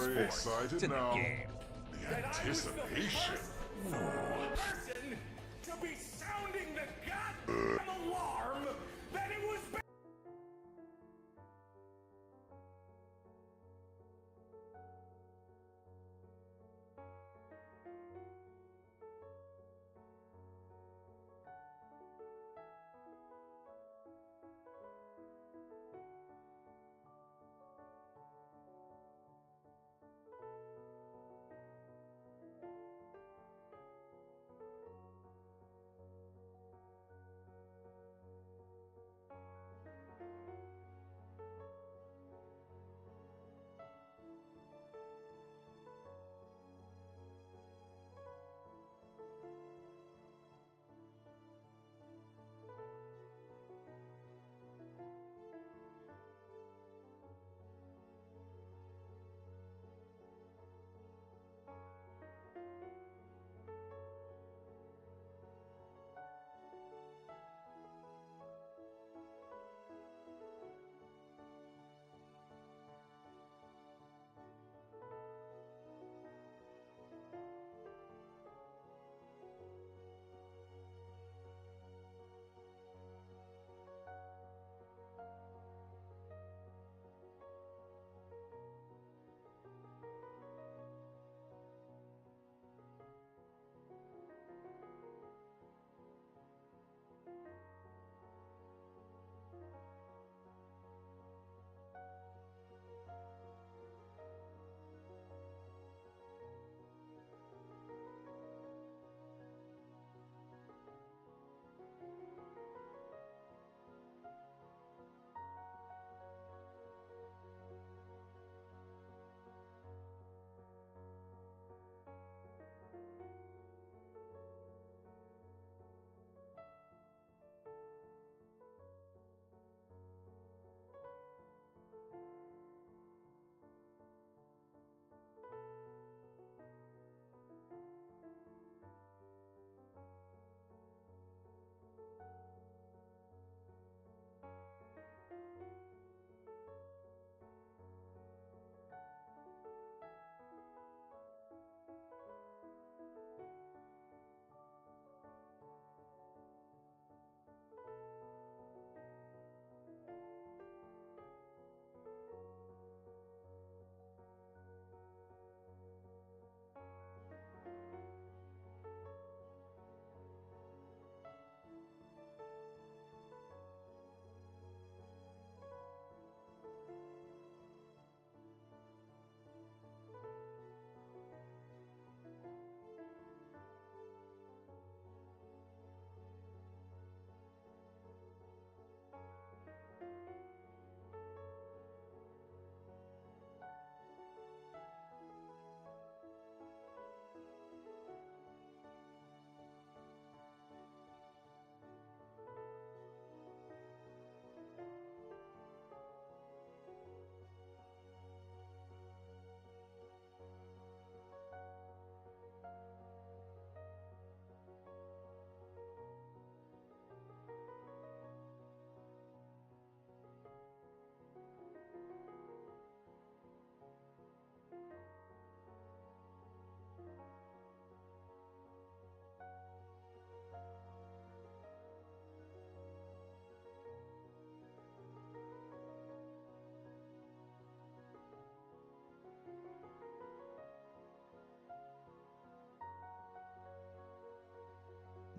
very excited to the now. game. The anticipation. Person to be sounding the goddamn alarm that it was.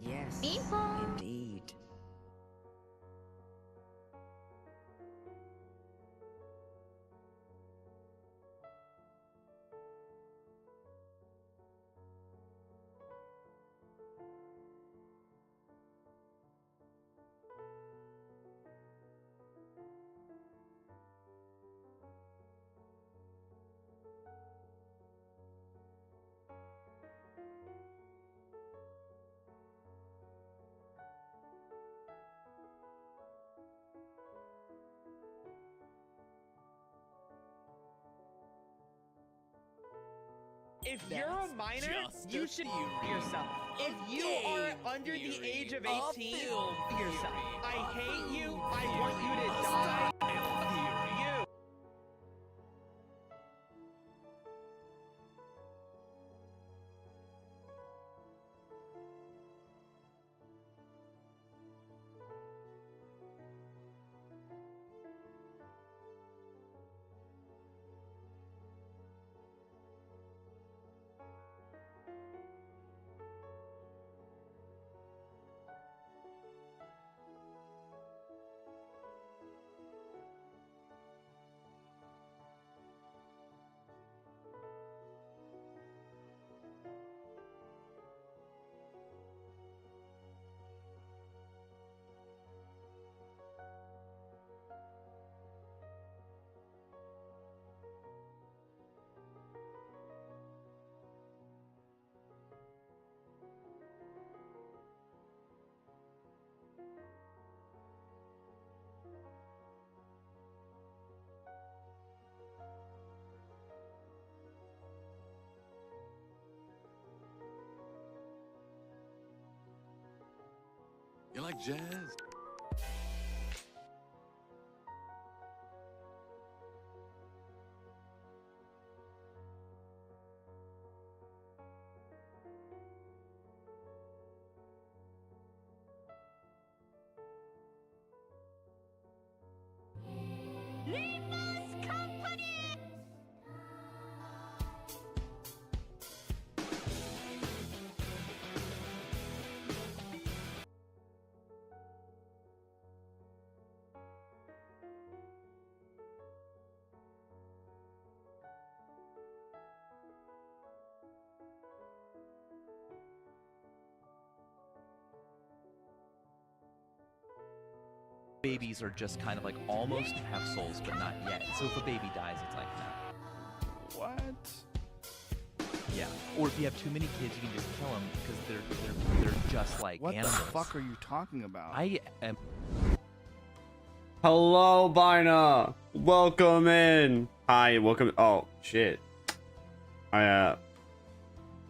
Yes, indeed. If you're a minor, you should yourself. If you are under the age of 18, yourself. I hate you. I want you to die. You. jazz. Babies are just kind of like almost have souls, but not yet. So if a baby dies, it's like, no. What? Yeah. Or if you have too many kids, you can just kill them because they're just like What animals. the fuck are you talking about? I am. Hello, Bina. Welcome in. Hi, welcome. Oh shit. I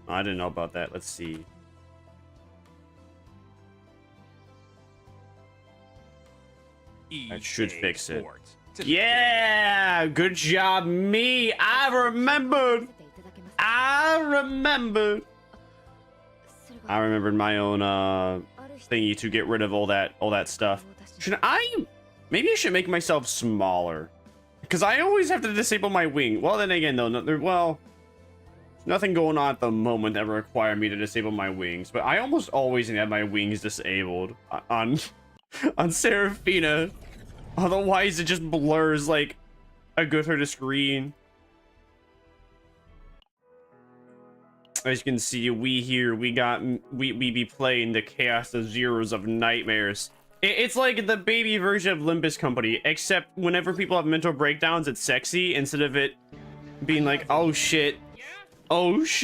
didn't know about that. Let's see. That should fix it. Yeah, good job, me. I remembered my own thingy to get rid of all that stuff. Maybe I should make myself smaller, because I always have to disable my wing. Well, then again, though, there's nothing going on at the moment that require me to disable my wings, but I almost always have my wings disabled on Seraphina. Otherwise, it just blurs like a good third of screen. As you can see, we be playing the Chaos of Zeros of Nightmares. It's like the baby version of Limbus Company, except whenever people have mental breakdowns, it's sexy instead of it being like, oh shit, looks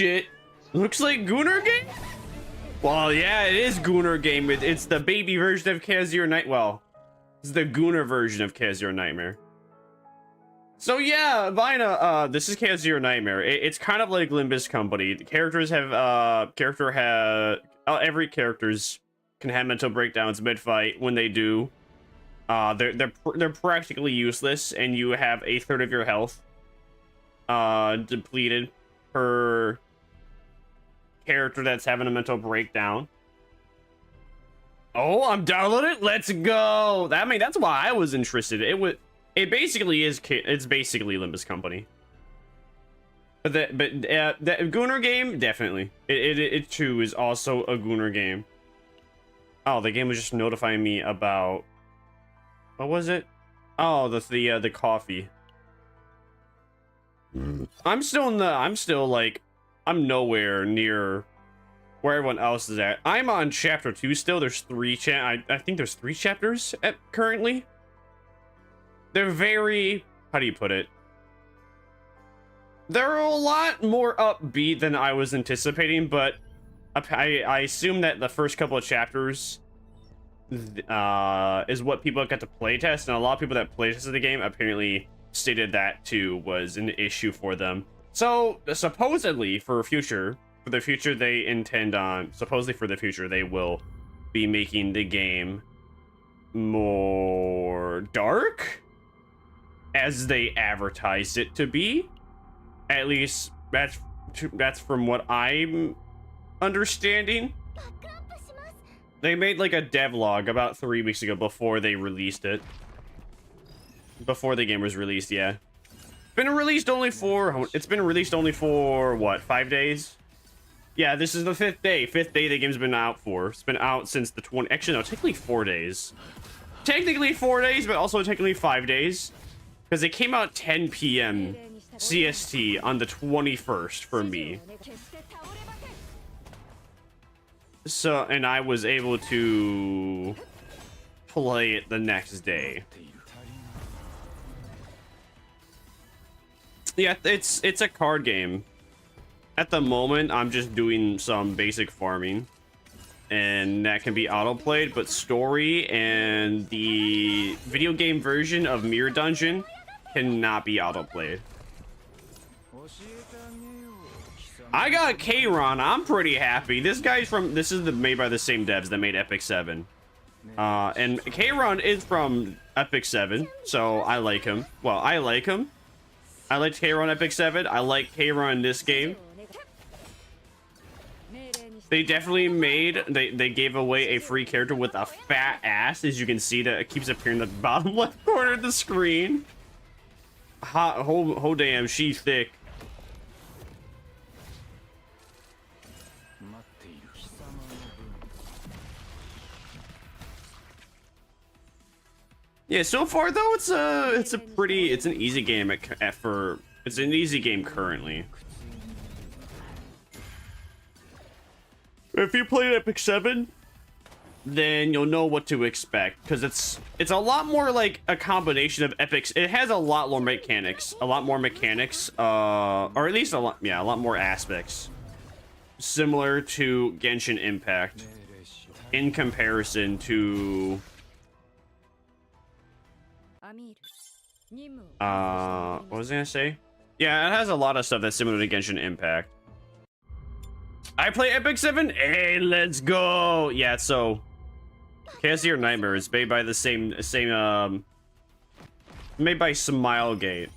like Gooner Game. Well, yeah, it is Gooner Game. It's the baby version of ChaosZeroNightmare. Well, it's the Gooner version of ChaosZeroNightmare. So yeah, Vina, this is ChaosZeroNightmare. It's kind of like Limbus Company. The characters have every characters can have mental breakdowns mid-fight. When they do, they're practically useless, and you have a third of your health depleted per character that's having a mental breakdown. Oh, I'm downloading it. Let's go. That's why I was interested. It's basically Limbus Company. But that Gooner Game, definitely. It too is also a Gooner game. Oh, the game was just notifying me about, what was it? Oh, the coffee. I'm nowhere near where everyone else is at. I'm on chapter 2 still. There's I think there's 3 chapters currently. They're very, how do you put it? They're a lot more upbeat than I was anticipating, but I assume that the first couple of chapters is what people got to playtest, and a lot of people that playtested the game apparently stated that too was an issue for them. So supposedly for the future they intend on, they will be making the game more dark, as they advertised it to be. At least that's from what I'm understanding. They made like a devlog about 3 weeks ago before they released it. Before the game was released, yeah. It's been released only for what, 5 days? Yeah, this is the 5th day. 5th day the game's been out for. It's been out since the 20. Actually, no, technically 4 days. Technically 4 days, but also technically 5 days. Because it came out 10 p.m. CST on the 21st for me. So, and I was able to play it the next day. Yeah, it's a card game. At the moment, I'm just doing some basic farming, and that can be auto-played, but story and the video game version of Mirror Dungeon cannot be auto-played. I got Kron. I'm pretty happy. This is made by the same devs that made Epic 7. And Kayron is from Epic 7, so I like him. Well, I like him. I liked Kayron Epic 7. I like Kayron in this game. They definitely made, they gave away a free character with a fat ass, as you can see that it keeps appearing in the bottom left corner of the screen. Oh damn, she's thick. Yeah, so far though, it's an easy game it's an easy game currently. If you played Epic 7, then you'll know what to expect, because it's a lot more like a combination of Epics. It has a lot more mechanics, or at least a lot more aspects similar to Genshin Impact in comparison to what was I gonna say? Yeah, it has a lot of stuff that's similar to Genshin Impact. I play Epic 7. Hey, let's go. Yeah, so ChaosZeroNightmare is made by the same made by Smilegate.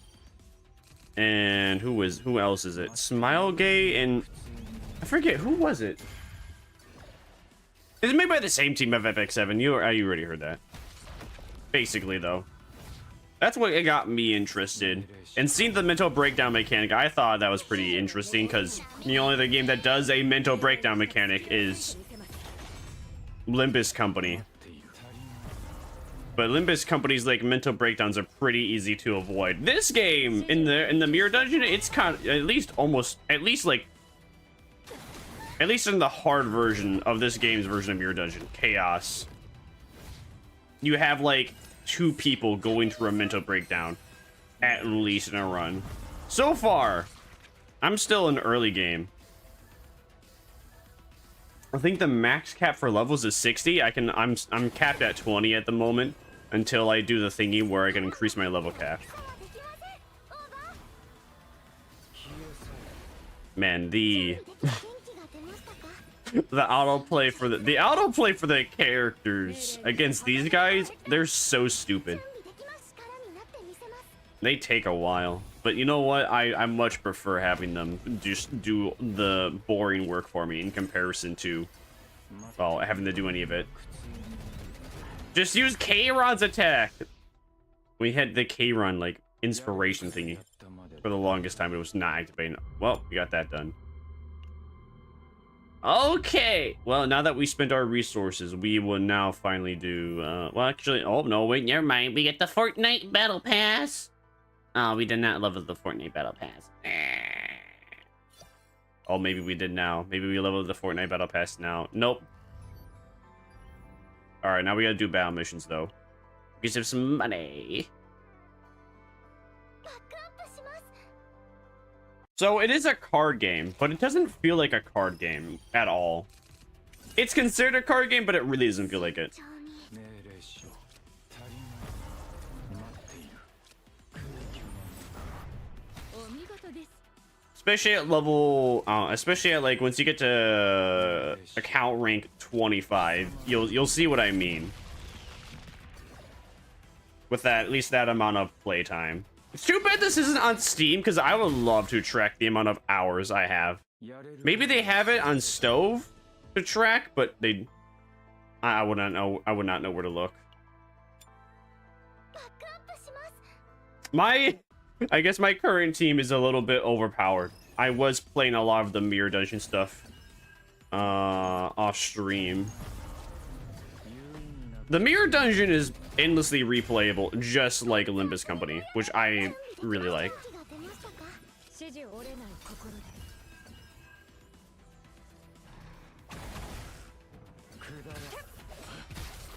And who else is it? Smilegate and I forget who was it. It's made by the same team of Epic 7. You already heard that. Basically though. That's what got me interested. And seeing the mental breakdown mechanic, I thought that was pretty interesting, because the only other game that does a mental breakdown mechanic is Limbus Company. But Limbus Company's like mental breakdowns are pretty easy to avoid. This game in the mirror dungeon, it's kind of at least in the hard version of this game's version of mirror dungeon, Chaos. You have like 2 people going through a mental breakdown at least in a run. So far, I'm still in early game. I think the max cap for levels is 60. I'm capped at 20 at the moment until I do the thingy where I can increase my level cap. Man, the autoplay for the characters against these guys, they're so stupid. They take a while, but you know what? I much prefer having them just do the boring work for me in comparison to, well, having to do any of it. Just use Kayron's attack. We had the Kayron like inspiration thingy for the longest time. It was not activating. Well, we got that done. Okay, well, now that we spent our resources, we will now finally do, well, actually, oh, no, wait, never mind. We get the Fortnite Battle Pass. Oh, we did not level the Fortnite Battle Pass. Oh, maybe we did now. Maybe we leveled the Fortnite Battle Pass now. Nope. All right, now we gotta do battle missions, though. We have some money. So it is a card game, but it doesn't feel like a card game at all. It's considered a card game, but it really doesn't feel like it. Especially at level, especially at like once you get to account rank 25, you'll see what I mean. With that, at least that amount of playtime. It's too bad this isn't on Steam, because I would love to track the amount of hours I have. Maybe they have it on Stove to track, but I would not know. I would not know where to look. I guess my current team is a little bit overpowered. I was playing a lot of the mirror dungeon stuff off stream. The mirror dungeon is endlessly replayable, just like Olympus Company, which I really like.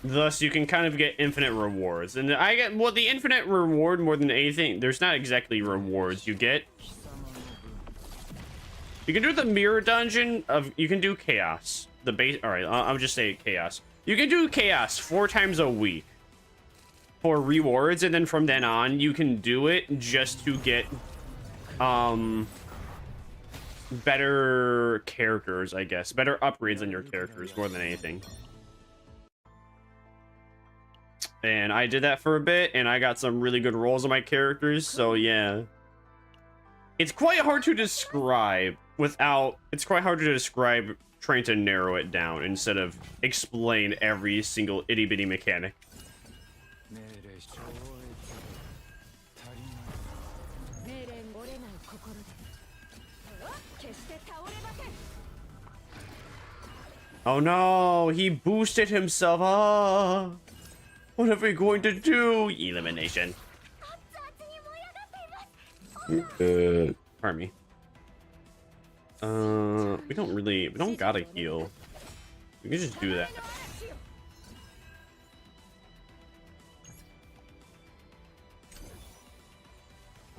Thus, you can kind of get infinite rewards. And I get, well, the infinite reward more than anything, there's not exactly rewards. You can do the mirror dungeon you can do chaos. The base, all right, I'll just say chaos. You can do chaos 4 times a week for rewards, and then from then on, you can do it just to get, better characters, I guess. Better upgrades on your characters more than anything. And I did that for a bit, and I got some really good rolls on my characters, so yeah. It's quite hard to describe it's quite hard to describe trying to narrow it down instead of explain every single itty-bitty mechanic. Oh no, he boosted himself. Ah, what are we going to do? Elimination. Pardon me. We don't gotta heal. We can just do that.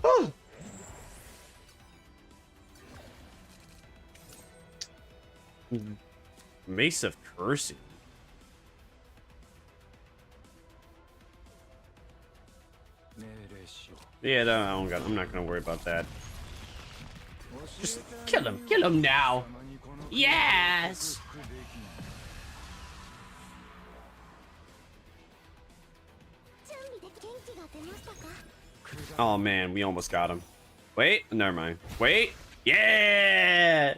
Oh. Mace of Cursing. Yeah, no, I'm not gonna worry about that. Just kill him now. Yes. Oh man, we almost got him. Wait, never mind. Wait, yeah.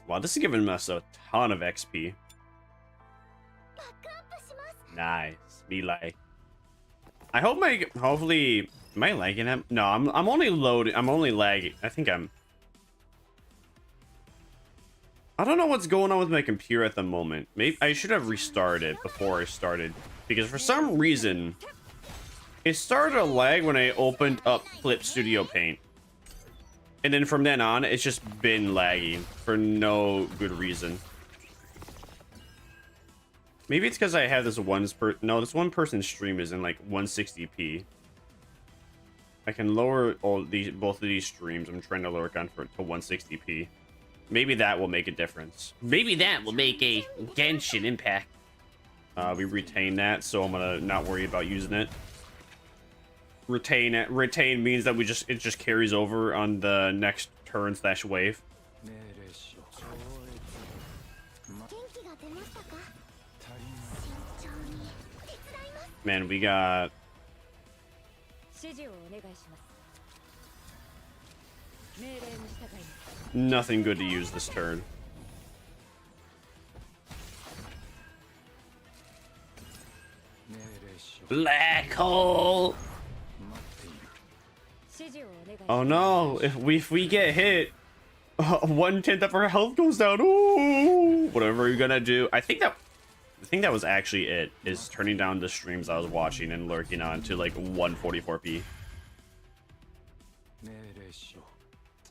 Wow, this is giving us a ton of XP. Nice. Me like. I hope hopefully, am I lagging him? No, I'm only loading. I'm only lagging. I don't know what's going on with my computer at the moment. Maybe I should have restarted before I started, because for some reason it started to lag when I opened up Clip Studio Paint. And then from then on, it's just been lagging for no good reason. Maybe it's because I have this this one person's stream is in like 160p. I can lower both of these streams. I'm trying to lower it down to 160p. Maybe that will make a difference. Maybe that will make a Genshin impact. We retain that, so I'm gonna not worry about using it. Retain means that it just carries over on the next turn / wave. Man, we got nothing good to use this turn. Black hole. Oh no! If we get hit, 1/10 of our health goes down. Ooh! Whatever you're gonna do, I think that was actually it. Is turning down the streams I was watching and lurking on to like 144p.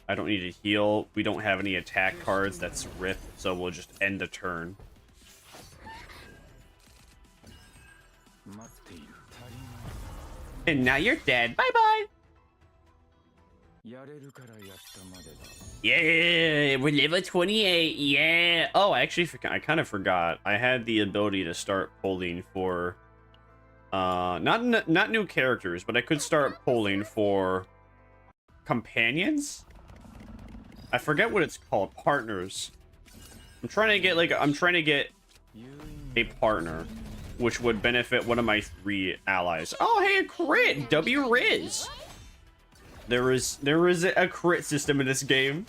I don't need to heal. We don't have any attack cards. That's RIP, so we'll just end the turn. And now you're dead. Bye bye. Yeah, we're level 28. Yeah. Oh, I kind of forgot. I had the ability to start pulling for not new characters, but I could start pulling for companions. I forget what it's called. Partners. I'm trying to get a partner, which would benefit one of my 3 allies. Oh, hey, a crit! W Riz. There is a crit system in this game.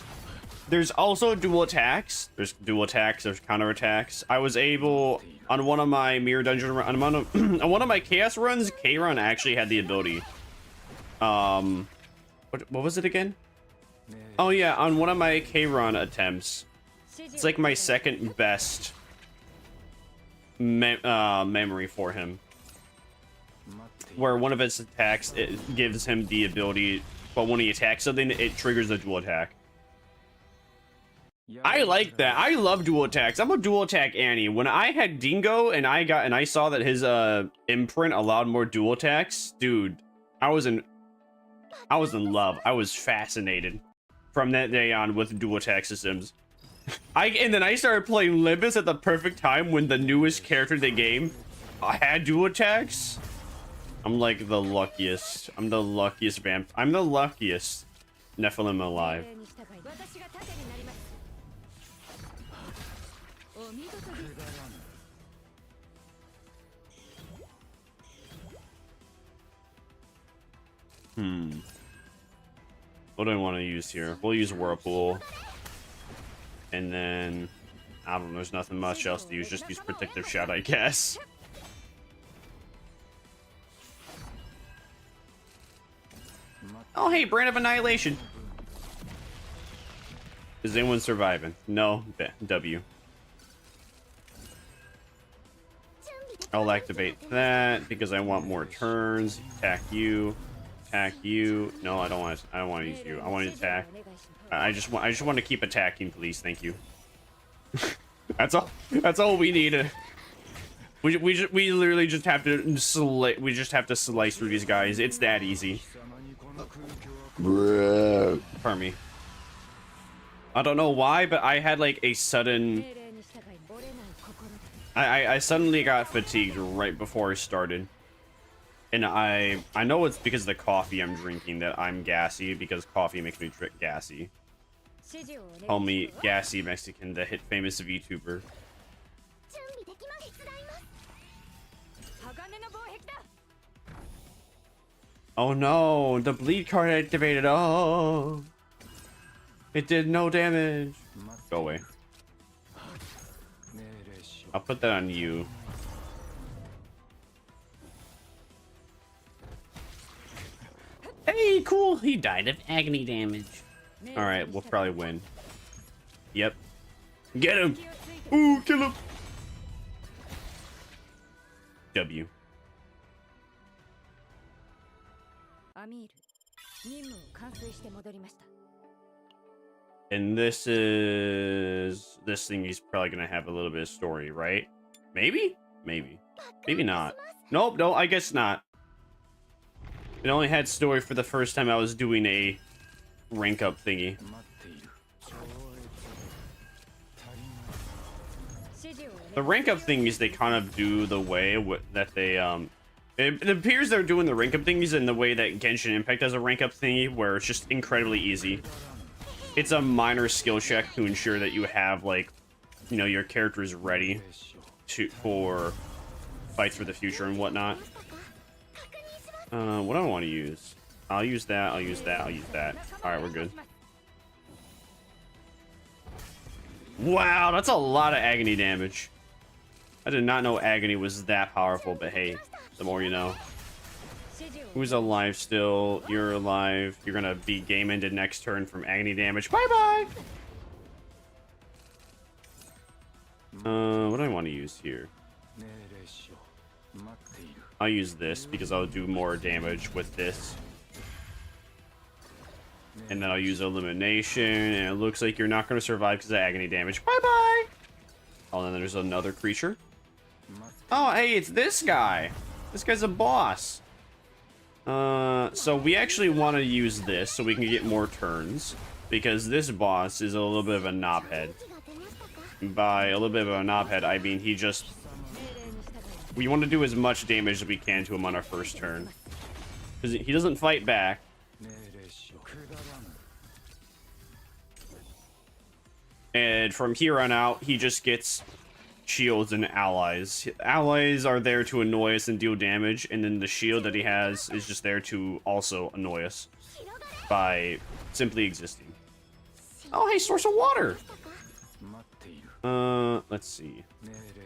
There's also dual attacks. There's dual attacks. There's counter attacks. I was able on one of my mirror dungeon on one of my chaos runs. K-Run actually had the ability. What was it again? Oh yeah, on one of my K-Run attempts. It's like my second best memory for him. Where one of his attacks, it gives him the ability, but when he attacks something, it triggers a dual attack. I like that. I love dual attacks. I'm a dual attack Annie. When I had Dingo and I saw that his imprint allowed more dual attacks, dude, I was in love. I was fascinated from that day on with dual attack systems. And then I started playing Limbus at the perfect time when the newest character in the game had dual attacks. I'm like the luckiest. I'm the luckiest Nephilim alive. What do I want to use here? We'll use Whirlpool. And then, I don't know, there's nothing much else to use. Just use Protective Shot, I guess. Oh, hey, Brand of Annihilation. Is anyone surviving? No. W. I'll activate that because I want more turns. Attack you. Attack you. No, I don't want to use you. I want to attack. I just want to keep attacking, please. Thank you. That's all. That's all we need. We literally just have to slice through these guys. It's that easy. Pardon me. I don't know why, but I had like a sudden. I suddenly got fatigued right before I started. And I know it's because of the coffee I'm drinking that I'm gassy, because coffee makes me gassy. Call me Gassy Mexican, the hit famous VTuber. Oh no, the bleed card activated. Oh, it did no damage. Go away. I'll put that on you. Hey, cool. He died of agony damage. All right, we'll probably win. Yep. Get him. Ooh, kill him. W. And this thing is probably gonna have a little bit of story, right? Maybe not. Nope, no, I guess not. It only had story for the first time I was doing a rank up thingy. The rank up thingies, they kind of do the way that they it appears they're doing the rank up thingies in the way that Genshin Impact does a rank up thingy, where it's just incredibly easy. It's a minor skill check to ensure that you have, like, you know, your character is ready for fights for the future and whatnot. What do I want to use? I'll use that, I'll use that, I'll use that. Alright, we're good. Wow, that's a lot of agony damage. I did not know agony was that powerful, but hey, the more you know. Who's alive still? You're alive. You're gonna be game ended next turn from agony damage. Bye-bye! What do I want to use here? I'll use this because I'll do more damage with this. And then I'll use elimination, and it looks like you're not going to survive because of agony damage. Bye-bye! Oh, and then there's another creature. Oh, hey, it's this guy. This guy's a boss. So we actually want to use this so we can get more turns, because this boss is a little bit of a knobhead. By a little bit of a knobhead, I mean he just... We want to do as much damage as we can to him on our first turn, because he doesn't fight back. And from here on out, he just gets shields and allies. Allies are there to annoy us and deal damage, and then the shield that he has is just there to also annoy us by simply existing. Oh, hey, source of water! Let's see.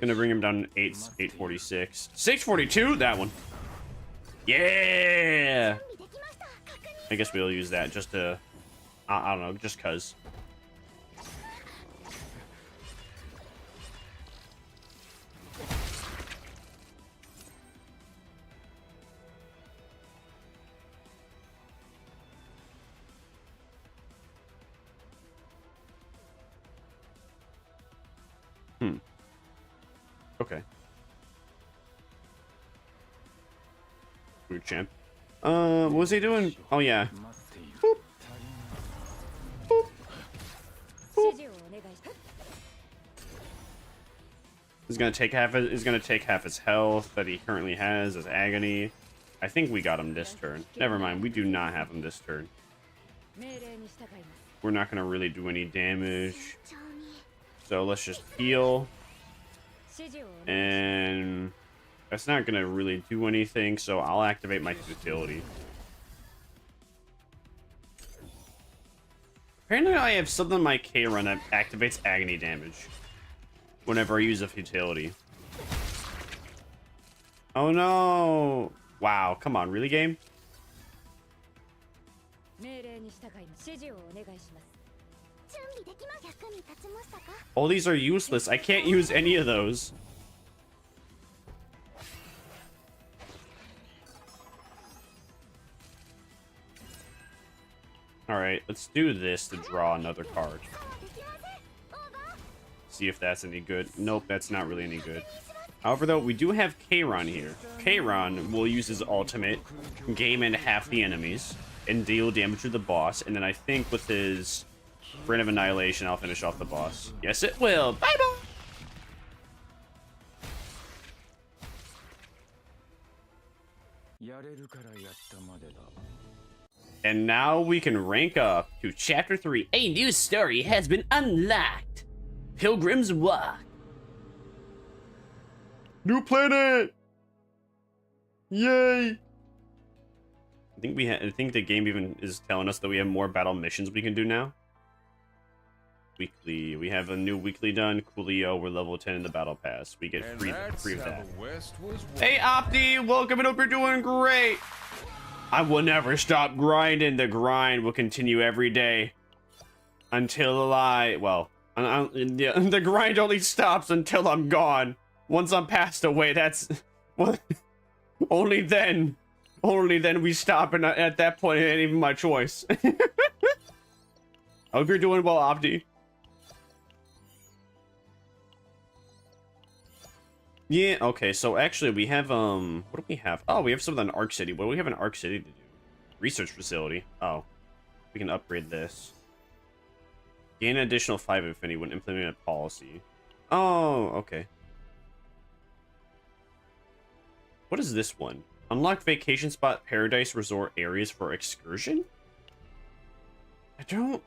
Gonna bring him down to 846. 642? That one. Yeah! I guess we'll use that just to... I don't know, just cuz. Okay. Weird champ. What was he doing? Oh yeah. Boop. Boop. Boop. He's gonna take half his health that he currently has as agony. I think we got him this turn. Never mind, we do not have him this turn. We're not gonna really do any damage. So let's just heal. And that's not gonna really do anything, so I'll activate my futility. Apparently I have something in my K run that activates agony damage whenever I use a futility. Oh no! Wow, come on, really, game? All these are useless. I can't use any of those. Alright, let's do this to draw another card. See if that's any good. Nope, that's not really any good. However, though, we do have Kayron here. Kayron will use his ultimate, game into half the enemies, and deal damage to the boss. And then I think with his Brain of Annihilation, I'll finish off the boss. Yes, it will. Bye-bye! And now we can rank up to Chapter 3. A new story has been unlocked. Pilgrim's Walk. New planet! Yay! I think the game even is telling us that we have more battle missions we can do now. Weekly. We have a new weekly done. Coolio, we're level 10 in the battle pass. We get free of that. Hey Opti, welcome and hope you're doing great. I will never stop grinding. The grind will continue every day until the grind only stops until I'm gone. Once I'm passed away, that's only then we stop, and at that point it ain't even my choice. I hope you're doing well, Opti. Yeah, okay, so actually we have, what do we have? Oh, we have something in Arc City. What do we have in Arc City to do? Research facility. Oh, we can upgrade this. Gain an additional 5 infinity when implementing a policy. Oh, okay. What is this one? Unlock vacation spot paradise resort areas for excursion? I don't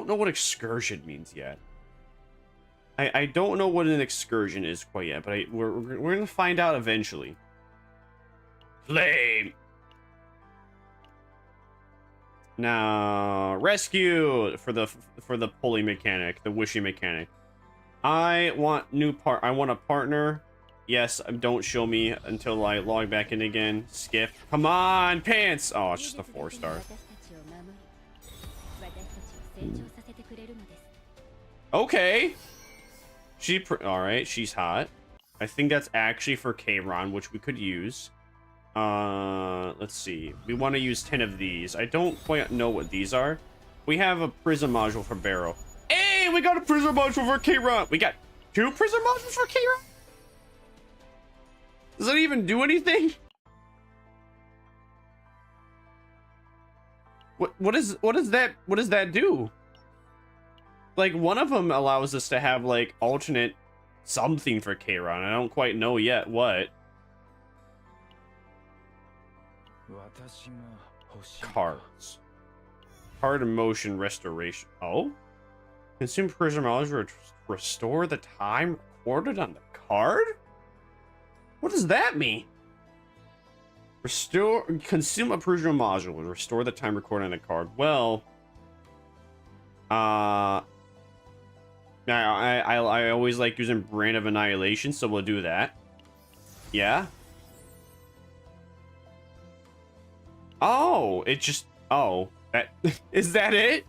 know what excursion means yet. I don't know what an excursion is quite yet, but we're gonna find out eventually. Flame. Now rescue for the pulley mechanic, the wishy mechanic. I want a partner. Yes, don't show me until I log back in again. Skip. Come on, pants. Oh, it's just a 4-star. Okay. All right, she's hot. I think that's actually for Kayron, which we could use. Let's see. We want to use 10 of these. I don't quite know what these are. We have a prism module for Barrow. Hey, we got a prism module for Kayron. We got 2 prism modules for Kayron? Does that even do anything? What does that do? Like, one of them allows us to have, like, alternate something for Kayron. I don't quite know yet what. Cards. Card emotion restoration. Oh? Consume prism knowledge, restore the time recorded on the card? What does that mean? Consume a prism module and restore the time recorded on the card. Well, I always like using Brain of Annihilation, so we'll do that. Yeah. Oh, it just... Oh, that is that it?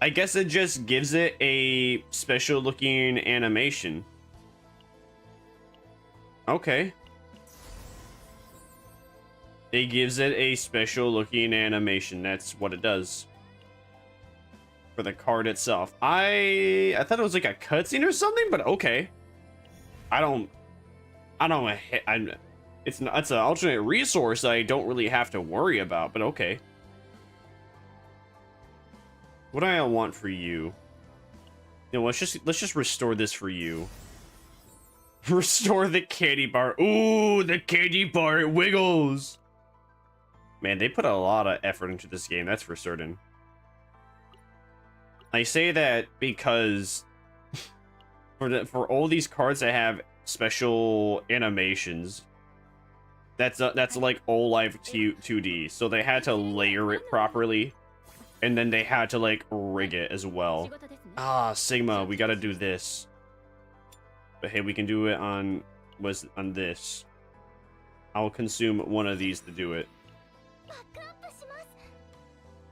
I guess it just gives it a special looking animation. Okay. It gives it a special looking animation. That's what it does. For the card itself. I thought it was like a cutscene or something, but okay. It's an alternate resource I don't really have to worry about, but okay. What do I want for you? You know, let's just restore this for you. Restore the candy bar. Ooh, the candy bar, it wiggles. Man, they put a lot of effort into this game, that's for certain. I say that because for all these cards that have special animations, That's like old life 2D. So they had to layer it properly, and then they had to like rig it as well. Ah, Sigma, we gotta do this. But hey, we can do it on this. I'll consume one of these to do it.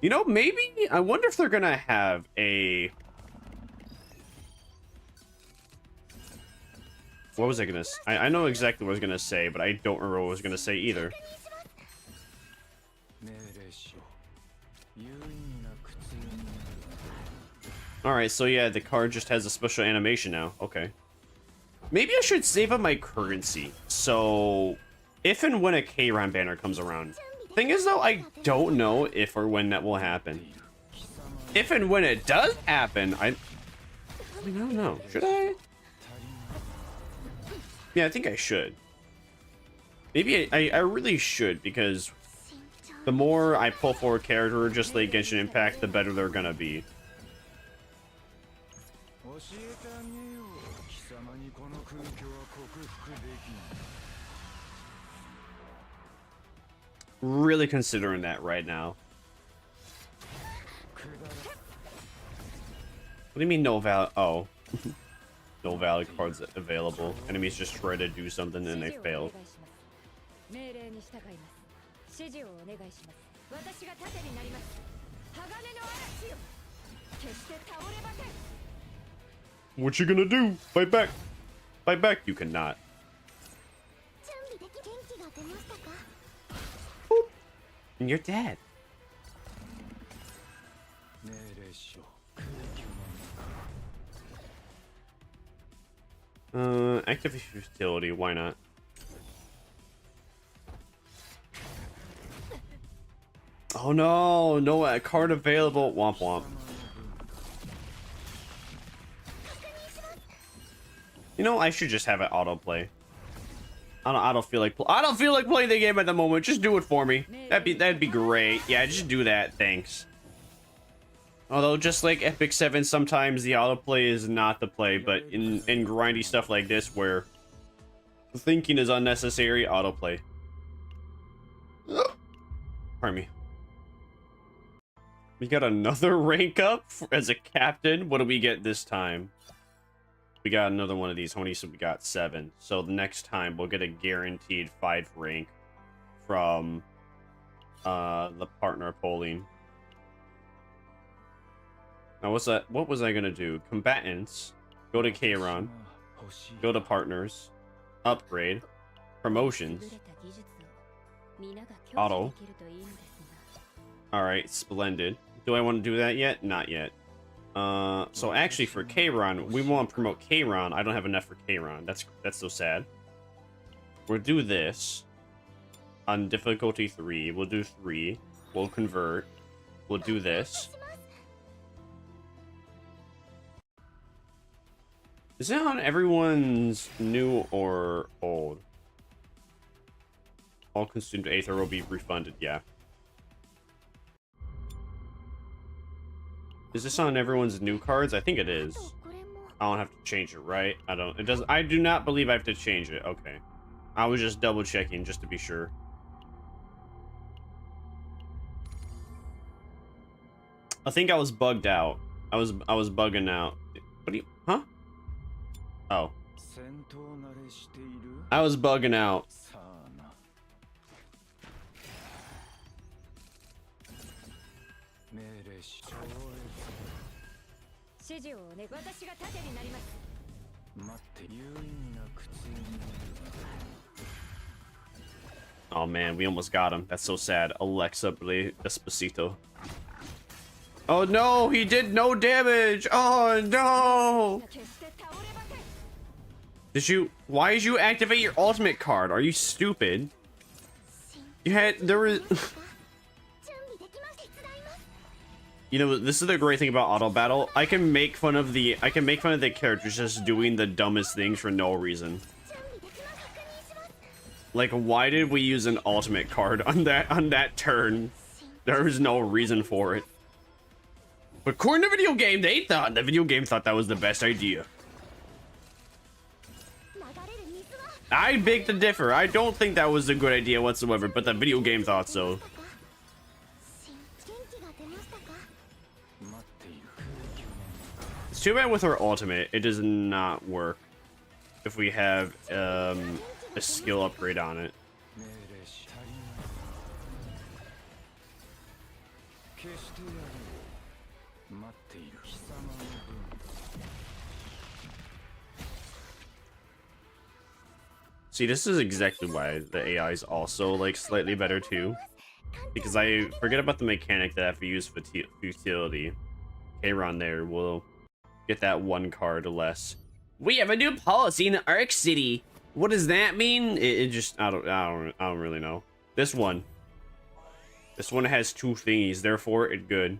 You know, maybe I wonder if they're gonna have a. What was I gonna say? I know exactly what I was gonna say, but I don't remember what I was gonna say either. Alright, so yeah, the card just has a special animation now. Okay. Maybe I should save up my currency. So, if and when a Keiran banner comes around. Thing is, though, I don't know if or when that will happen. If and when it does happen, I don't know. Should I? Yeah, I think I should. Maybe I really should, because the more I pull forward character just like Genshin Impact, the better they're gonna be. Really considering that right now. What do you mean no valid? Oh. No valid cards available. Enemies just try to do something and they fail. What you gonna do? Fight back! Fight back! You cannot. Boop. And you're dead. Activate futility, why not? Oh no, no card available. Womp womp. You know, I should just have it autoplay. I don't feel like playing the game at the moment. Just do it for me. That'd be great. Yeah, just do that. Thanks. Although, just like Epic 7, sometimes the autoplay is not the play, but in grindy stuff like this, where thinking is unnecessary, autoplay. Pardon me. We got another rank up as a captain. What do we get this time? We got another one of these. How many? So we got 7. So the next time we'll get a guaranteed 5 rank from the partner polling. Now what's that? What was I gonna do? Combatants. Go to Keiran. Go to partners. Upgrade. Promotions. Auto. Alright, splendid. Do I want to do that yet? Not yet. So actually for Keiran, we want to promote Keiran. I don't have enough for Keiran. That's so sad. We'll do this. On difficulty 3. We'll do 3. We'll convert. We'll do this. Is it on everyone's new or old? All consumed Aether will be refunded, yeah. Is this on everyone's new cards? I think it is. I don't have to change it, right? I do not believe I have to change it. Okay. I was just double checking just to be sure. I think I was bugged out. I was bugging out. What do you, huh? Oh. I was bugging out. Oh man, we almost got him. That's so sad. Alexa Despacito. Oh no, he did no damage. Oh no. Why did you activate your ultimate card? Are you stupid? There was You know, this is the great thing about auto battle. I can make fun of the characters just doing the dumbest things for no reason. Like, why did we use an ultimate card on that turn? There was no reason for it. But according to the video game thought that was the best idea. I beg to differ. I don't think that was a good idea whatsoever, but the video game thought so. It's too bad with our ultimate, it does not work if we have a skill upgrade on it. See, this is exactly why the AI is also like slightly better too, because I forget about the mechanic that I have to use futility. Kayron there will get that one card less. We have a new policy in Arc City. What does that mean? It just I don't really know. This one has 2 thingies, therefore it's good.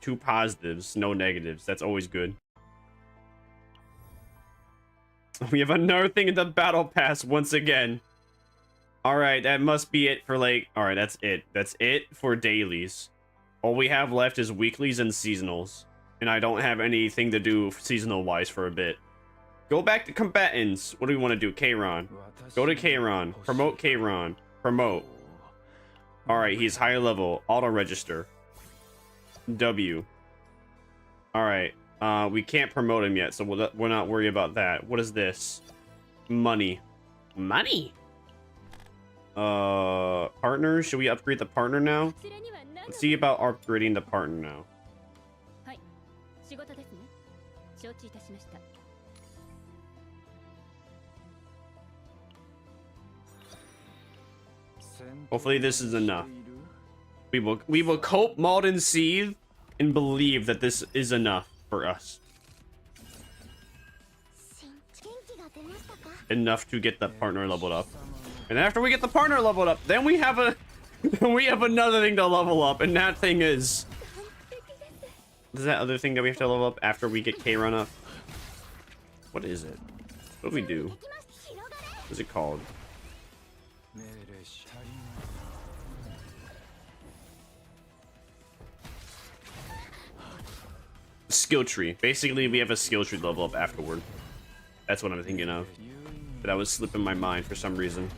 2 positives, no negatives. That's always good. We have another thing in the battle pass once again. All right, that must be it for like. All right, that's it. That's it for dailies. All we have left is weeklies and seasonals, and I don't have anything to do seasonal wise for a bit. Go back to combatants. What do we want to do? Kayron. Go to Kayron. Promote Kayron. Promote. All right, he's higher level. Auto register. W. All right. We can't promote him yet, so we're not worried about that. What is this? Money. Money? Partners? Should we upgrade the partner now? Let's see about upgrading the partner now. Hopefully this is enough. We will cope, mauled, and seethe, and believe that this is enough for us. Enough to get the partner leveled up. And after we get the partner leveled up, then we have another thing to level up, and that thing is that other thing that we have to level up after we get Kayron up? What is it? What do we do? What is it called? Skill tree. Basically, we have a skill tree level up afterward. That's what I'm thinking of. But that was slipping my mind for some reason.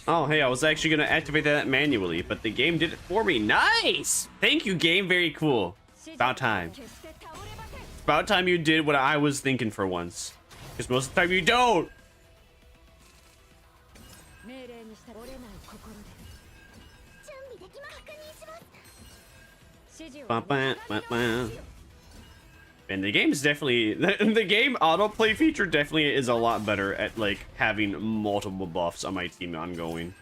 Oh, hey, I was actually going to activate that manually, but the game did it for me. Nice! Thank you, game. Very cool. About time. It's about time you did what I was thinking for once. Because most of the time you don't. And the game is definitely the game autoplay feature definitely is a lot better at like having multiple buffs on my team ongoing.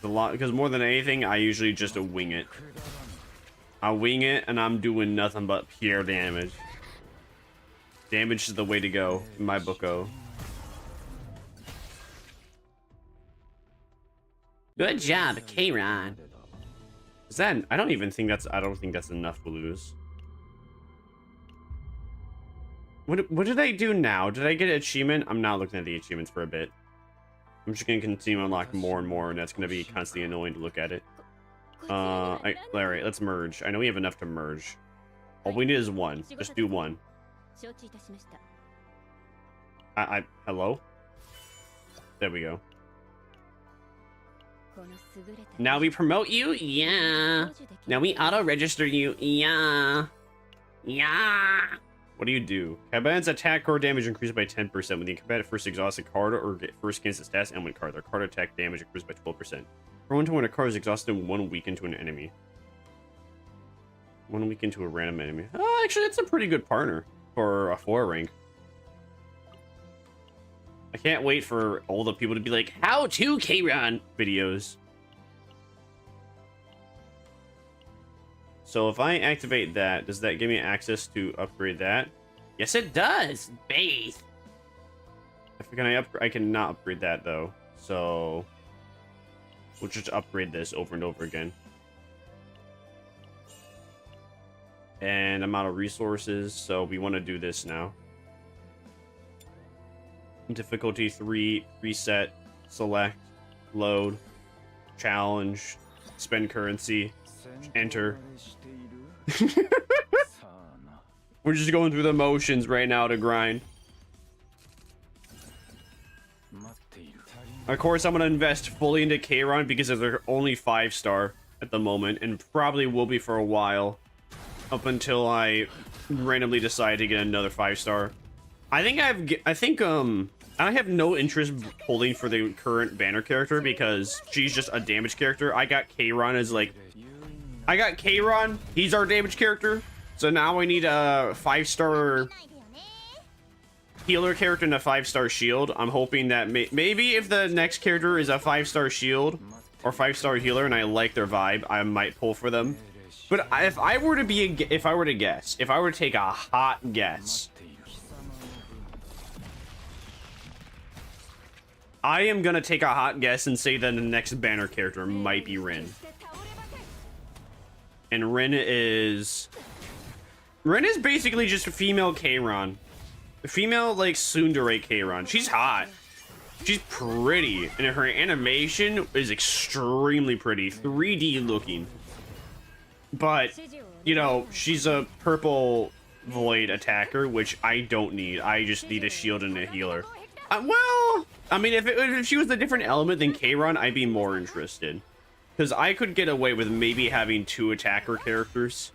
A lot, because more than anything I usually just wing it. I wing it and I'm doing nothing but pure damage. Damage is the way to go in my booko. Good job, Kayron. Is that? I don't think that's enough to lose. What did I do now? Did I get an achievement? I'm not looking at the achievements for a bit. I'm just gonna continue to unlock more and more, and that's gonna be constantly annoying to look at it. Alright, let's merge. I know we have enough to merge. All we need is one. Just do one. Hello? There we go. Now we promote you? Yeah. Now we auto-register you? Yeah. Yeah. What do you do? Combatant's attack card damage increased by 10% when the combatant first exhausts a card or first gains a stats element card. Their card attack damage increased by 12%. Prone to when a card is exhausted 1 week into an enemy. 1 week into a random enemy. Oh, actually, that's a pretty good partner for a 4 rank. I can't wait for all the people to be like, how to Kayron videos. So if I activate that, does that give me access to upgrade that? Yes, it does. Base. I cannot upgrade that though. So we'll just upgrade this over and over again. And I'm out of resources, so we want to do this now. Difficulty 3, reset, select, load, challenge, spend currency, enter. We're just going through the motions right now to grind. Of course, I'm going to invest fully into Kayron because they're only 5-star at the moment, and probably will be for a while, up until I randomly decide to get another 5-star. I have no interest pulling for the current banner character because she's just a damage character. I got Kayron as like, he's our damage character. So now I need a 5-star healer character and a 5-star shield. I'm hoping that maybe if the next character is a 5-star shield or 5-star healer and I like their vibe, I might pull for them. But if I were to take a hot guess, I am gonna take a hot guess and say that the next banner character might be Rin. And Rin is basically just a female Kayron. A female, like, tsundere Kayron. She's hot. She's pretty. And her animation is extremely pretty. 3D looking. But, you know, she's a purple void attacker, which I don't need. I just need a shield and a healer. Well, I mean, if she was a different element than Kayron, I'd be more interested. Because I could get away with maybe having 2 attacker characters.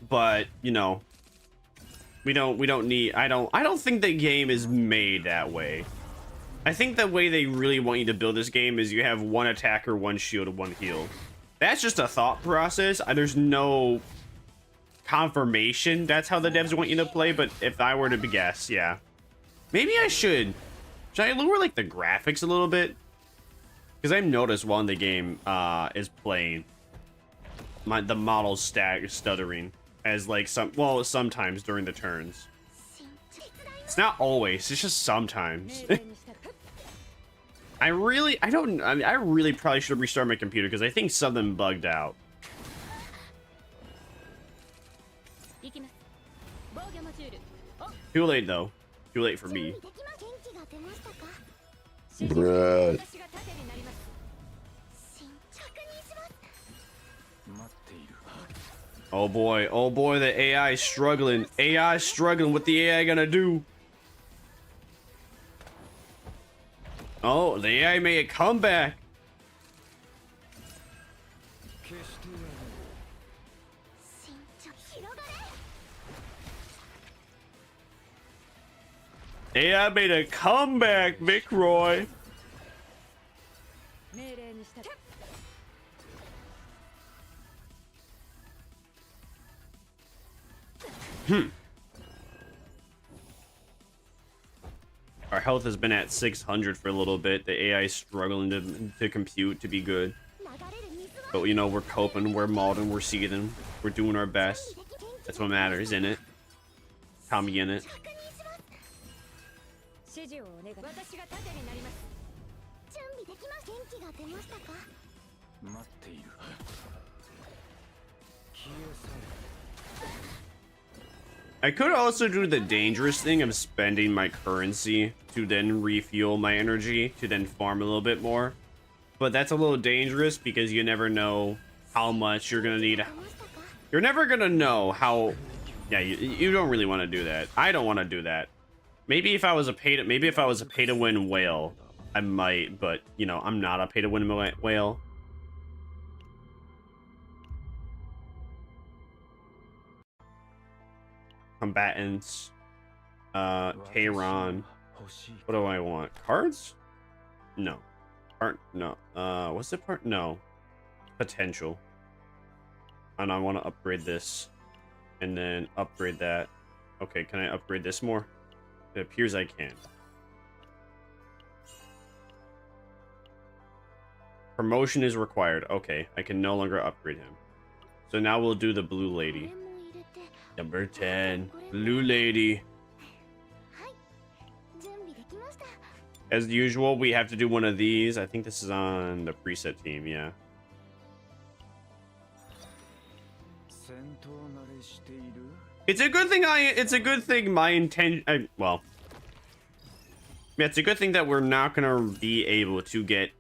But, you know, we don't need, I don't think the game is made that way. I think the way they really want you to build this game is you have 1 attacker, 1 shield, and 1 heal. That's just a thought process. There's no confirmation that's how the devs want you to play, but if I were to guess, yeah. Maybe I should I lower like the graphics a little bit? Because I've noticed while the game is playing, the models stuttering as like sometimes during the turns. It's not always, it's just sometimes. I really probably should restart my computer because I think something bugged out. Too late though. Too late for me. Bruh. Oh boy, the AI is struggling. AI is struggling. What the AI gonna do? Oh, the AI made a comeback. AI made a comeback, Vic Roy. Our health has been at 600 for a little bit. The AI is struggling to compute to be good. But, you know, we're coping, we're modding, we're seething. We're doing our best. That's what matters, isn't it? Tommy in it. I could also do the dangerous thing of spending my currency to then refuel my energy to then farm a little bit more. But that's a little dangerous because you never know how much you're gonna need. You're never gonna know how. Yeah, you don't really want to do that. I don't want to do that. Maybe if I was a pay to win whale, I might. But you know, I'm not a pay to win whale. Combatants, Kayron. What do I want? Cards? No. No. What's the part? No. Potential. And I want to upgrade this, and then upgrade that. Okay, can I upgrade this more? It appears I can. Promotion is required. Okay, I can no longer upgrade him. So now we'll do the blue lady. Number 10, blue lady. As usual, we have to do one of these. I think this is on the preset team, yeah. It's a good thing my intention, well, yeah, it's a good thing that we're not gonna be able to get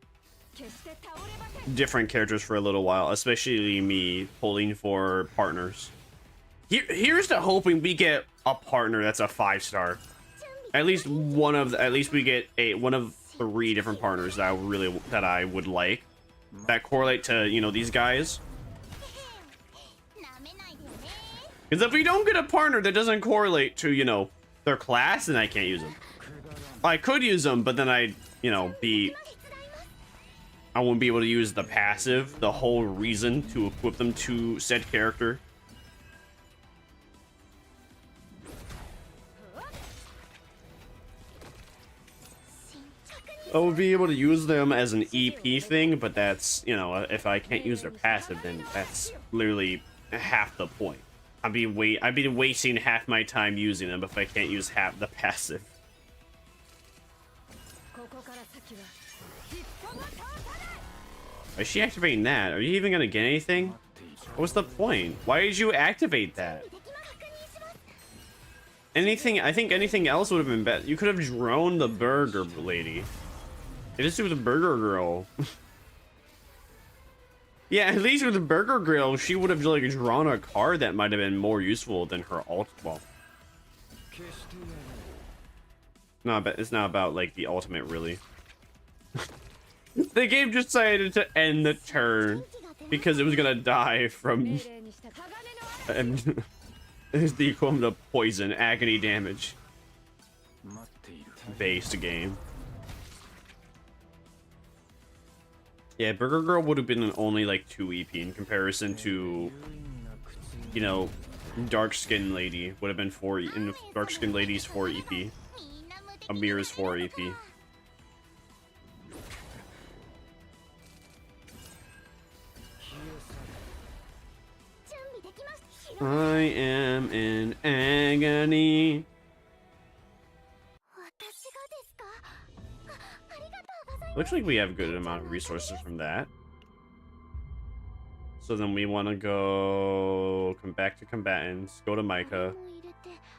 different characters for a little while, especially me pulling for partners. Here's to hoping we get a partner that's a 5-star. At least we get one of 3 different partners that I would like that correlate to, you know, these guys. Because if we don't get a partner that doesn't correlate to, you know, their class, then I can't use them. I could use them, but then I won't be able to use the passive, the whole reason to equip them to said character. I would be able to use them as an EP thing, but that's, you know, if I can't use their passive, then that's literally half the point. I'd be wasting half my time using them if I can't use half the passive. Is she activating that? Are you even gonna get anything? What's the point? Why did you activate that? I think anything else would have been better. You could have droned the burger lady. It is with the burger girl. Yeah, at least with the burger grill, she would have like drawn a card that might have been more useful than her ult. Well, no, but it's not about like the ultimate, really. The game just decided to end the turn because it was gonna die from and it's the equivalent of poison, agony damage. Based game. Yeah, Burger Girl would have been only like 2 EP in comparison to, you know, Dark Skin Lady would have been 4 in Dark Skin Lady's 4 EP. Amir's 4 EP. I am in agony. Looks like we have a good amount of resources from that. So then we want to come back to combatants, go to Micah,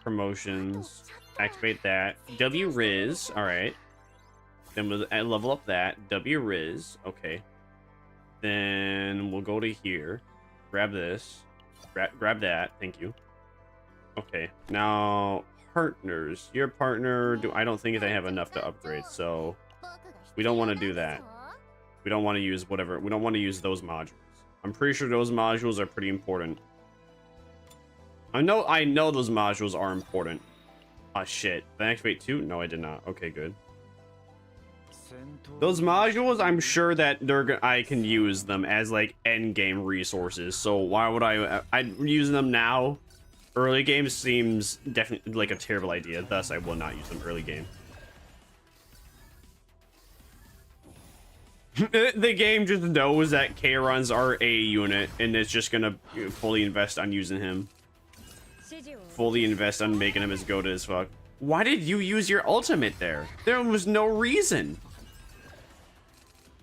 promotions, activate that. W Riz, all right. Then we'll level up that. W Riz, okay. Then we'll go to here, grab this, grab that. Thank you. Okay, now partners. Your partner, I don't think they have enough to upgrade, so we don't want to do that. We don't want to use whatever. We don't want to use those modules. I'm pretty sure those modules are pretty important. I know those modules are important. Ah, shit. Did I activate 2? No, I did not. Okay, good. Those modules, I'm sure that I can use them as like end game resources. So why would I'd use them now? Early game seems definitely like a terrible idea. Thus, I will not use them early game. The game just knows that K-Run's our A unit, and it's just gonna fully invest on using him. Fully invest on making him as goated as fuck. Why did you use your ultimate there? There was no reason.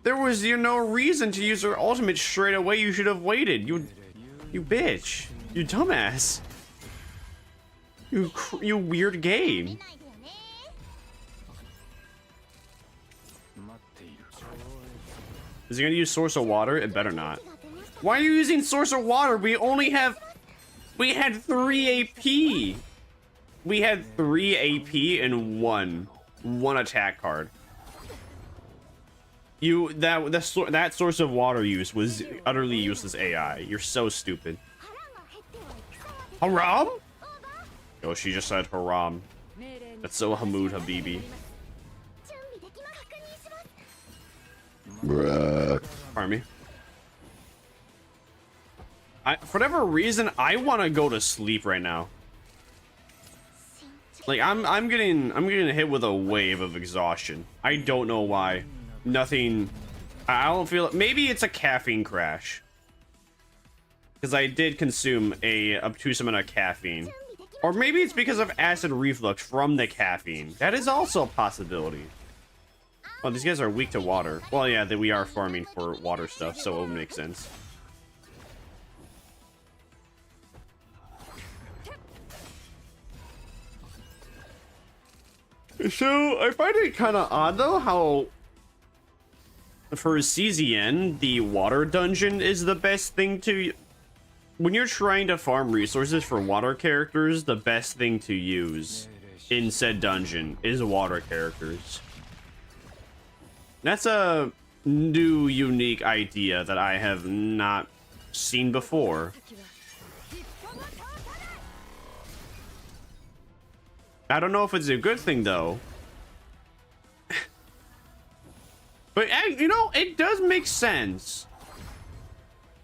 There was no reason to use your ultimate straight away. You should have waited. You bitch. You dumbass. You weird game. Is he gonna use Source of Water? It better not. Why are you using Source of Water? We had 3 AP. We had 3 AP and one attack card. That Source of Water use was utterly useless AI. You're so stupid. Haram? Oh, she just said haram. That's so Hamoud Habibi. Bruh. Pardon me. For whatever reason, I want to go to sleep right now. Like I'm getting hit with a wave of exhaustion. I don't know why. Nothing. I don't feel it. Maybe it's a caffeine crash. Because I did consume a obtuse amount of caffeine. Or maybe it's because of acid reflux from the caffeine. That is also a possibility. Oh, these guys are weak to water. Well, yeah, we are farming for water stuff, so it would make sense. So, I find it kind of odd, though, how for CZN, the water dungeon is the best thing to... When you're trying to farm resources for water characters, the best thing to use in said dungeon is water characters. That's a new, unique idea that I have not seen before. I don't know if it's a good thing, though. But, you know, it does make sense.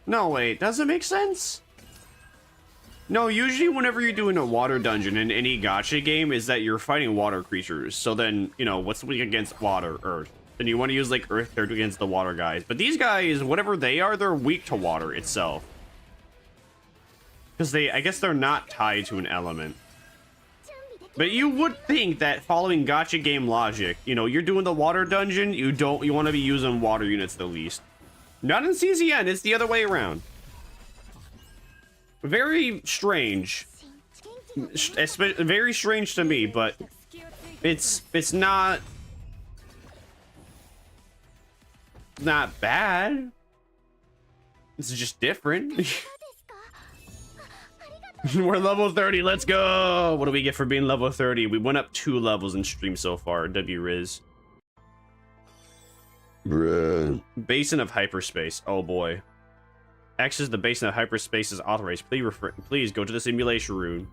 No, wait, does it make sense? No, usually whenever you're doing a water dungeon in any gacha game is that you're fighting water creatures. So then, you know, what's weak against water? Earth. Then you want to use, like, Earth character against the water guys. But these guys, whatever they are, they're weak to water itself. Because I guess they're not tied to an element. But you would think that following gacha game logic, you know, you're doing the water dungeon, you want to be using water units the least. Not in CZN, it's the other way around. Very strange. Very strange to me, but it's not bad. It's just different. We're level 30, let's go! What do we get for being level 30? We went up 2 levels in stream so far, W-Riz. Bruh. Basin of hyperspace, oh boy. Access the basin of hyperspace is authorized. Please go to the simulation room.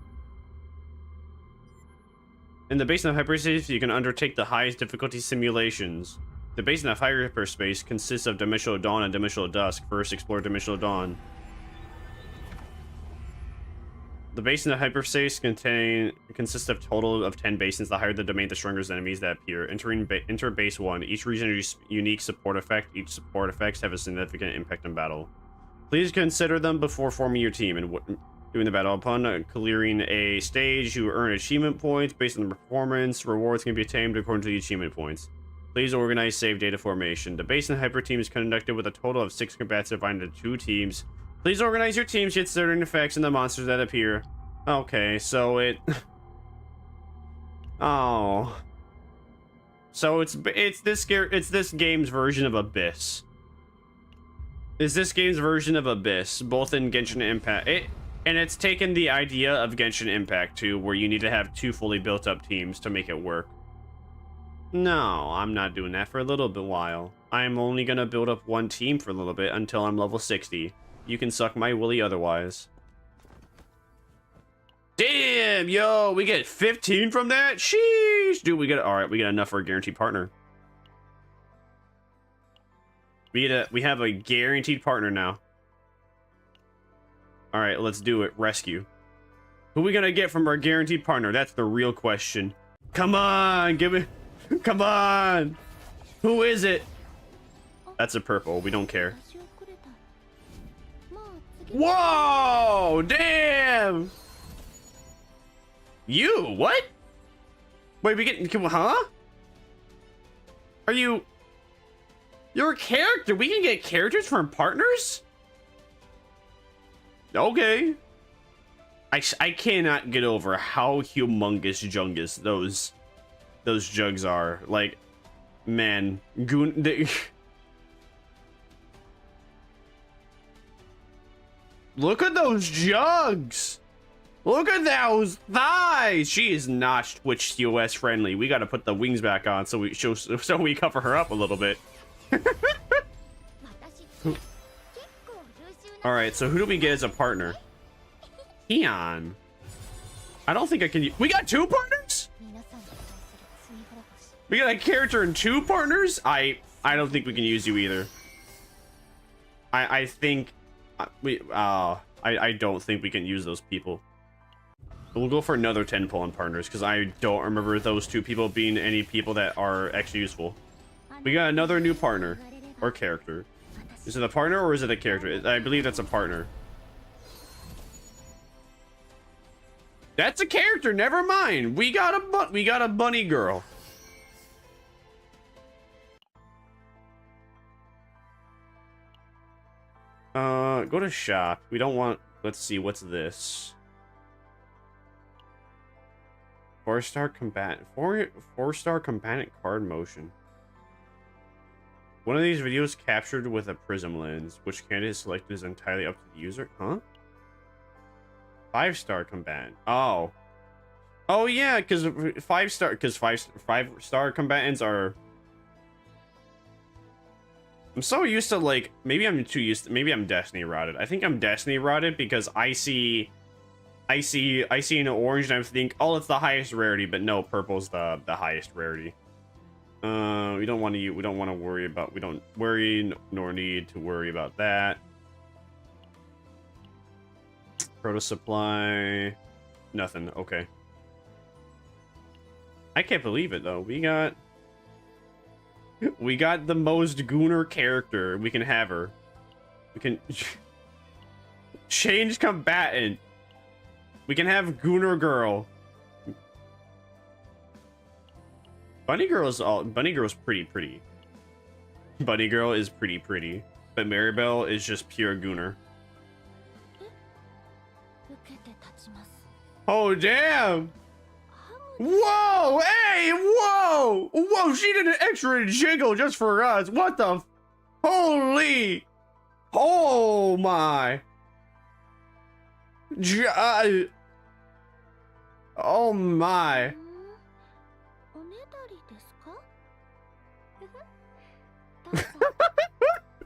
In the basin of hyperspace, you can undertake the highest difficulty simulations. The basin of hyperspace consists of dimensional dawn and dimensional dusk. First, explore dimensional dawn. The basin of hyperspace consists of total of 10 basins. The higher the domain, the stronger the enemies that appear. Enter base 1. Each region has a unique support effect. Each support effects have a significant impact in battle. Please consider them before forming your team and doing the battle. Upon clearing a stage, you earn achievement points based on the performance. Rewards can be attained according to the achievement points. Please organize save data formation. The basin hyper team is conducted with a total of 6 combats divided into 2 teams. Please organize your teams, hit certain effects and the monsters that appear. Okay, so it... Oh. So it's this game's version of Abyss. It's this game's version of Abyss, both in Genshin Impact. And it's taken the idea of Genshin Impact too, where you need to have 2 fully built up teams to make it work. No, I'm not doing that for a little bit while. I'm only gonna build up 1 team for a little bit until I'm level 60. You can suck my willy otherwise. Damn, yo, we get 15 from that? Sheesh. Dude, we get enough for a guaranteed partner. We have a guaranteed partner now. All right, let's do it. Rescue. Who are we gonna get from our guaranteed partner? That's the real question. Come on, give it. Come on. Who is it? That's a purple. We don't care. Whoa! Damn! You? What? Wait, we get... Huh? Are you... You're a character. We can get characters from partners? Okay. I cannot get over how humongous jungus those jugs are. Like, man. Look at those jugs! Look at those thighs! She is not Twitch TOS friendly. We gotta put the wings back on so we cover her up a little bit. Alright, so who do we get as a partner? Eon. I don't think I can... We got 2 partners? We got a character and 2 partners? I don't think we can use you either. I think... I don't think we can use those people. We'll go for another 10 pull on partners because I don't remember those 2 people being any people that are actually useful. We got another new partner or character. Is it a partner or is it a character? I believe that's a partner. That's a character. Never mind. We got a bunny girl. Go to shop. We don't want... Let's see, what's this? 4-star combatant. 4-star combatant card motion. One of these videos captured with a prism lens. Which candidate is selected is entirely up to the user. Huh? 5-star combatant. Oh. Oh yeah, because 5-star combatants are. I'm so used to, like, maybe I'm too used to, maybe I'm destiny rotted. I think I'm destiny rotted because I see an orange and I think, oh, it's the highest rarity, but no, purple's the highest rarity. We don't want to worry about, we don't worry nor need to worry about that. Proto supply, nothing. Okay. I can't believe it though. We got the most gooner character. We can have her. We can change combatant. We can have Gooner Girl. Bunny Girl's pretty. Bunny Girl is pretty. But Maribel is just pure Gooner. Oh damn! Whoa! Hey! Whoa! Whoa! She did an extra jiggle just for us. What the? Holy! Oh my! Oh my!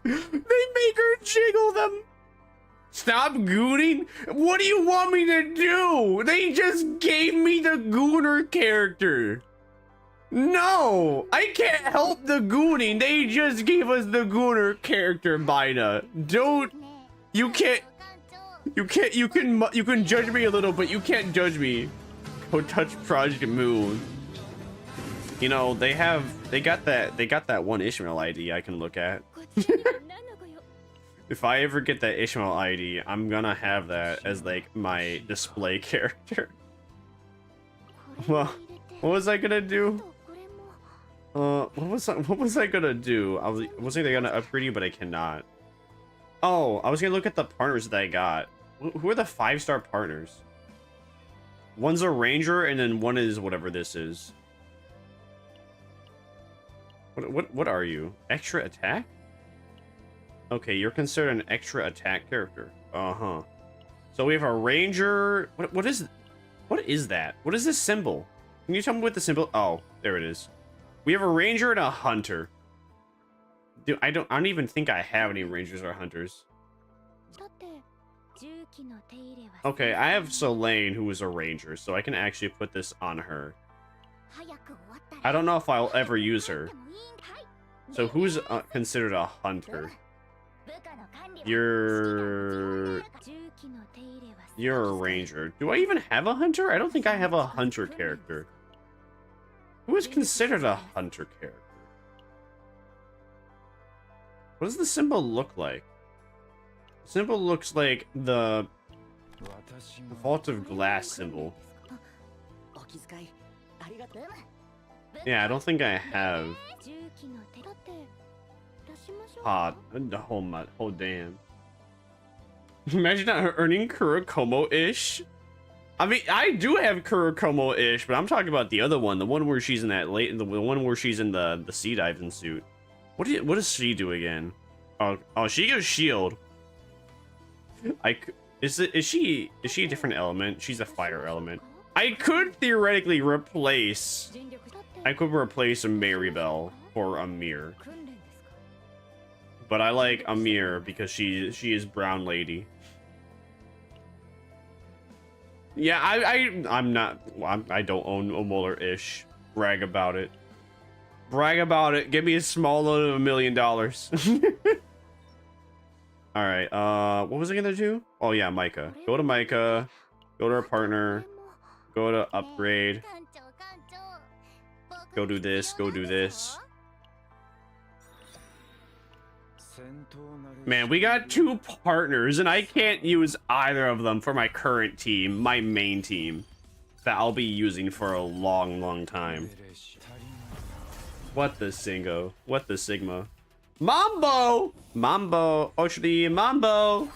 They make her jiggle them. Stop gooning? What do you want me to do? They just gave me the gooner character. No, I can't help the gooning. They just gave us the gooner character, Bina. Don't. You can't. You can judge me a little, but you can't judge me. Go touch Project Moon. You know, they got that one Ishmael ID I can look at. If I ever get that Ishmael ID, I'm gonna have that as like my display character. Well, what was I gonna do? What was I gonna do? I was either gonna upgrade you, but I cannot. Oh, I was gonna look at the partners that I got. Who are the 5-star partners? One's a ranger, and then one is whatever this is. What are you? Extra attack? Okay, you're considered an extra attack character. Uh-huh. So we have a ranger. What is that? What is this symbol? Can you tell me what the symbol? Oh, there it is. We have a ranger and a hunter. Dude, I don't even think I have any rangers or hunters. Okay, I have Selene, who is a ranger, so I can actually put this on her. I don't know if I'll ever use her. So who's considered a hunter? You're a ranger. Do I even have a hunter? I don't think I have a hunter character. Who is considered a hunter character? What does the symbol look like? The symbol looks like the Vault of Glass symbol. Yeah, I don't think I have. Oh damn. Imagine not earning Kurokomo-ish. I mean, I do have Kurokomo-ish, but I'm talking about the other one, the one where she's in that the one where she's in the sea diving suit. What does she do again? Oh, she gives shield. Is she a different element? She's a fire element. I could theoretically replace Maribel for Amir. But I like Amir because she is brown lady. Yeah, I don't own Omolar-ish. Brag about it. Brag about it. Give me a small loan of $1 million. Alright, what was I gonna do? Oh yeah, Micah. Go to Micah. Go to our partner. Go to upgrade. Go do this. Go do this. Man, we got 2 partners, and I can't use either of them for my current team, my main team, that I'll be using for a long, long time. What the Singo? What the Sigma? Mambo! Mambo! Oshri Mambo!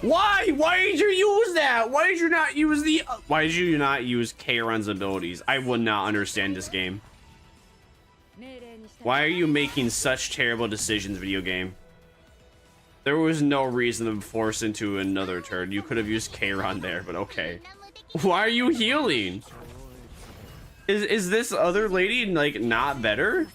Why? Why did you use that? Why did you not use the? Why did you not use Keiron's abilities? I would not understand this game. Why are you making such terrible decisions, video game? There was no reason to force into another turn. You could have used Keiron there, but okay. Why are you healing? Is this other lady like not better?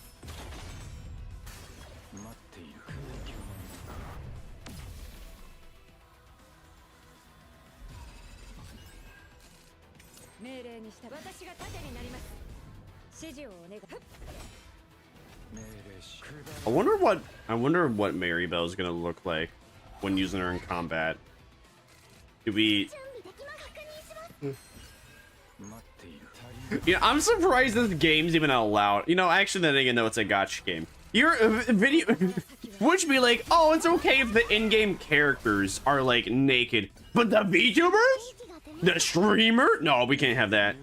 I wonder what Maribel is gonna look like when using her in combat. Do we? Yeah, I'm surprised this game's even allowed. You know, actually, then again, though, it's a gotcha game. Your video would be like, oh, it's okay if the in-game characters are like naked, but the VTubers, the streamer, no, we can't have that.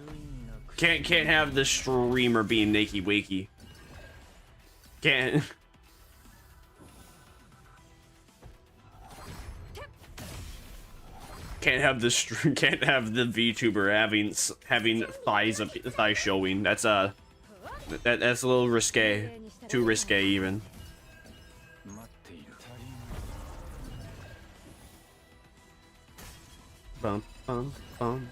Can't have the streamer being naked wakey. Can't. Can't have the VTuber having thigh showing. That's that's a little risque. Too risque even. Bum bum bum.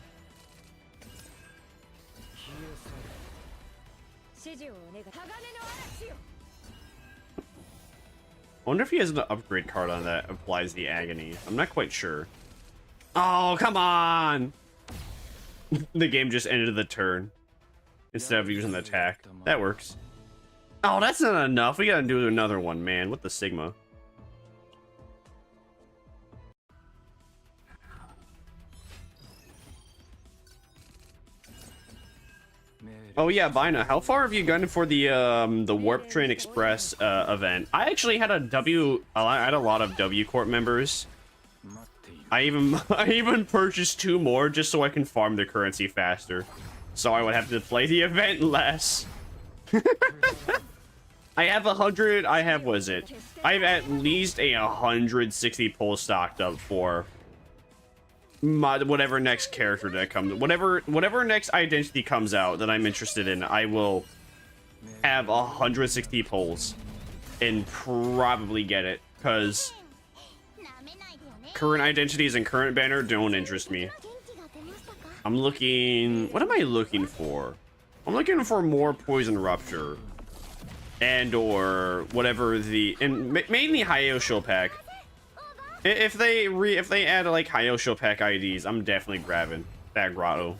I wonder if he has an upgrade card on that applies the agony. I'm not quite sure. Oh, come on! The game just ended the turn instead of using the attack. That works. Oh, that's not enough. We gotta do another one, man. What the Sigma? Oh yeah, Bina, how far have you gone for the Warp Train Express event? I actually had I had a lot of W Corp members. I even purchased 2 more just so I can farm the currency faster. So I would have to play the event less. I have 100, I have at least 160 pulls stocked up for whatever next character that comes, whatever next identity comes out that I'm interested in. I will have 160 pulls and probably get it, because current identities and current banner don't interest me. I'm looking, what am I looking for? I'm looking for more Poison Rupture and or whatever mainly Hyosho pack. If they add like Hyosho pack IDs, I'm definitely grabbing that grotto.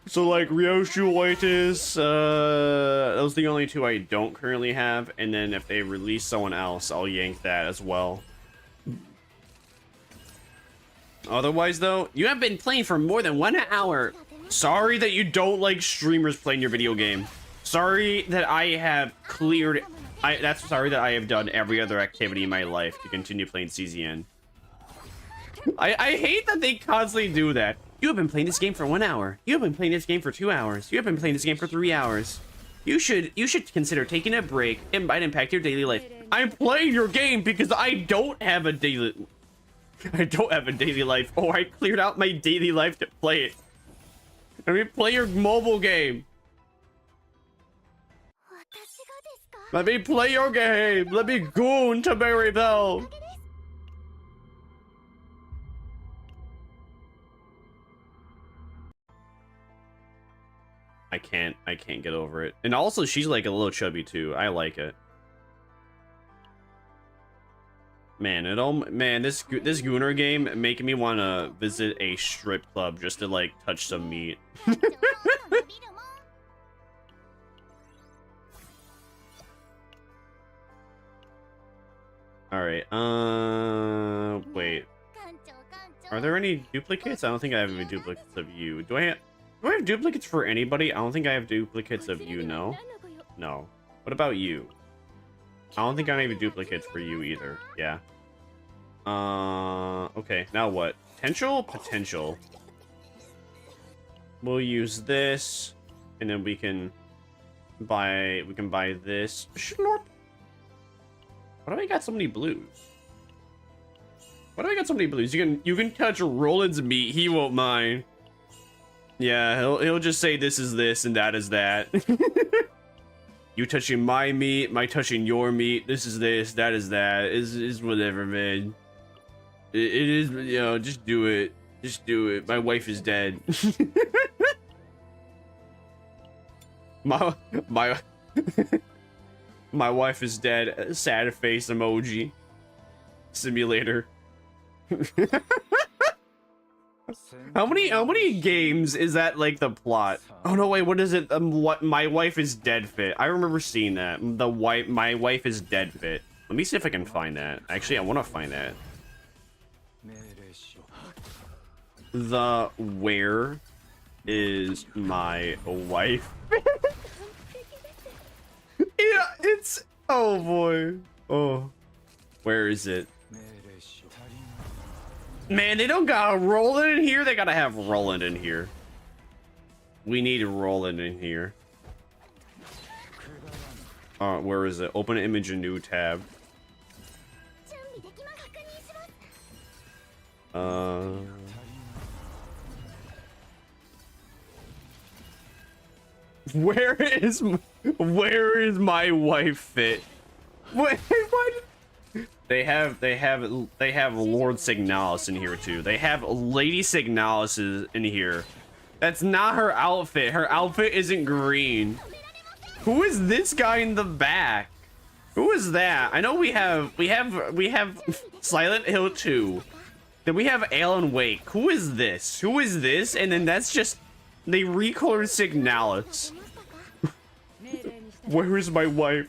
So like Ryoshu Oitis, those are the only 2 I don't currently have, and then if they release someone else, I'll yank that as well. Otherwise though, you have been playing for more than 1 hour. Sorry that you don't like streamers playing your video game. Sorry that I have cleared, sorry that I have done every other activity in my life to continue playing CZN. I hate that they constantly do that. You have been playing this game for 1 hour. You have been playing this game for 2 hours. You have been playing this game for 3 hours. You should consider taking a break. It might impact your daily life. I'm playing your game because I don't have a daily life. Oh, I cleared out my daily life to play it. Let me play your mobile game. Let me play your game. Let me goon to Maribel. I can't get over it. And also she's like a little chubby too. I like it. Man, this Gooner game making me want to visit a strip club just to like touch some meat. All right. Wait. Are there any duplicates? I don't think I have any duplicates of you. Do I have duplicates for anybody? I don't think I have duplicates of you. No. No. What about you? I don't think I have duplicates for you either. Yeah. Okay. Now what? Potential. We'll use this, and then we can We can buy this. Schnorp. Why do I got so many blues? Why do I got so many blues? You can touch Roland's meat. He won't mind. Yeah, he'll just say this is this and that is that. You touching my meat, my touching your meat. This is this, that is that. Is whatever, man. It is, you know. Just do it. Just do it. My wife is dead. my my wife is dead. Sad face emoji. Simulator. How many games is that like the plot? Oh no, wait, what is it? What, my wife is dead fit. I remember seeing that. My wife is dead fit. Let me see if I can find that. Actually, I want to find that. The where is my wife? Yeah, it's, oh boy. Oh, where is it? Man, they don't got Roland in here. They gotta have Roland in here. We need Roland in here. Where is it? Open image, a new tab. Where is my wife fit? Wait, what? They have Lord Signalis in here too. They have Lady Signalis in here. That's not her outfit. Her outfit isn't green. Who is this guy in the back? Who is that? I know we have Silent Hill 2. Then we have Alan Wake. Who is this? Who is this? And then that's just, they recolored Signalis. Where is my wife?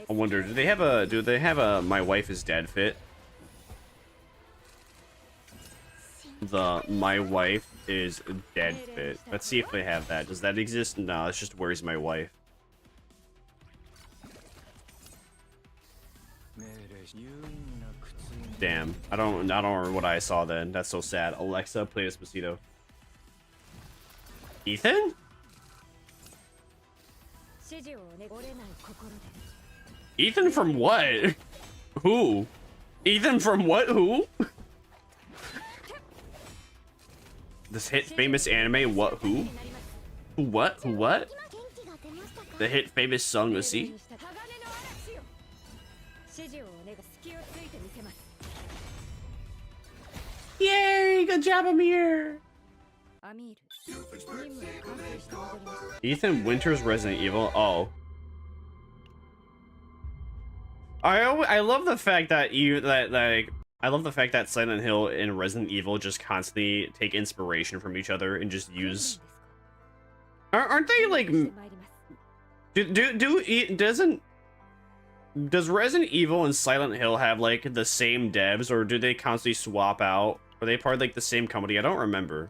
I wonder, do they have a my wife is dead fit? The my wife is dead fit. Let's see if they have that. Does that exist? No, it's just where's my wife. Damn, I don't remember what I saw then. That's so sad. Alexa, play Despacito. Ethan? Ethan from what? Who? Ethan from what? Who? This hit famous anime, what? Who? Who what? Who what? The hit famous song of C? Yay! Good job, Amir! Ethan Winters Resident Evil? Oh. I love the fact that I love the fact that Silent Hill and Resident Evil just constantly take inspiration from each other and just use. Aren't they like? Does Resident Evil and Silent Hill have like the same devs, or do they constantly swap out? Are they part of like the same company? I don't remember.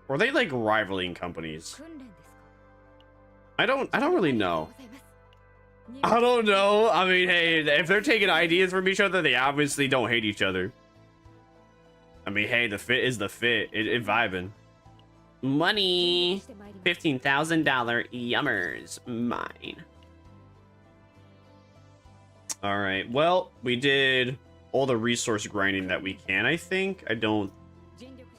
Or are they like rivaling companies? I don't really know. I don't know. I mean, hey, if they're taking ideas from each other, they obviously don't hate each other. I mean, hey, the fit is the fit. It vibing. Money. $15,000 yummers. Mine. All right. Well, we did all the resource grinding that we can, I think.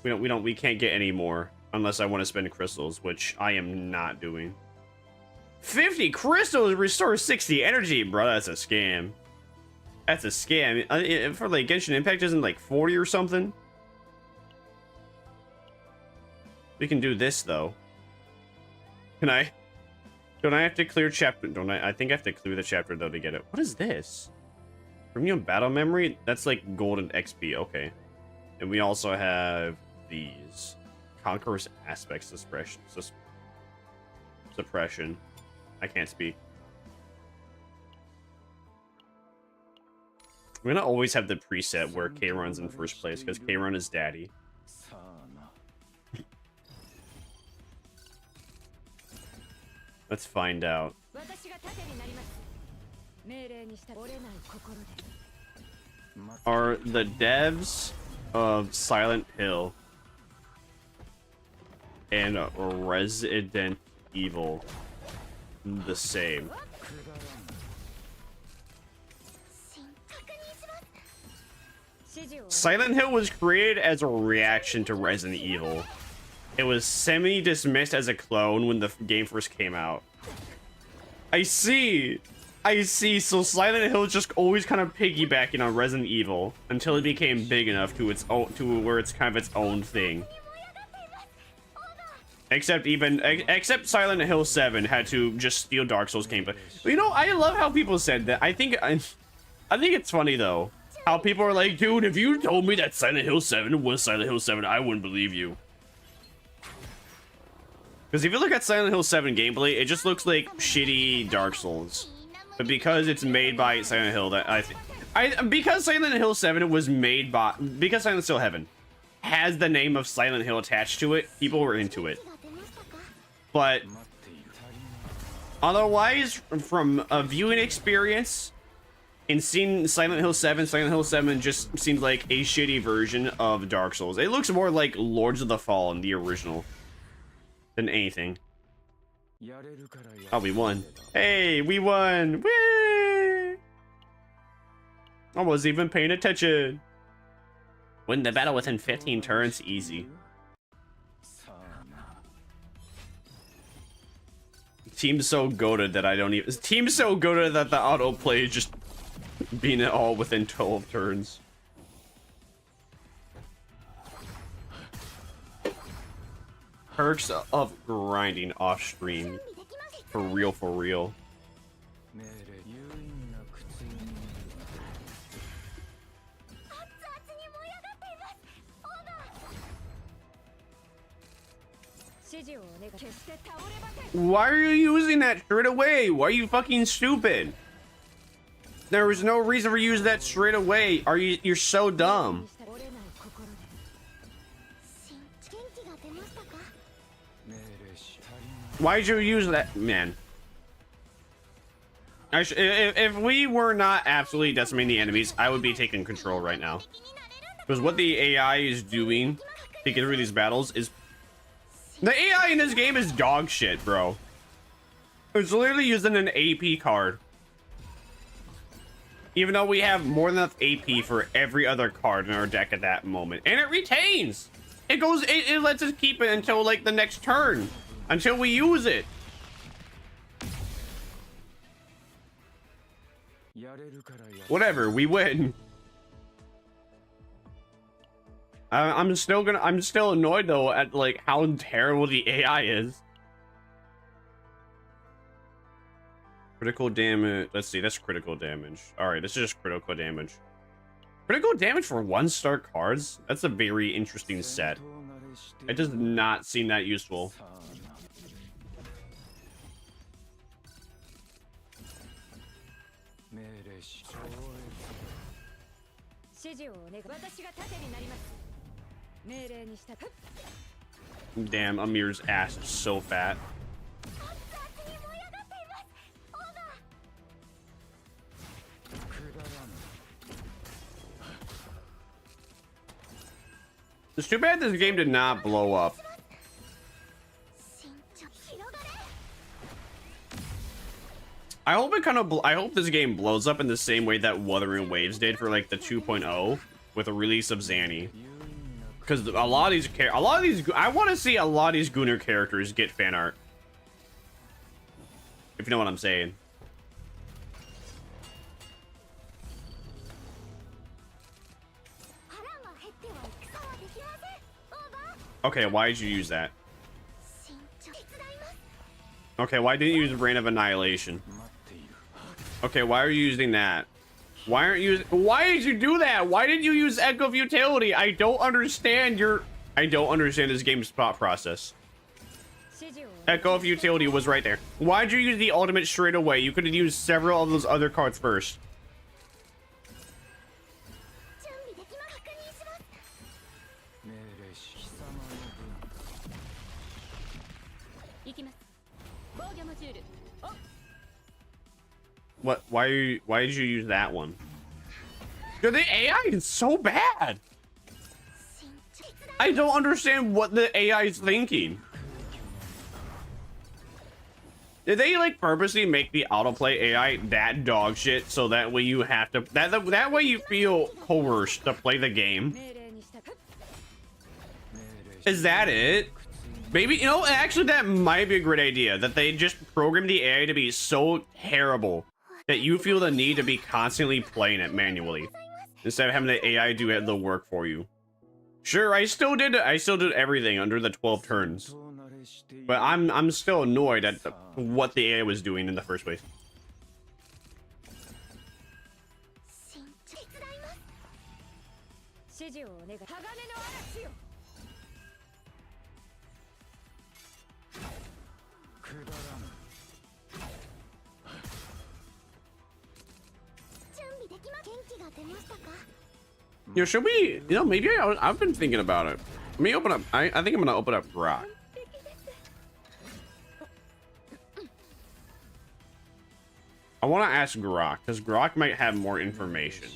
We can't get any more unless I want to spend crystals, which I am not doing. 50 crystals restore 60 energy, bro. That's a scam. That's a scam. For like Genshin Impact, isn't like 40 or something? We can do this though. Can I? Don't I have to clear chapter? Don't I? I think I have to clear the chapter though to get it. What is this? Premium battle memory? That's like golden XP. Okay. And we also have these conqueror's aspects suppression. I can't speak. We're gonna always have the preset where K-Run's in first place because K-Run is daddy. Let's find out. Are the devs of Silent Hill and Resident Evil the same. Silent Hill was created as a reaction to Resident Evil. It was semi-dismissed as a clone when the game first came out. I see. So Silent Hill just always kind of piggybacking on Resident Evil until it became big enough to its own, to where it's kind of its own thing. Except Silent Hill 7 had to just steal Dark Souls gameplay. You know, I love how people said that. I think it's funny though. How people are like, dude, if you told me that Silent Hill 7 was Silent Hill 7, I wouldn't believe you. Because if you look at Silent Hill 7 gameplay, it just looks like shitty Dark Souls. But because it's made by Silent Hill, because Silent Hill 7 was made by, because Silent Hill Heaven has the name of Silent Hill attached to it, people were into it. But otherwise, from a viewing experience, in seeing Silent Hill 7 just seems like a shitty version of Dark Souls. It looks more like Lords of the Fallen, the original, than anything. Oh, we won. Hey, we won! Whee! I wasn't even paying attention. Win the battle within 15 turns, easy. Team's so goated that I don't even... Team's so goated that the autoplay is just being it all within 12 turns. Perks of grinding off stream. For real, for real. Why are you using that straight away? Why are you fucking stupid? There was no reason for you to use that straight away. You're so dumb. Why'd you use that, man? If we were not absolutely decimating the enemies, I would be taking control right now. Because what the AI is doing to get through these battles is... The AI in this game is dog shit, bro. It's literally using an AP card. Even though we have more than enough AP for every other card in our deck at that moment. And it retains! It lets us keep it until, like, the next turn. Until we use it. Whatever, we win. I'm still annoyed though at like how terrible the AI is. Critical damage. Let's see, that's critical damage. Alright, this is just critical damage. Critical damage for 1-star cards? That's a very interesting set. It does not seem that useful. Damn, Amir's ass is so fat. It's too bad this game did not blow up. I hope it I hope this game blows up in the same way that Wuthering Waves did for like the 2.0 with the release of Zanny. Because a lot of these, I want to see a lot of these Gunnar characters get fan art. If you know what I'm saying. Okay, why did you use that? Okay, why didn't you use Reign of Annihilation? Okay, why are you using that? Why did you do that? Why did you use Echo Futility? I don't understand this game's thought process. Echo Futility was right there. Why'd you use the ultimate straight away? You could have used several of those other cards first. What? Why did you use that one? Dude, the AI is so bad. I don't understand what the AI is thinking. Did they like purposely make the autoplay AI that dog shit so that way you have to that way you feel coerced to play the game? Is that it? Maybe, you know, actually that might be a great idea, that they just program the AI to be so terrible that you feel the need to be constantly playing it manually instead of having the AI do the work for you. Sure, I still did everything under the 12 turns. But I'm still annoyed at what the AI was doing in the first place. You know, should we, you know, maybe I've been thinking about it. Let me open up, I think I'm gonna open up Grok. I want to ask Grok, because Grok might have more information.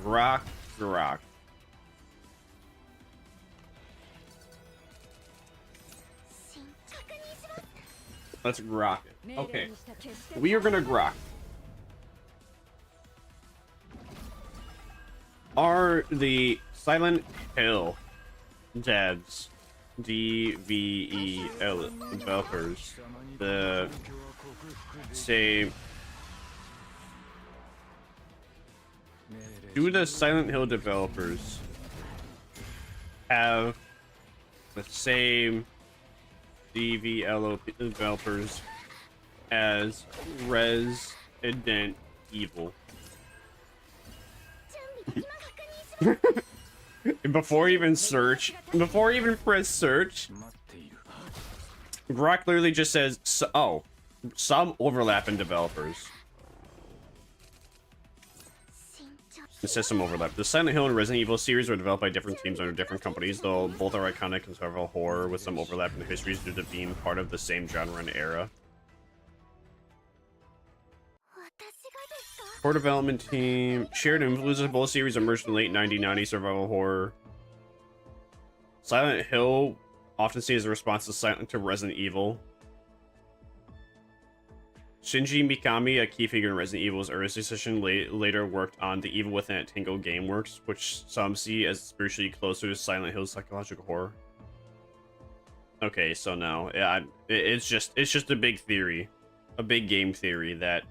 Grok. Let's Grok it. Okay. We are gonna Grok. Are the Silent Hill devs, DVEL developers, the same? Do the Silent Hill developers have the same DVLO developers as Resident Evil? Before you even search, before you even press search, Grok literally just says, oh, some overlap in developers. It says some overlap. The Silent Hill and Resident Evil series were developed by different teams under different companies, though both are iconic and survival horror with some overlap in the histories due to being part of the same genre and era. Core development team shared influences. Both series emerged in the late 1990s survival horror. Silent Hill often seen as a response to Resident Evil. Shinji Mikami, a key figure in Resident Evil's early session, later worked on The Evil Within at Tango Gameworks, which some see as spiritually closer to Silent Hill's psychological horror. Okay, so no, yeah, it's just a big theory, a big game theory that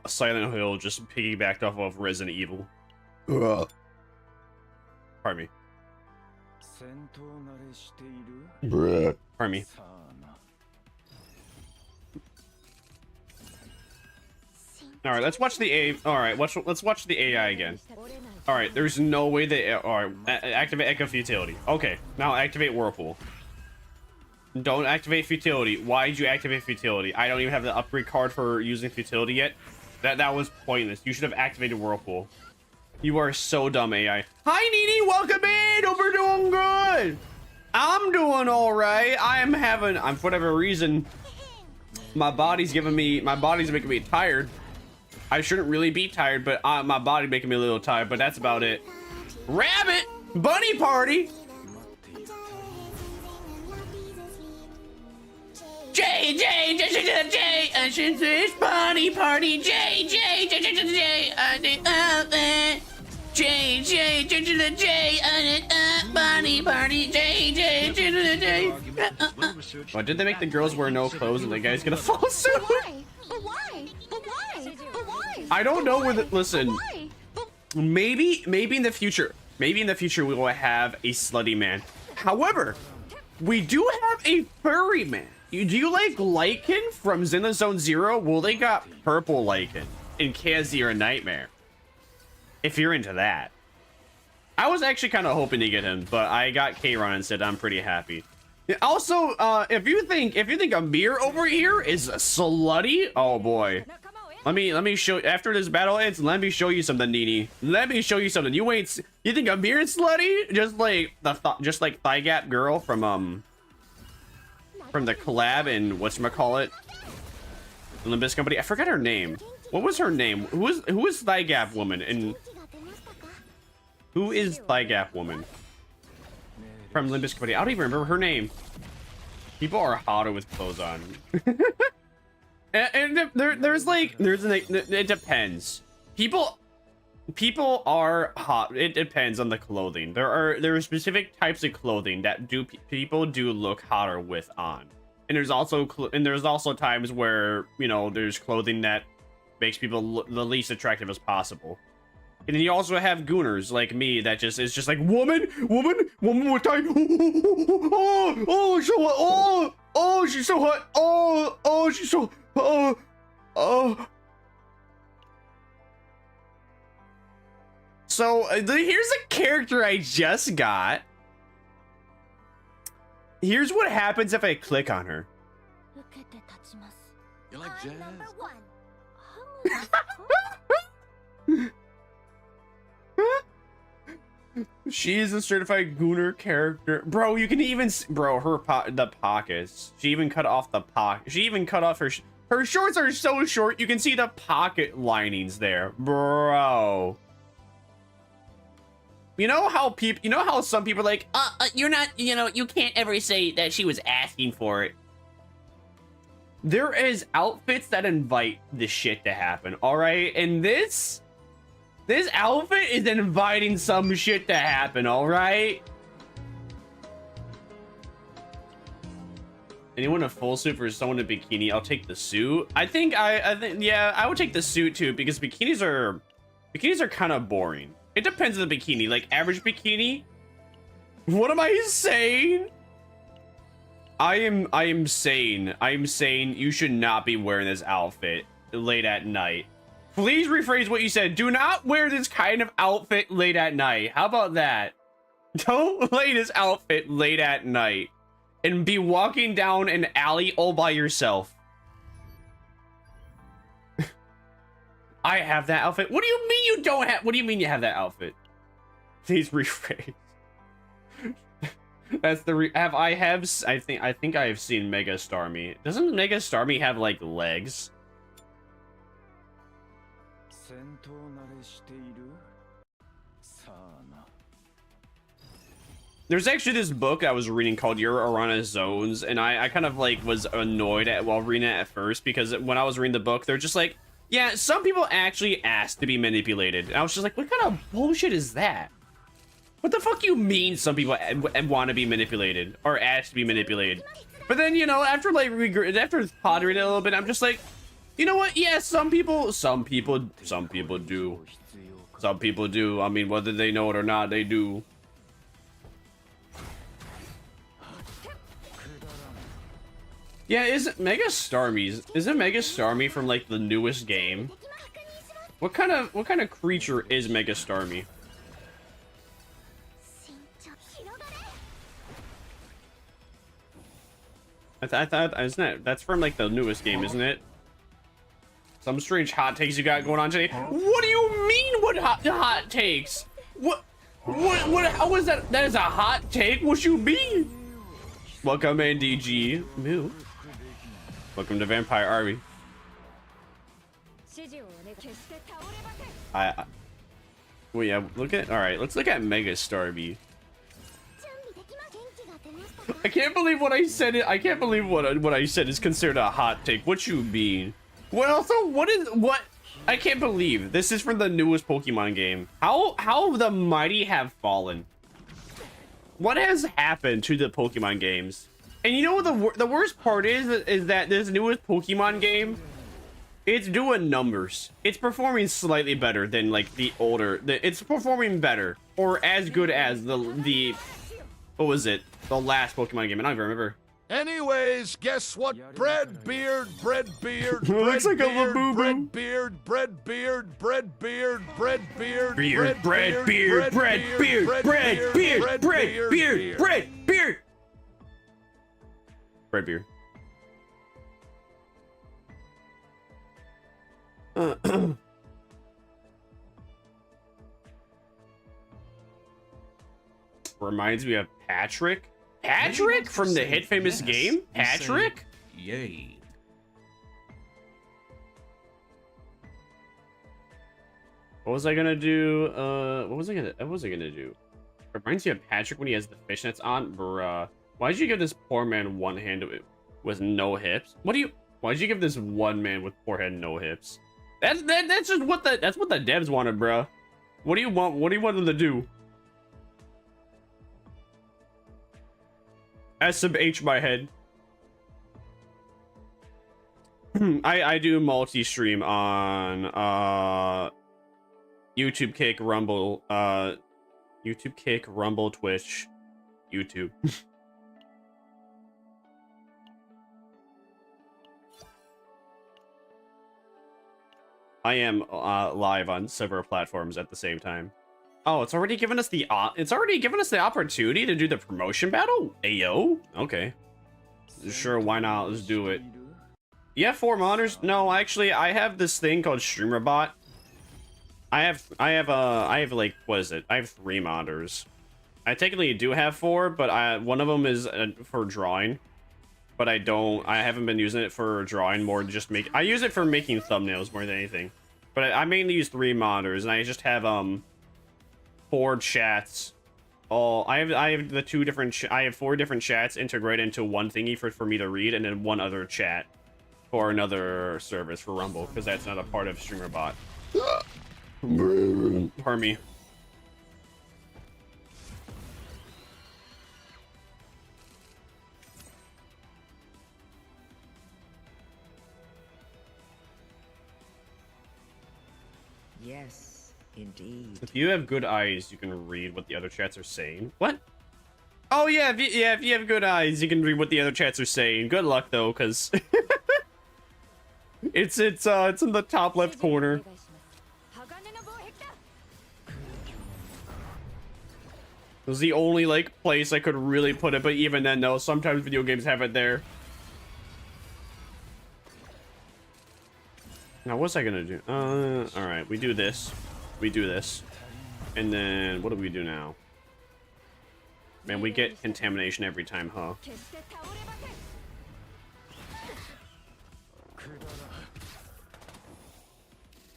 Silent Hill just piggybacked off of Resident Evil. Pardon me. Pardon me. All right, let's watch the AI. All right, let's watch the AI again. All right, there's no way they. All right, activate Echo Futility. Okay, now activate Whirlpool. Don't activate Futility. Why did you activate Futility? I don't even have the upgrade card for using Futility yet. That was pointless. You should have activated Whirlpool. You are so dumb, AI. Hi, Nini. Welcome in. Hope you're doing good. I'm doing all right. I'm for whatever reason, my body's making me tired. I shouldn't really be tired, but my body making me a little tired, but that's about it. Rabbit! Bunny party! J, I should say bunny party. J, bunny party. J. Why did they make the girls wear no clothes and the guys gonna fall suit? Why? I don't know where the, listen, maybe in the future we will have a slutty man. However, we do have a furry man. Do you like Lycan from Xenozone Zero? Well, they got purple Lycan in ChaosZeroNightmare. If you're into that. I was actually kind of hoping to get him, but I got Kayron instead. I'm pretty happy. Also, if you think Amir over here is slutty, oh boy. Let me show, after this battle ends, let me show you something, Nini. Let me show you something. You think Amir is slutty? Just like Thigh Gap Girl from the collab in whatchamacallit, Olympus Company. I forgot her name. What was her name? Who is Thigh Gap Woman? And who is Thigh Gap Woman? from Limbus Company. I don't even remember her name. People are hotter with clothes on. and it depends. People are hot. It depends on the clothing. There are specific types of clothing that people do look hotter with on. And there's also times where, you know, there's clothing that makes people look the least attractive as possible. And then you also have gooners like me that is just like woman with time. Oh, so hot. Oh, she's so hot. Oh, she's so So here's a character I just got. Here's what happens if I click on her. You like jazz? She is a certified gooner character. Bro, you can even bro, the pockets. She even cut off the pocket. She even cut off her shorts are so short you can see the pocket linings there. Bro. You know how some people are like, you're not, you can't ever say that she was asking for it. There is outfits that invite this shit to happen, all right? And this outfit is inviting some shit to happen, all right? Anyone a full suit for someone in a bikini? I'll take the suit. I think yeah, I would take the suit too because bikinis are kind of boring. It depends on the bikini. Like average bikini. What am I saying? I am saying you should not be wearing this outfit late at night. Please rephrase what you said. Do not wear this kind of outfit late at night. How about that? Don't wear this outfit late at night and be walking down an alley all by yourself. I have that outfit. What do you mean you don't have? What do you mean you have that outfit? Please rephrase. That's the I think I have seen Mega Starmie. Doesn't Mega Starmie have like legs? There's actually this book I was reading called Your Arana Zones, and I kind of like was annoyed while reading it at first because when I was reading the book, they're just like, yeah, some people actually ask to be manipulated. And I was just like, what kind of bullshit is that? What the fuck you mean some people want to be manipulated or ask to be manipulated? But then, after like after pondering it a little bit, I'm just like, you know what? Yeah, some people do. Some people do. I mean, whether they know it or not, they do. Yeah, isn't Mega Starmie from like the newest game? What kind of creature is Mega Starmie? I thought isn't it? That's from like the newest game, isn't it? Some strange hot takes you got going on today. What do you mean? What hot takes? What? How is that? That is a hot take. What you mean? Welcome, NDG. Moo. Welcome to Vampire Army. Well, yeah. All right. Let's look at Mega Starmie. I can't believe what I said. I can't believe what I said is considered a hot take. What you mean? Well, also, what? I can't believe this is from the newest Pokemon game. How the mighty have fallen. What has happened to the Pokemon games? And you know what the worst part is that this newest Pokemon game, it's doing numbers. It's performing slightly better than like the older. It's performing better or as good as the what was it? The last Pokemon game. I don't even remember. Anyways, guess what? Bread beard. Looks like a Labubu. Bread beard. Bread beard. Bread beard. Bread beard. Reminds me of Patrick. Patrick from the hit famous game? Patrick? Yay. What was I gonna do? What was I gonna do? Reminds you of Patrick when he has the fishnets on? Bruh. Why'd you give this poor man one hand with no hips? Why'd you give this one man with poor head no hips? That's just what the devs wanted, bruh. What do you want them to do? S sub H my head. I do multi-stream on YouTube Kick, Rumble, YouTube Kick, Rumble, Twitch, YouTube. I am live on several platforms at the same time. Oh, it's already given us the opportunity to do the promotion battle? Ayo, okay. Sure, why not? Let's do it. You have 4 monitors? No, actually, I have this thing called StreamerBot. I have like, what is it? I have 3 monitors. I technically do have 4, but one of them is for drawing. But I haven't been using it for drawing, more just I use it for making thumbnails more than anything. But I mainly use 3 monitors, and I just have 4 chats. I have the 2 different I have 4 different chats integrated into one thingy for me to read, and then one other chat for another service for Rumble, because that's not a part of StreamerBot. Pardon me. Yes, indeed. If you have good eyes, you can read what the other chats are saying. What? Oh yeah, if you have good eyes, you can read what the other chats are saying. Good luck though, cause it's in the top left corner. It was the only like place I could really put it, but even then, no. Sometimes video games have it there. Now, what's I gonna do? All right, we do this, and then what do we do now? Man, we get contamination every time, huh?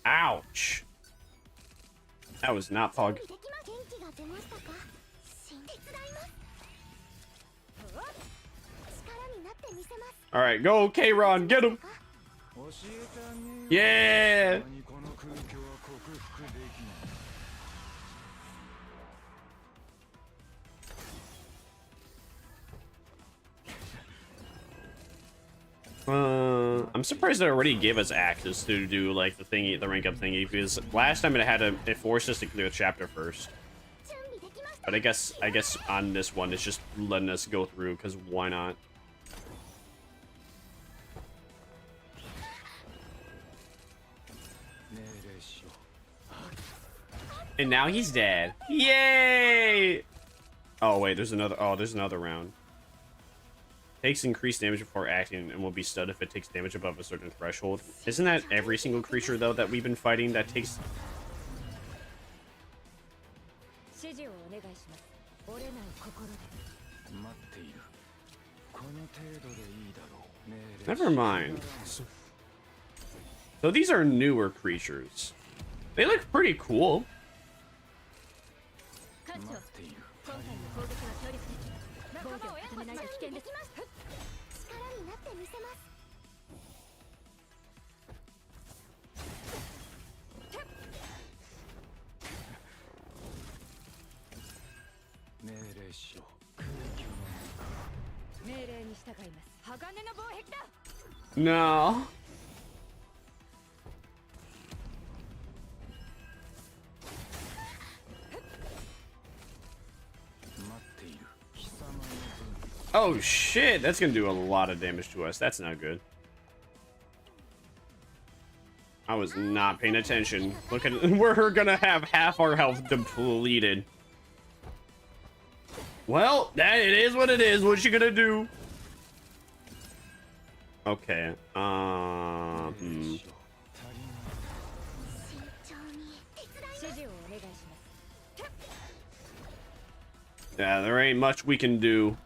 Ouch! That was not Pog. All right, go, K-Ron, get him! Yeah! I'm surprised they already gave us access to do like the thingy, the rank up thingy, because last time it forced us to clear the chapter first. But I guess on this one it's just letting us go through, because why not? And now he's dead. Yay! Oh wait, there's another round. Takes increased damage before acting and will be stunned if it takes damage above a certain threshold. Isn't that every single creature though that we've been fighting that takes? Never mind. So these are newer creatures. They look pretty cool. No. Oh shit, that's gonna do a lot of damage to us. That's not good. I was not paying attention. Look at we're gonna have half our health depleted. Well, that it is what it is. What you gonna do? Okay. Yeah, there ain't much we can do.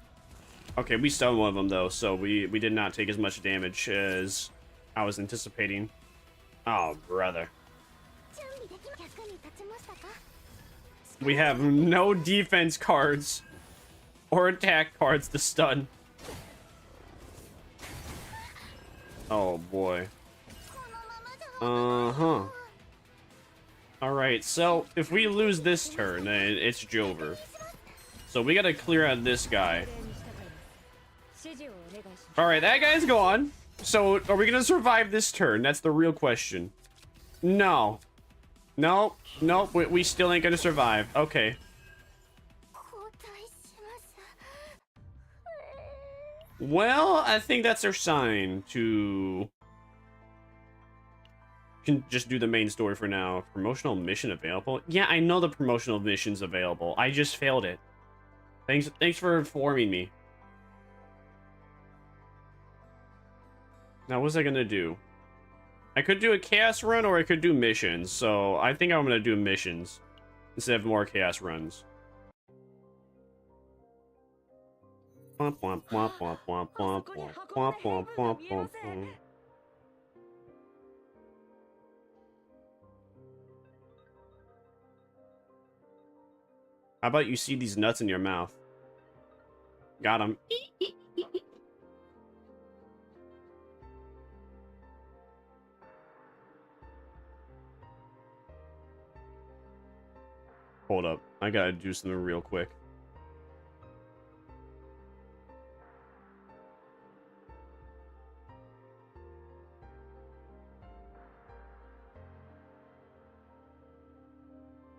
Okay, we stunned one of them though, so we did not take as much damage as I was anticipating. Oh, brother. We have no defense cards or attack cards to stun. Oh boy. Uh-huh. Alright, so if we lose this turn, then it's Jover. So we gotta clear out this guy. Alright, that guy's gone. So are we gonna survive this turn? That's the real question. No. Nope. Nope. We still ain't gonna survive. Okay. Well, I think that's our sign to... Can just do the main story for now. Promotional mission available? Yeah, I know the promotional mission's available. I just failed it. Thanks for informing me. Now, what's I gonna do? I could do a chaos run or I could do missions. So I think I'm gonna do missions instead of more chaos runs. Womp, womp, womp, womp, womp, womp, womp, womp, womp, womp, womp. How about you see these nuts in your mouth? Got him. Hold up. I gotta do something real quick.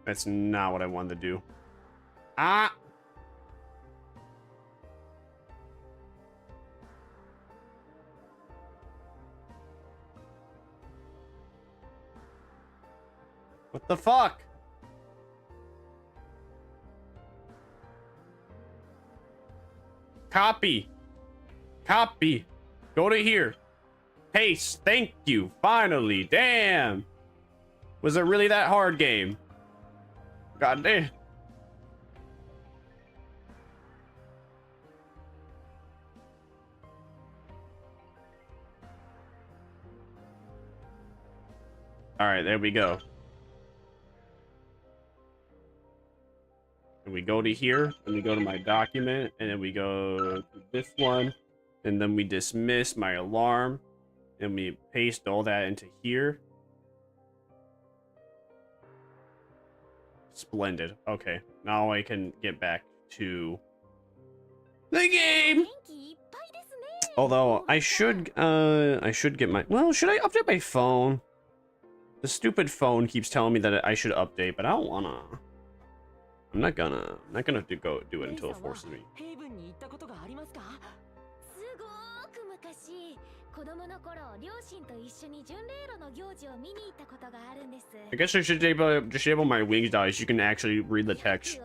That's not what I wanted to do. Ah! What the fuck? Copy. Copy. Go to here. Paste. Thank you. Finally. Damn. Was it really that hard, game? God damn. All right, there we go. And we go to here, and we go to my document, and then we go to this one, and then we dismiss my alarm, and we paste all that into here. Splendid. Okay, now I can get back to the game. Although I should get my, well, should I update my phone? The stupid phone keeps telling me that I should update, but I don't wanna. I'm not gonna go do it until it forces me. I guess I should disable my wings dice. You can actually read the text.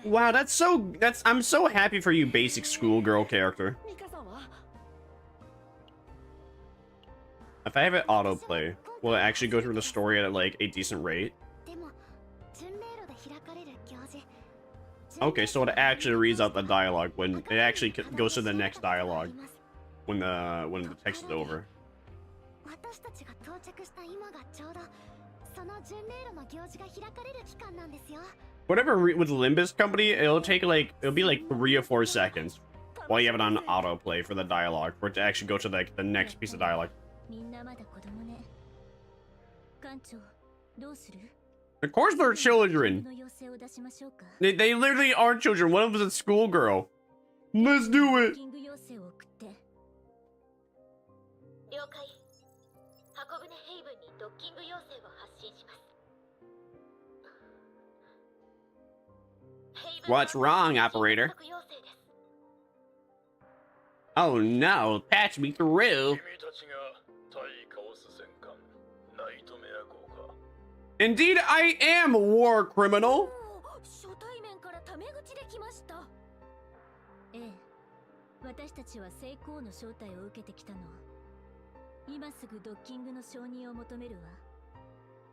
Wow, I'm so happy for you, basic schoolgirl character. If I have it autoplay, will it actually go through the story at like a decent rate? Okay, so it actually reads out the dialogue when it actually goes to the next dialogue when the text is over. Whatever with Limbus Company, it'll be like 3 or 4 seconds while you have it on autoplay for the dialogue for it to actually go to like the next piece of dialogue. Of course they're children. They literally are children. One of them is a schoolgirl. Let's do it. What's wrong, operator? Oh no, patch me through. Indeed, I am a war criminal.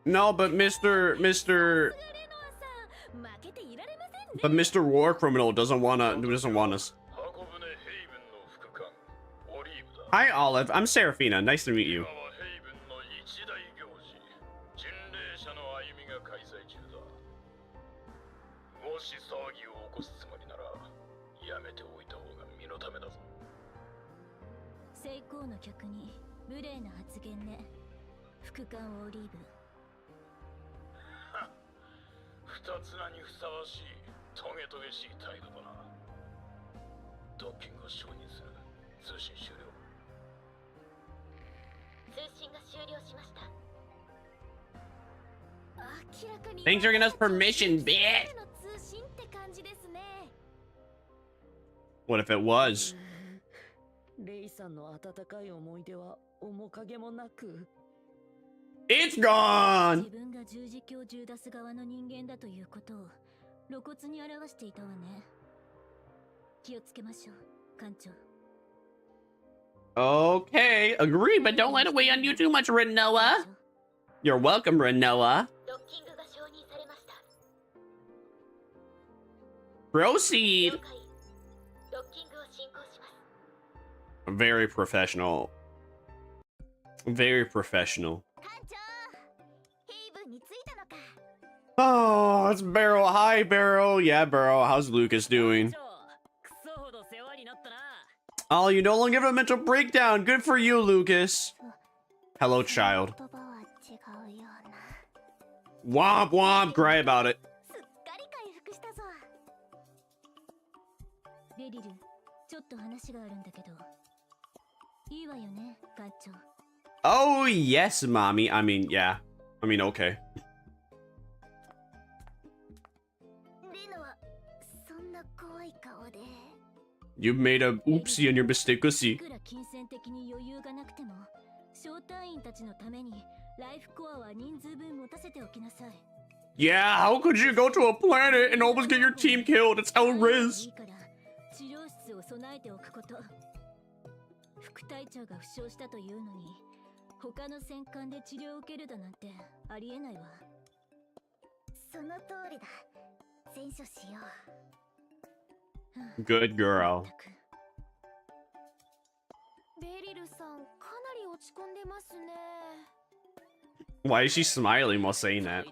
No, but Mr. War Criminal doesn't want us. Hi, Olive. I'm Seraphina. Nice to meet you. Thanks for giving us permission, bitch. What if it was? It's gone! Okay, agree, but don't let it weigh on you too much, Renoa. You're welcome, Renoa. Proceed. Very professional. Very professional. Oh, it's Barrel. Hi, Barrel. Yeah, Barrel. How's Lucas doing? Oh, you no longer have a mental breakdown. Good for you, Lucas. Hello, child. Womp womp. Cry about it. Oh, yes, mommy. I mean, yeah. I mean, okay. You've made a oopsie on your mistake. Yeah, how could you go to a planet and almost get your team killed? It's how it is. Good girl. Why is she smiling while saying that?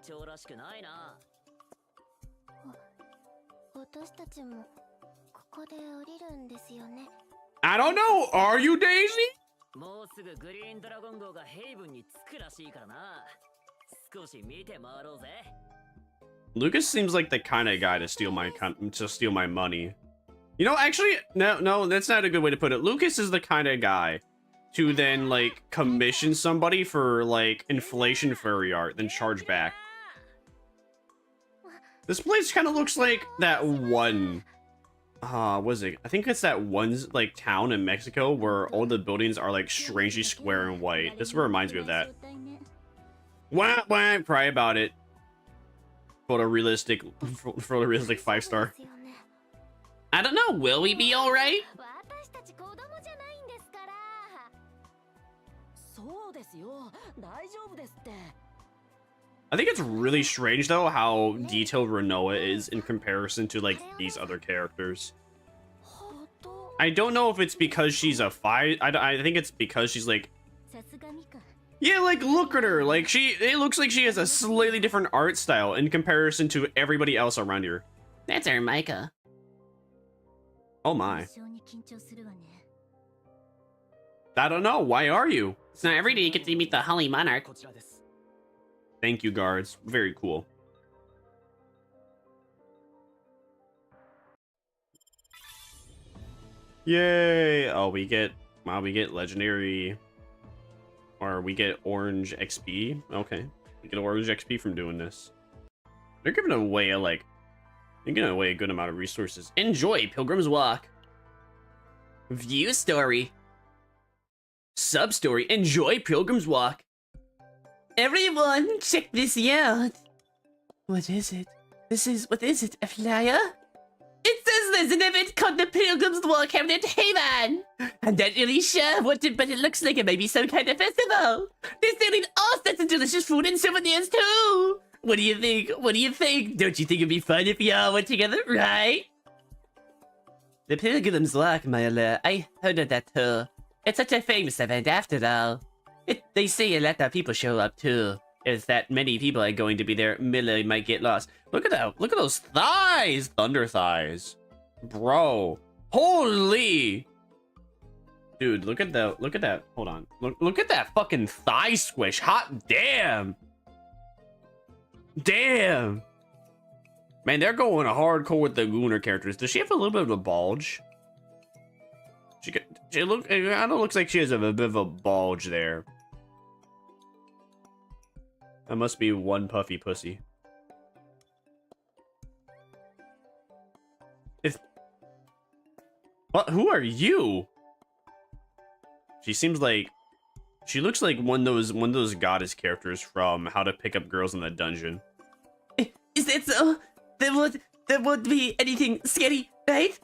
I don't know. Are you, Daisy? Lucas seems like the kind of guy to steal my money. You know, actually, no, that's not a good way to put it. Lucas is the kind of guy to then, like, commission somebody for, like, inflation fairy art, then charge back. This place kind of looks like that one, what is it? I think it's that one, like, town in Mexico where all the buildings are, like, strangely square and white. This reminds me of that. Wah, wah, cry about it. Photorealistic 5-star. I don't know, will we be alright? I think it's really strange, though, how detailed Renoa is in comparison to, like, these other characters. I don't know if it's because she's a I think it's because she's, like... Yeah, like, look at her. Like, it looks like she has a slightly different art style in comparison to everybody else around here. That's our Micah. Oh my. I don't know. Why are you? It's not every day you get to meet the Holy Monarch. Thank you, guards. Very cool. Yay! Oh, we get legendary, or we get orange XP. Okay, we get orange XP from doing this. They're giving away a good amount of resources. Enjoy Pilgrim's Walk. View story. Sub-story. Enjoy Pilgrim's Walk. Everyone, check this out. What is it? What is it, a flyer? It says there's an event called the Pilgrim's Walk held at Haven. I'm not really sure what but it looks like it may be some kind of festival. They're selling all sorts of delicious food and souvenirs too. What do you think? Don't you think it'd be fun if we all went together, right? The Pilgrim's Walk, my lord. I heard of that too. It's such a famous event after all. They say a lot of people show up too. If that many people are going to be there, Miller might get lost. Look at that. Look at those thighs. Thunder thighs. Bro. Holy. Dude, look at that. Hold on. Look at that fucking thigh squish. Hot damn. Damn. Man, they're going hardcore with the Gooner characters. Does she have a little bit of a bulge? It looks like she has a bit of a bulge there. That must be one puffy pussy. What? Who are you? She looks like one of those goddess characters from How to Pick Up Girls in the Dungeon. Is that so? There won't be anything scary, right?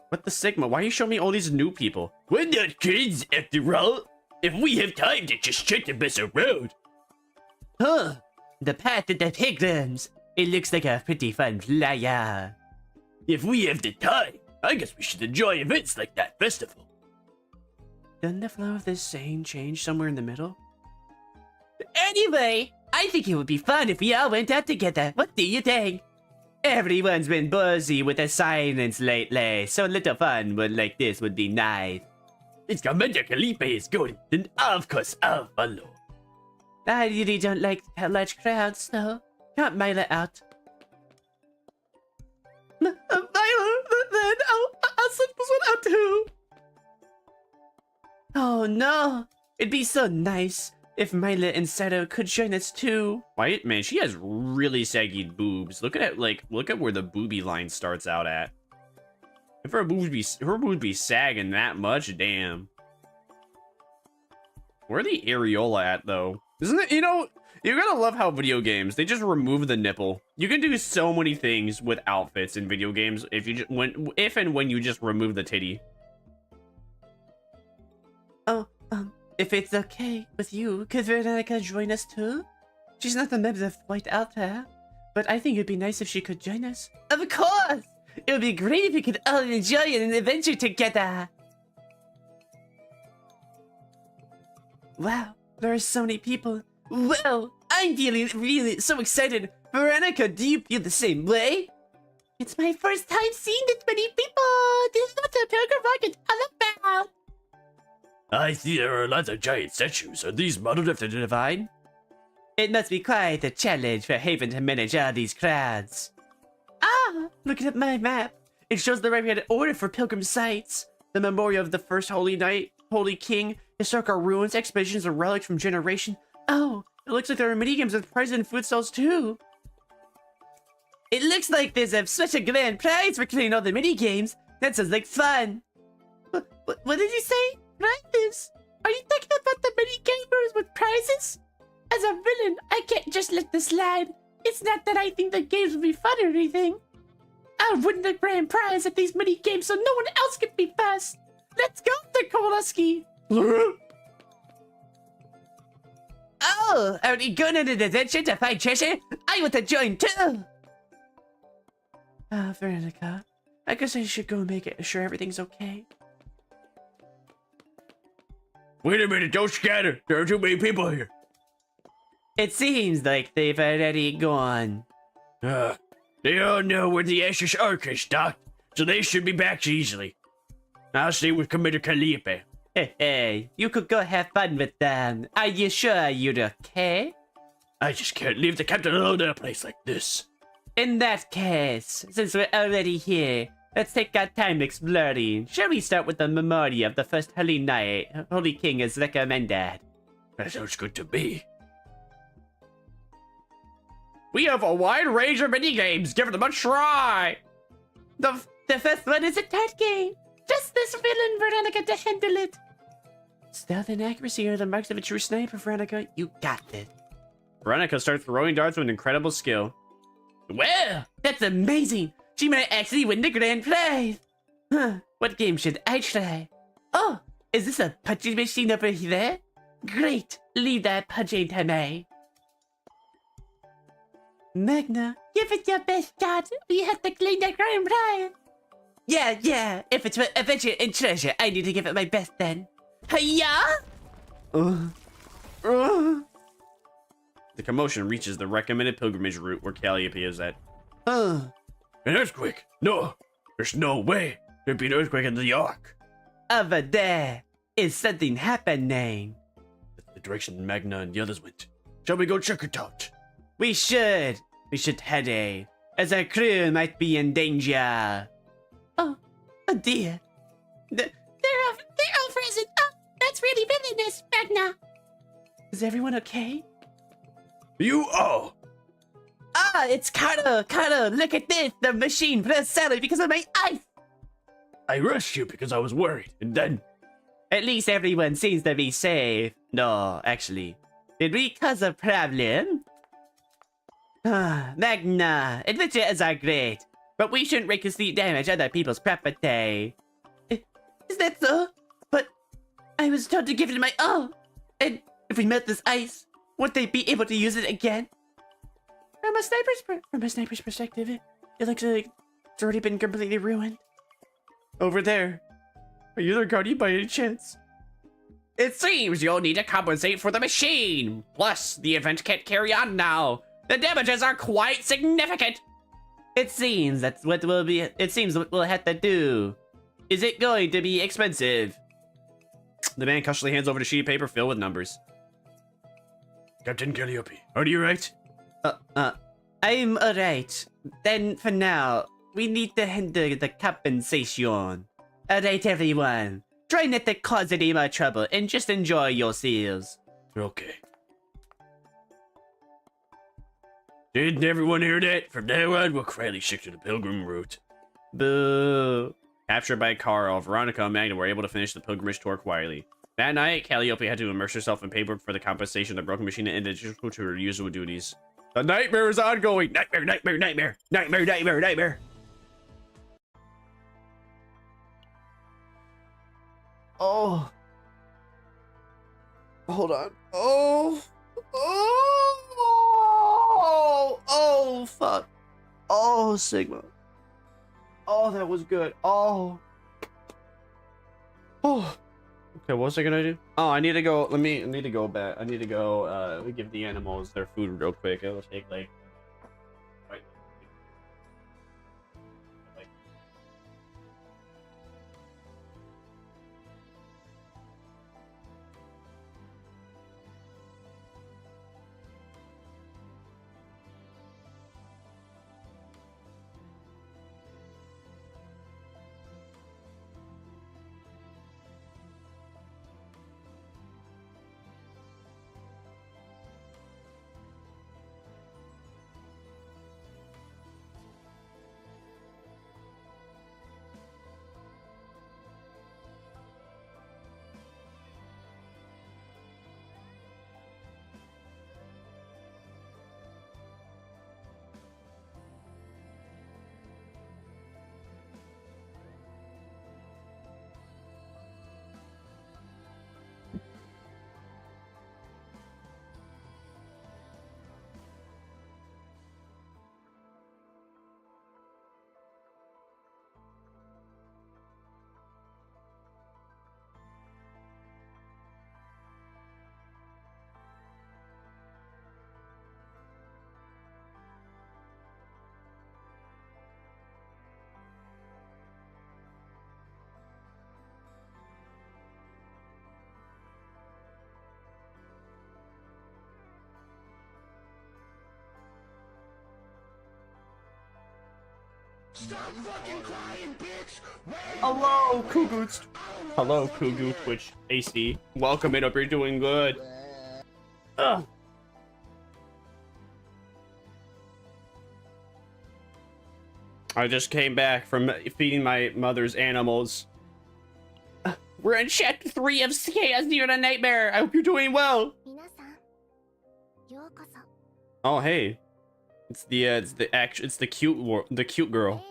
What the Sigma? Why are you showing me all these new people? We're not kids, after all. If we have time to just check the mess around. Huh. The path to the pigdams. It looks like a pretty fun flyer. If we have the time, I guess we should enjoy events like that festival. Doesn't the flow of this saying change somewhere in the middle? Anyway, I think it would be fun if we all went out together. What do you think? Everyone's been busy with assignments lately, so a little fun like this would be nice. If Commander Calipe is good, then of course I'll follow. I really don't like large crowds, though. Can't Mila out. Mila, then I'll send this one out too. Oh no! It'd be so nice if Mila and Seto could join us too. Why, man, she has really saggy boobs. Look at where the boobie line starts out at. If her boobs be sagging that much, damn. Where are the areola at though? Isn't it, you gotta love how video games, they just remove the nipple. You can do so many things with outfits in video games if and when you just remove the titty. Oh, if it's okay with you, could Veronica join us too? She's not a member of White Altar, but I think it'd be nice if she could join us. Of course! It would be great if we could all enjoy an adventure together. Wow, there are so many people. Well, I'm feeling really so excited. Veronica, do you feel the same way? It's my first time seeing this many people. This is what the Pilgrim Rock is all about. I see there are lots of giant statues. Are these modeled after the divine? It must be quite a challenge for Haven to manage all these crowds. Ah, looking at my map. It shows the right order for pilgrim sites. The memorial of the first holy knight, holy king, historical ruins, exhibitions, and relics from generation. Oh, it looks like there are minigames with prizes and food stalls too. It looks like there's such a grand prize for clearing all the minigames. That sounds like fun. What did you say? Prizes? Are you talking about the minigamers with prizes? As a villain, I can't just let this slide. It's not that I think the games would be fun or anything. I'll win the grand prize at these minigames so no one else can be first. Let's go, Nikolaski. Oh, are we going on an adventure to find treasure? I want to join too. Veronica, I guess I should go make sure everything's okay. Wait a minute, don't scatter. There are too many people here. It seems like they've already gone. They all know where the Ashes Ark is docked, so they should be back easily. I'll stay with Commander Calipe. Hey, you could go have fun with them. Are you sure you're okay? I just can't leave the captain alone in a place like this. In that case, since we're already here, let's take our time exploring. Shall we start with the memorial of the first holy knight, holy king as recommended? That sounds good to me. We have a wide range of minigames. Give them a try. The first one is a card game. Just this villain, Veronica, to handle it. Stealth and accuracy are the marks of a true sniper, Veronica. You got this. Veronica starts throwing darts with incredible skill. Well, that's amazing. She might actually win the grand prize. Huh, what game should I try? Oh, is this a punching machine over there? Great, leave that punching to me. Magna, give it your best shot. We have to claim the grand prize. Yeah. If it's for adventure and treasure, I need to give it my best then. Hiya! The commotion reaches the recommended pilgrimage route where Calliope is at. Uh, An earthquake? No, there's no way. There'd be an earthquake in the Ark. Over there is something happening. That's the direction Magna and the others went. Shall we go check it out? We should hurry, as our crew might be in danger. Oh dear. They're all frozen. Oh, that's really villainous, Magna. Is everyone okay? You all. Ah, it's Carter. Look at this. The machine pressed salad because of my ice. I rushed you because I was worried, and then At least everyone seems to be safe. No, actually. Did we cause a problem? Magna, adventures are great, but we shouldn't recklessly damage other people's property. Is that so? But I was told to give it my all. And if we melt this ice, won't they be able to use it again? From a sniper's perspective, it looks like it's already been completely ruined. Over there. Are you their guardian by any chance? It seems you'll need to compensate for the machine. Plus, the event can't carry on now. The damages are quite significant. It seems what we'll have to do. Is it going to be expensive? The man cautiously hands over the sheet of paper filled with numbers. Captain Calliope, are you right? I'm alright. Then for now, we need to handle the compensation. Alright, everyone. Try not to cause any more trouble and just enjoy yourselves. Okay. Didn't everyone hear that? From now on, we'll quietly stick to the pilgrim route. Boo. Captured by Carl, Veronica and Magna were able to finish the pilgrimage tour quietly. That night, Calliope had to immerse herself in paperwork for the compensation of the broken machine and additional to her usual duties. The nightmare is ongoing! Nightmare! Oh. Hold on. Oh, fuck. Oh, Sigma. Oh, that was good. Oh. Okay, what was I gonna do? Oh, I need to go, I need to go back. I need to go, give the animals their food real quick. It'll take, like... Stop fucking crying, bitch! Hello, Kugu. Hello, Kugu Twitch AC. Welcome in, hope you're doing good. Ugh. I just came back from feeding my mother's animals. We're in chapter 3 of ChaosZeroNightmare. I hope you're doing well. Oh, hey. It's the cute girl.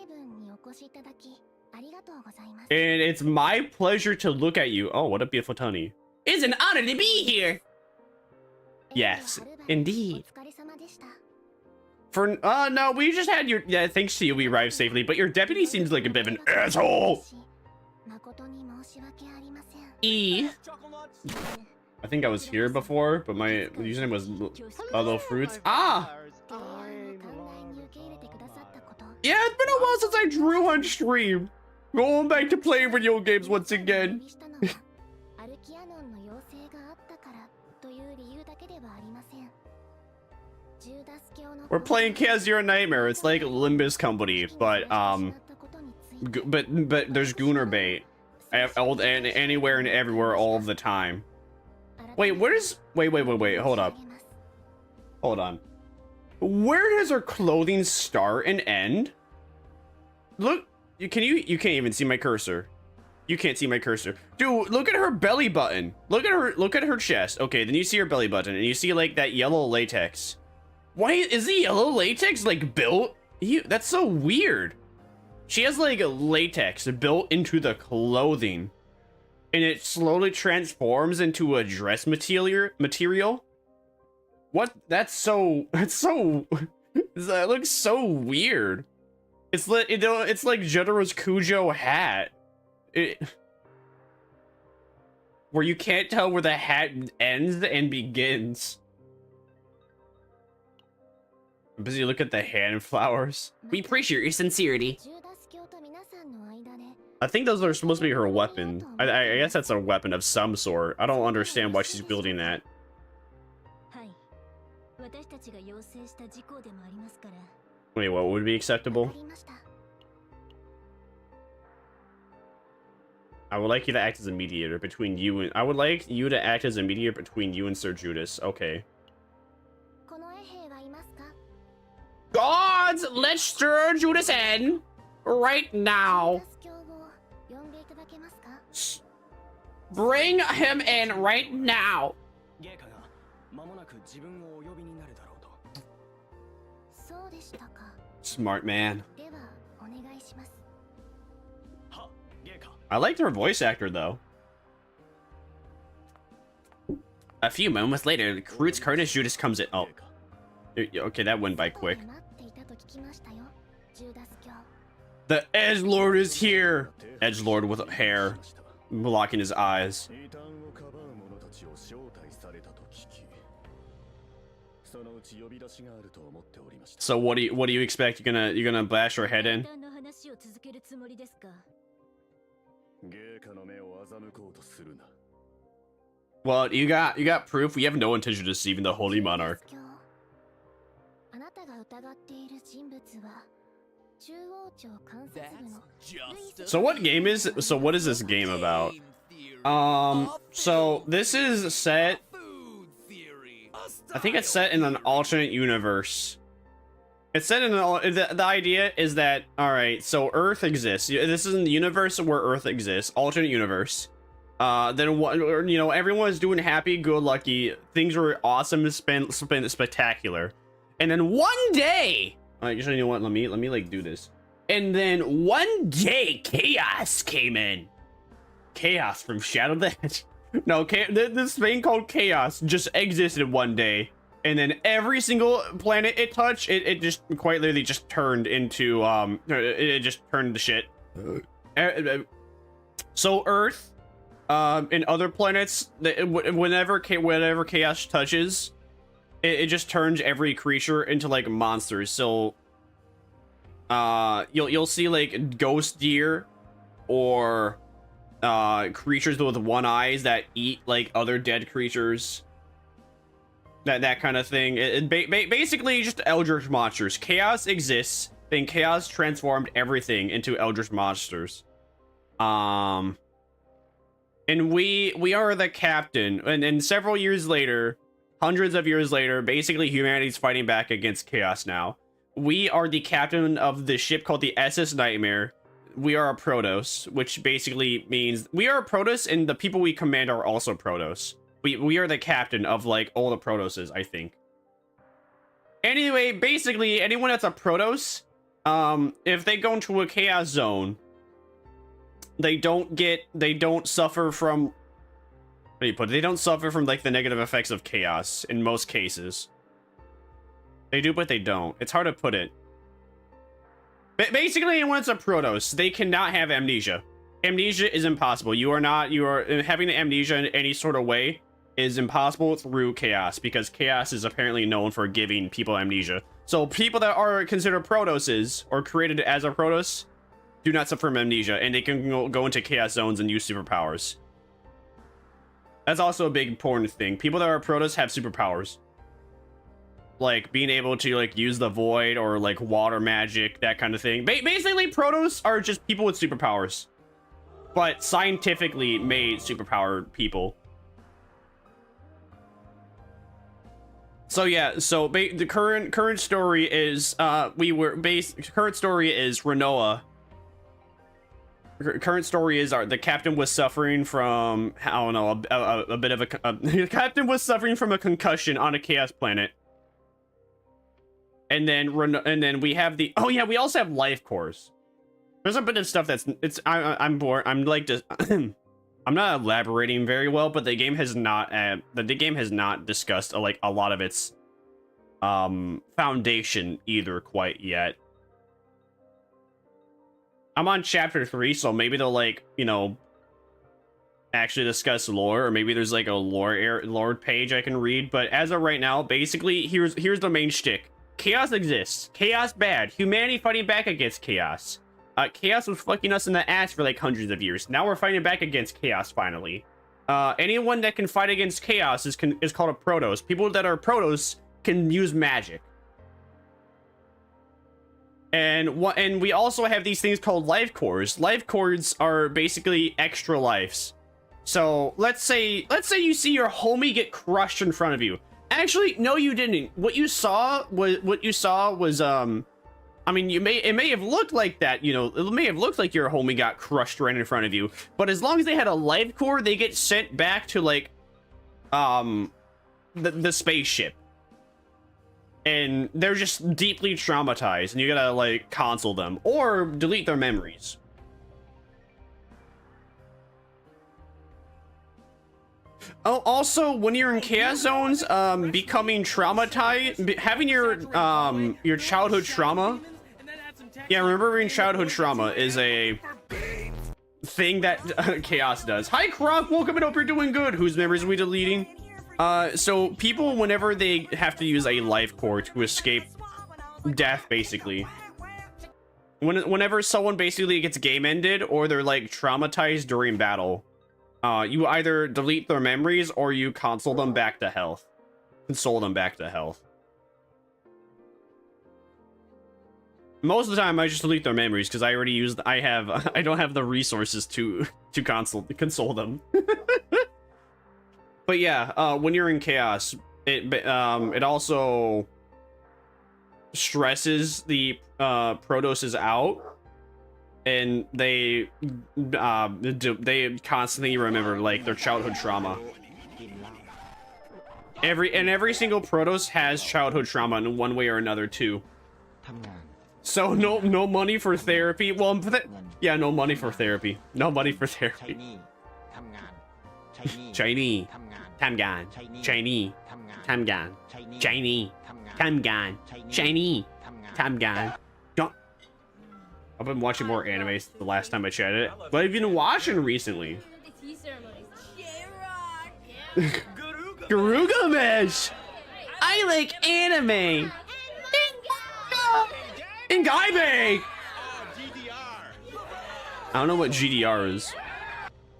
And it's my pleasure to look at you. Oh, what a beautiful Tony. It's an honor to be here. Yes, indeed. no, we just had your, yeah, thanks to you, we arrived safely, but your deputy seems like a bit of an asshole. E. I think I was here before, but my username was Little Fruits. Ah! Yeah, it's been a while since I drew on stream. Going back to playing video games once again. We're playing ChaosZeroNightmare. It's like Limbus Company, but there's Gooner bait. Anywhere and everywhere all of the time. Wait, where's wait, hold up. Hold on. Where does her clothing start and end? Look, you can't even see my cursor. You can't see my cursor. Dude, look at her belly button. Look at her chest. Okay, then you see her belly button and you see like that yellow latex. Why is the yellow latex like built? That's so weird. She has like latex built into the clothing and it slowly transforms into a dress material. What? That looks so weird. It's like, it's like Jotaro's Kujo hat. Where you can't tell where the hat ends and begins. I'm busy looking at the hand flowers. We appreciate your sincerity. I think those are supposed to be her weapon. I guess that's a weapon of some sort. I don't understand why she's building that. Wait, what would be acceptable? I would like you to act as a mediator between you and... I would like you to act as a mediator between you and Sir Judas. Okay. Gods, let's stir Judas in right now. Bring him in right now. Smart man. I liked her voice actor though. A few moments later, the Kroot's Carnage Judas comes in. Oh. Okay, that went by quick. The Edgelord is here! Edgelord with hair blocking his eyes. So what do you expect? You're gonna bash her head in? Well, you got proof. We have no intention of deceiving the Holy Monarch. So what is this game about? So this is set, I think it's set in an alternate universe. It's set in the idea is that, all right, so Earth exists. This is in the universe where Earth exists, alternate universe. Then what, you know, everyone's doing happy, good, lucky. Things were awesome, spectacular. And then one day, actually, you know what? Let me like do this. And then one day, chaos came in. Chaos from Shadow the Hedge. No, this thing called chaos just existed one day, and then every single planet it touched, it just quite literally just turned into it just turned to shit. So Earth, and other planets, whenever chaos touches, it just turns every creature into like monsters. So you'll see like ghost deer or creatures with one eyes that eat like other dead creatures, that kind of thing. Basically just eldritch monsters. Chaos exists, then chaos transformed everything into eldritch monsters. And we are the captain, and several years later, hundreds of years later, basically humanity's fighting back against chaos now. We are the captain of the ship called the SS Nightmare. We are a Protoss, which basically means we are a Protoss, and the people we command are also Protoss. We are the captain of like all the Protosses, I think. Anyway, basically anyone that's a Protoss, if they go into a chaos zone, they don't suffer from, what do you put it? They don't suffer from like the negative effects of chaos in most cases. They do, but they don't. It's hard to put it. Basically, when it's a Protoss, they cannot have amnesia. Amnesia is impossible. You are having the amnesia in any sort of way is impossible through Chaos, because Chaos is apparently known for giving people amnesia. So people that are considered Protosses or created as a Protoss do not suffer from amnesia, and they can go into Chaos zones and use superpowers. That's also a big important thing. People that are Protoss have superpowers. Like being able to like use the void or like water magic, that kind of thing. Basically, Protoss are just people with superpowers, but scientifically made superpowered people. So yeah, so the current story is current story is Renoa. Current story is the captain was suffering from, I don't know, a bit of the captain was suffering from a concussion on a chaos planet. And then we have the, oh yeah, we also have life cores. There's a bit of stuff I'm bored. I'm like just I'm not elaborating very well, but the game has not discussed like a lot of its foundation either quite yet. I'm on chapter 3, so maybe they'll like, you know, actually discuss lore, or maybe there's like a lore page I can read. But as of right now, basically here's the main shtick. Chaos exists. Chaos bad. Humanity fighting back against chaos. Chaos was fucking us in the ass for like hundreds of years. Now we're fighting back against chaos finally. Anyone that can fight against chaos is called a Protoss. People that are Protoss can use magic. And we also have these things called life cores. Life cores are basically extra lives. So let's say you see your homie get crushed in front of you. Actually, no, you didn't. What you saw was I mean, it may have looked like that, you know, it may have looked like your homie got crushed right in front of you, but as long as they had a life core, they get sent back to like the spaceship. And they're just deeply traumatized, and you gotta like console them or delete their memories. Oh, also, when you're in chaos zones, becoming traumatized, having your childhood trauma. Yeah, remembering childhood trauma is a thing that chaos does. Hi, Kronk, welcome and hope you're doing good. Whose memories are we deleting? So people, whenever they have to use a life core to escape death, basically, whenever someone basically gets game ended or they're like traumatized during battle, you either delete their memories or you console them back to health. Console them back to health. Most of the time, I just delete their memories because I already used. I don't have the resources to console them. But yeah, when you're in chaos, it also stresses the Protosses out. And they constantly remember like their childhood trauma. Every single Protoss has childhood trauma in one way or another too. So no money for therapy. Well, yeah, no money for therapy. No money for therapy. Chinese, Tamgan, Chinese, Tamgan, Chinese, Tamgan, Chinese, Tamgan. I've been watching more anime the last time I chatted. What have you been watching recently? Garugamesh! I like anime! And Gaibe! I don't know what GDR is.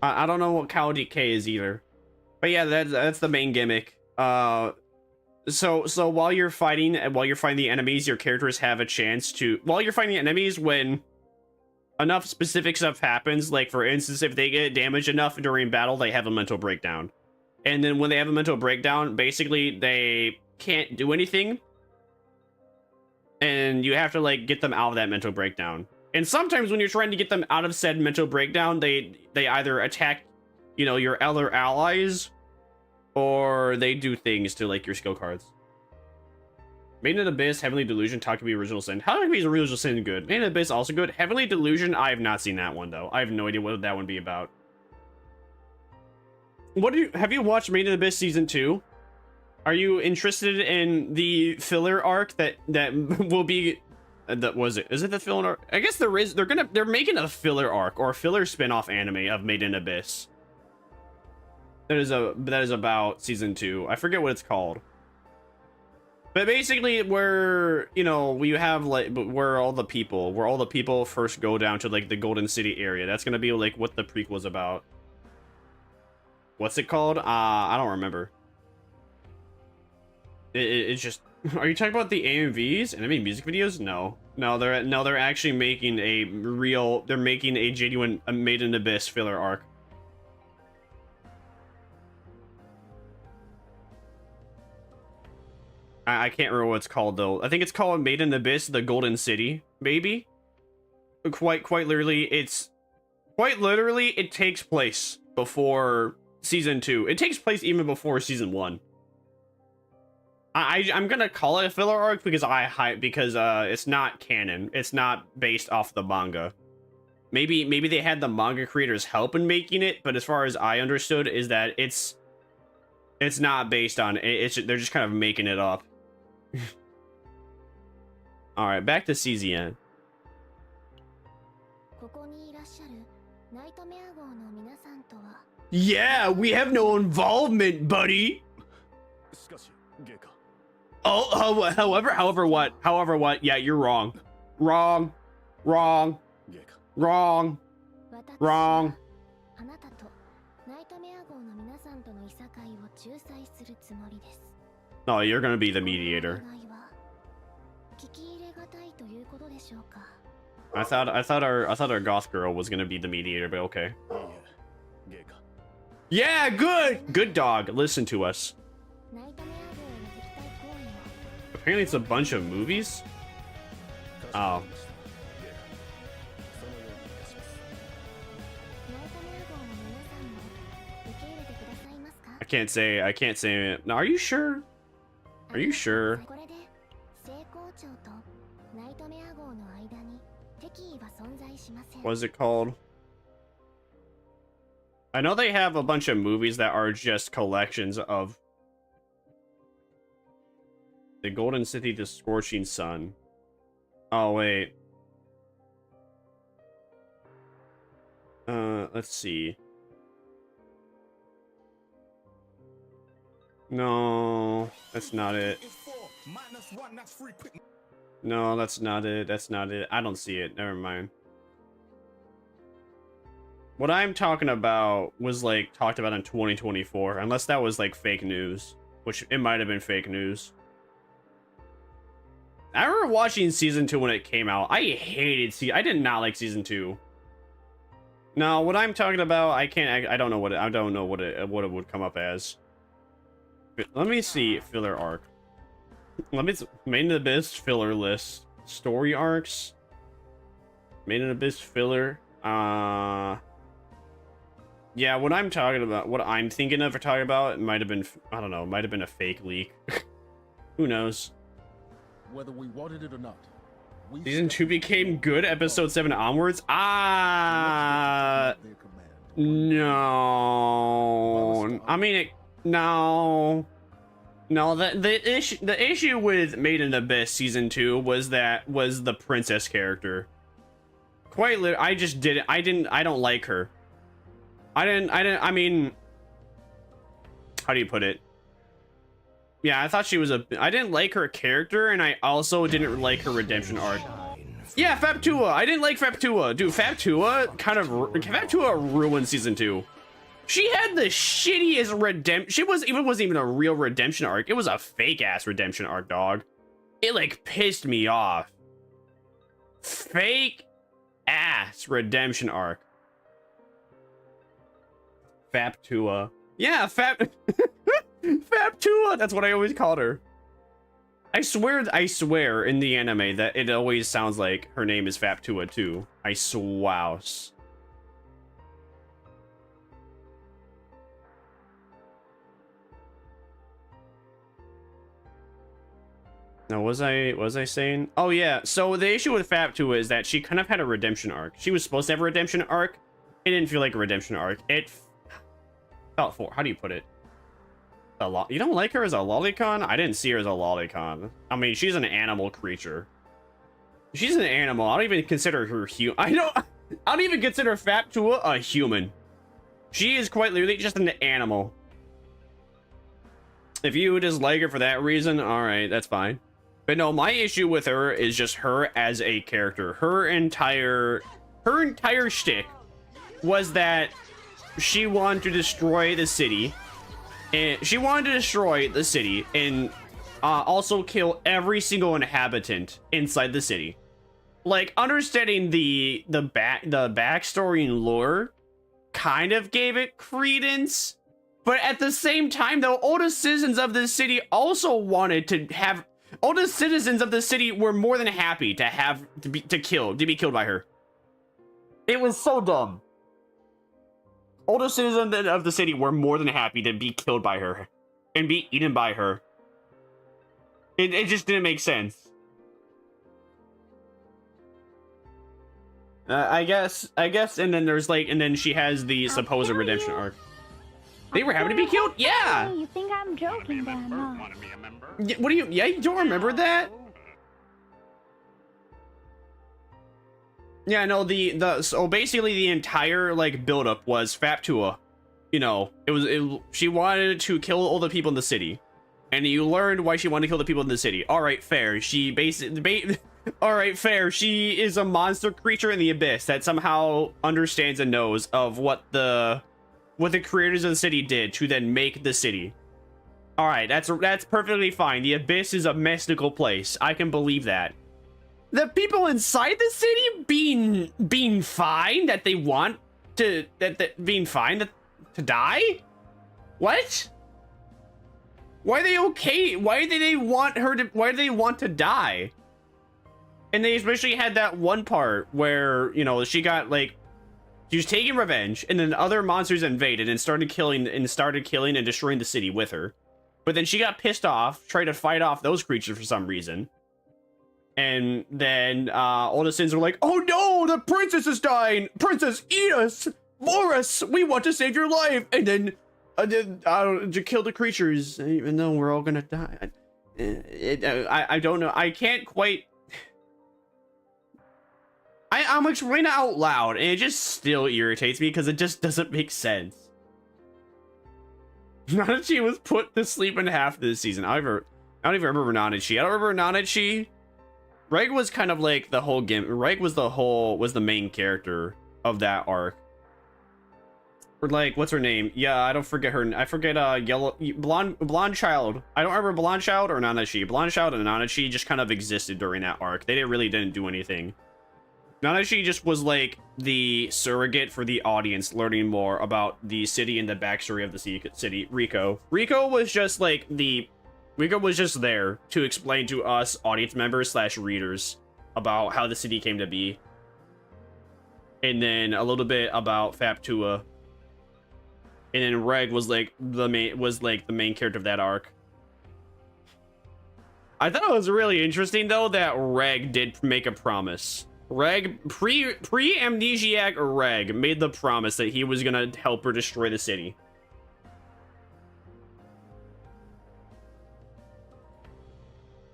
I don't know what KDK is either. But yeah, that's the main gimmick. So while you're fighting the enemies, your characters have a chance to, while you're fighting the enemies, when enough specific stuff happens, like for instance, if they get damaged enough during battle, they have a mental breakdown. And then when they have a mental breakdown, basically they can't do anything. And you have to like get them out of that mental breakdown. And sometimes when you're trying to get them out of said mental breakdown, they either attack, you know, your other allies, or they do things to like your skill cards. Maid in the Abyss, Heavenly Delusion, Takumi Original Sin. How can be Original Sin good? Maid in the Abyss also good. Heavenly Delusion, I have not seen that one though. I have no idea what that one be about. Have you watched Maid in the Abyss season 2? Are you interested in the filler arc that will be? That was it. Is it the filler arc? I guess there is. They're making a filler arc or a filler spin-off anime of Made in Abyss. That is about season 2. I forget what it's called. But basically, where we have like where all the people first go down to like the Golden City area. That's gonna be like what the prequel's about. What's it called? I don't remember. It's just. Are you talking about the AMVs and I mean music videos? No, they're actually making a real. They're making a genuine Made in Abyss filler arc. I can't remember what it's called though. I think it's called Made in Abyss: The Golden City, maybe. Quite literally, it takes place before season 2. It takes place even before season 1. I'm gonna call it a filler arc because it's not canon. It's not based off the manga. Maybe they had the manga creators help in making it, but as far as I understood is that it's not based on it. They're just kind of making it up. All right, back to CZN. Yeah, we have no involvement, buddy. Oh, however what? Yeah, you're wrong. Wrong. No, you're gonna be the mediator. I thought our goth girl was gonna be the mediator, but okay. Yeah, good dog. Listen to us. Apparently it's a bunch of movies. Oh. I can't say it. No, are you sure? Are you sure? What's it called? I know they have a bunch of movies that are just collections of the Golden City, the Scorching Sun. Oh, wait. Let's see. No, that's not it. No, that's not it. That's not it. I don't see it. Never mind. What I'm talking about was like talked about in 2024, unless that was like fake news, which it might have been fake news. I remember watching season 2 when it came out. I I did not like season 2. No, what I'm talking about, I don't know what it would come up as. Let me see filler arc. Made in Abyss filler list. Story arcs. Made in Abyss filler. Yeah, what I'm thinking of or talking about, it might have been, I don't know, might have been a fake leak. Who knows? Whether we wanted it or not. Season 2 became good, episode 7 onwards? No. I mean, no. No, the issue with Made in Abyss season 2 was the princess character. Quite literally, I don't like her. I mean, how do you put it? Yeah, I thought she was I didn't like her character, and I also didn't like her redemption arc. Yeah, Vtuber. I didn't like Vtuber. Dude, Vtuber ruined season 2. She had the shittiest redemption. She wasn't even a real redemption arc. It was a fake ass redemption arc, dog. It like pissed me off. Fake ass redemption arc. Vtuber. Yeah, Vtuber. That's what I always called her. I swear in the anime that it always sounds like her name is Vtuber too. I swouse. Now, was I saying? Oh yeah. So the issue with Vtuber is that she kind of had a redemption arc. She was supposed to have a redemption arc. It didn't feel like a redemption arc. It felt for. How do you put it? You don't like her as a lolicon? I didn't see her as a lolicon. I mean, she's an animal creature. She's an animal. I don't even consider her human. I don't even consider Vtuber a human. She is quite literally just an animal. If you just like her for that reason, all right, that's fine. But no, my issue with her is just her as a character. Her entire shtick was that she wanted to destroy the city. And she wanted to destroy the city and also kill every single inhabitant inside the city. Like, understanding the backstory and lore kind of gave it credence, but at the same time, though, all the citizens of the city also wanted to have. All the citizens of the city were more than happy to be killed by her. It was so dumb. All the citizens of the city were more than happy to be killed by her and be eaten by her. It just didn't make sense. I guess, and then there's like, and then she has the supposed redemption arc. They were having to be killed? Yeah! You think I'm joking, but I'm not. What do you, yeah, you don't remember that? Yeah, no, so basically the entire, like, buildup was Vtuber. You know, she wanted to kill all the people in the city. And you learned why she wanted to kill the people in the city. Alright, fair. She basically, alright, fair. She is a monster creature in the abyss that somehow understands and knows of what the creators of the city did to then make the city. Alright, that's perfectly fine. The abyss is a mystical place. I can believe that. The people inside the city being fine that they want to being fine to die? What? Why are they okay? Why do they want to die? And they especially had that one part where, you know, she got like, she was taking revenge, and then other monsters invaded and started killing and destroying the city with her. But then she got pissed off, tried to fight off those creatures for some reason. And then all the sins were like, oh no, the princess is dying! Princess, eat us! For us! We want to save your life! And then to kill the creatures, even though we're all gonna die. I don't know. I can't quite. I'm explaining it out loud, and it just still irritates me because it just doesn't make sense. Nanachi was put to sleep in half of this season. I don't even remember Nanachi. I don't remember Nanachi. Reg was kind of like the whole game. Reg was the main character of that arc. Or like, what's her name? Yeah, I don't forget her. I forget blonde child. I don't remember blonde child or Nanachi. Blonde child and Nanachi just kind of existed during that arc. They didn't do anything. Nanachi just was like the surrogate for the audience learning more about the city and the backstory of the city. Rico was just like Rico was just there to explain to us audience members / readers about how the city came to be. And then a little bit about Vtuber. And then Reg was like the main character of that arc. I thought it was really interesting though that Reg did make a promise. Reg, pre-amnesiac Reg made the promise that he was gonna help her destroy the city.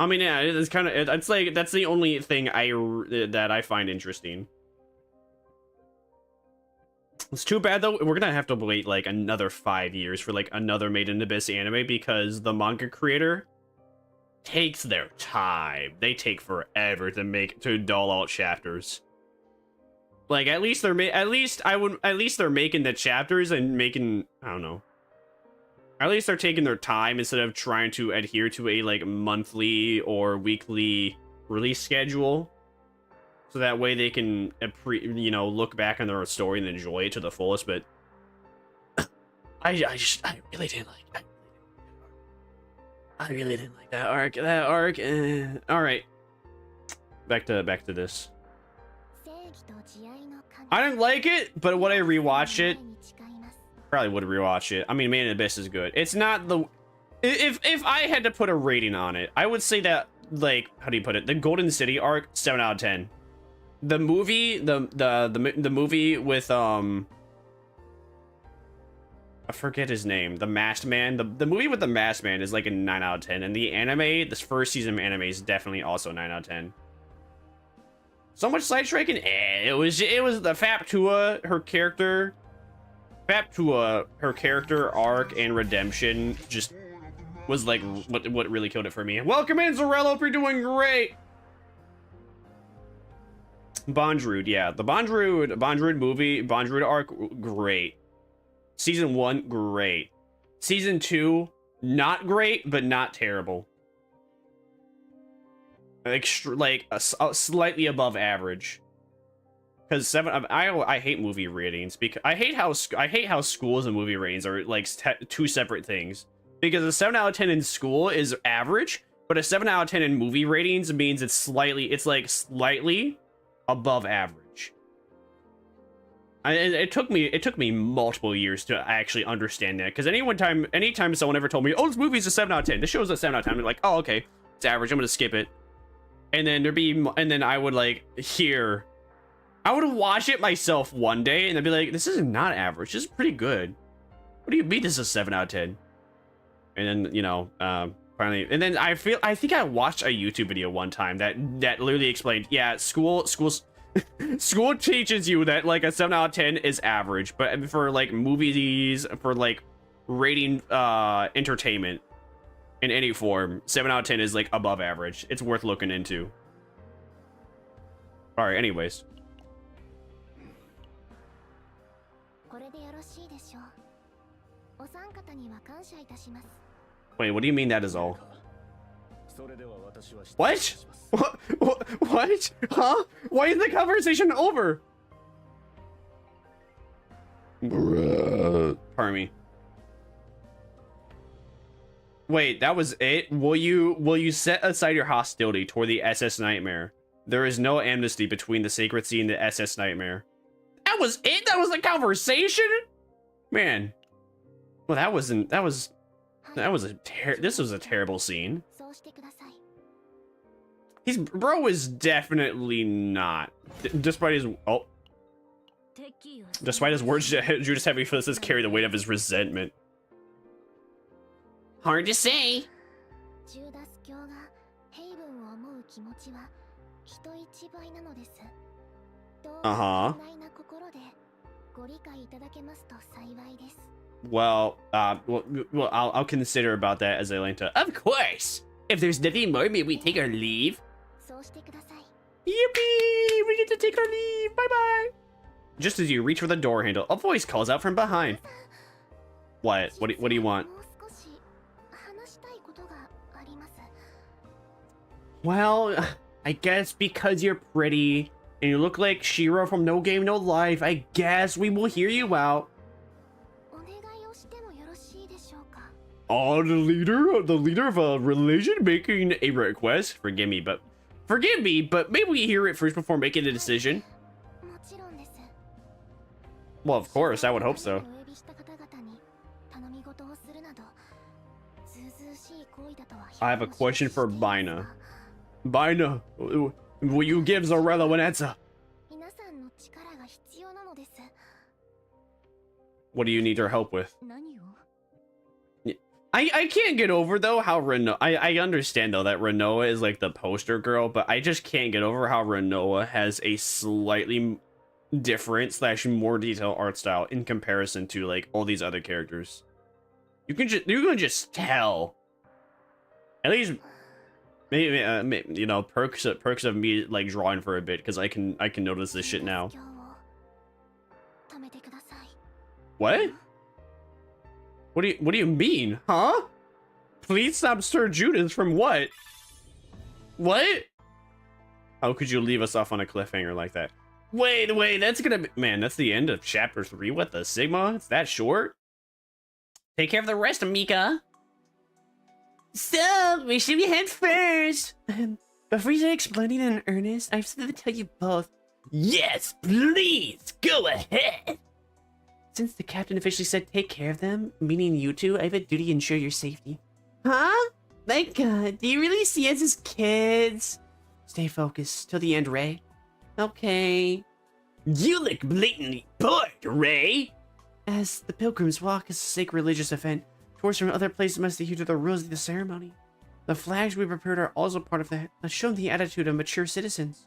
I mean, yeah, it's kind of, it's like, that's the only thing that I find interesting. It's too bad though, we're gonna have to wait like another 5 years for like another Made in Abyss anime because the manga creator takes their time. They take forever to dull out chapters. Like at least they're making the chapters and making, I don't know. At least they're taking their time instead of trying to adhere to a like monthly or weekly release schedule. So that way they can, look back on their story and enjoy it to the fullest. But I really didn't like. I really didn't like that arc. All right, back to this. I didn't like it, but would I rewatch it? Probably would rewatch it. I mean, Made in Abyss is good. It's not the. If I had to put a rating on it, I would say that, like, how do you put it? The Golden City arc, 7 out of 10. The movie, the movie with I forget his name. The Masked Man. The movie with the Masked Man is like a 9 out of 10. And the anime, this first season of anime is definitely also 9 out of 10. So much side striking? It was the Vtuber, her character. Vtuber, her character arc and redemption just was like what really killed it for me. Welcome in, Zorello. Hope you're doing great. Bondrewd, yeah. The Bondrewd movie, Bondrewd arc, great. Season 1, great. Season 2, not great, but not terrible. Like slightly above average. Because I hate movie ratings because I hate how schools and movie ratings are like two separate things. Because a 7 out of 10 in school is average, but a 7 out of 10 in movie ratings means it's slightly above average. It took me multiple years to actually understand that, because anytime someone ever told me, oh, this movie's a 7 out of 10, this show's a 7 out of 10, I'm like, oh, okay, it's average, I'm gonna skip it. And then I would I would watch it myself one day and I'd be like, this is not average, this is pretty good. What do you mean this is a 7 out of 10? And then, you know, finally, and then I think I watched a YouTube video one time that literally explained, yeah, school teaches you that like a 7 out of 10 is average, but for like movies, for like rating entertainment in any form, 7 out of 10 is like above average. It's worth looking into. All right, anyways. Wait, what do you mean that is all? What? What? Huh? Why is the conversation over? Pardon me. Wait, that was it? Will you set aside your hostility toward the SS Nightmare? There is no amnesty between the Sacred Sea and the SS Nightmare. That was it? That was the conversation? Man. Well, this was a terrible scene. Bro is definitely not. Despite his words, Judas Heavy Fists carry the weight of his resentment. Hard to say. Well, I'll consider about that as I link to. Of course. If there's nothing more, may we take our leave? Yippee! We get to take our leave. Bye bye. Just as you reach for the door handle, a voice calls out from behind. What? What do you want? Well, I guess because you're pretty and you look like Shiro from No Game No Life, I guess we will hear you out. Oh, the leader of a religion making a request. Forgive me, but maybe we hear it first before making a decision. Well, of course, I would hope so. I have a question for Bina. Bina, will you give Zorello an answer? What do you need her help with? I can't get over though how Renoa. I understand though that Renoa is like the poster girl, but I just can't get over how Renoa has a slightly different / more detailed art style in comparison to like all these other characters. You can just tell. At least maybe you know, perks of me like drawing for a bit, because I can notice this shit now. What? What do you mean? Huh? Please stop Sir Judas from what? What? How could you leave us off on a cliffhanger like that? Wait, that's gonna be, man, that's the end of chapter 3. What the Sigma? It's that short? Take care of the rest, Mika. So, where should we head first? Before you start explaining in earnest, I have something to tell you both. Yes, please, go ahead. Since the captain officially said take care of them, meaning you two, I have a duty to ensure your safety. Huh? My god, do you really see us as kids? Stay focused till the end, Ray. Okay. You look blatantly bored, Ray. As the pilgrims walk is a sacred religious event, tourists from other places must adhere to the rules of the ceremony. The flags we prepared are also part of that, that show the attitude of mature citizens.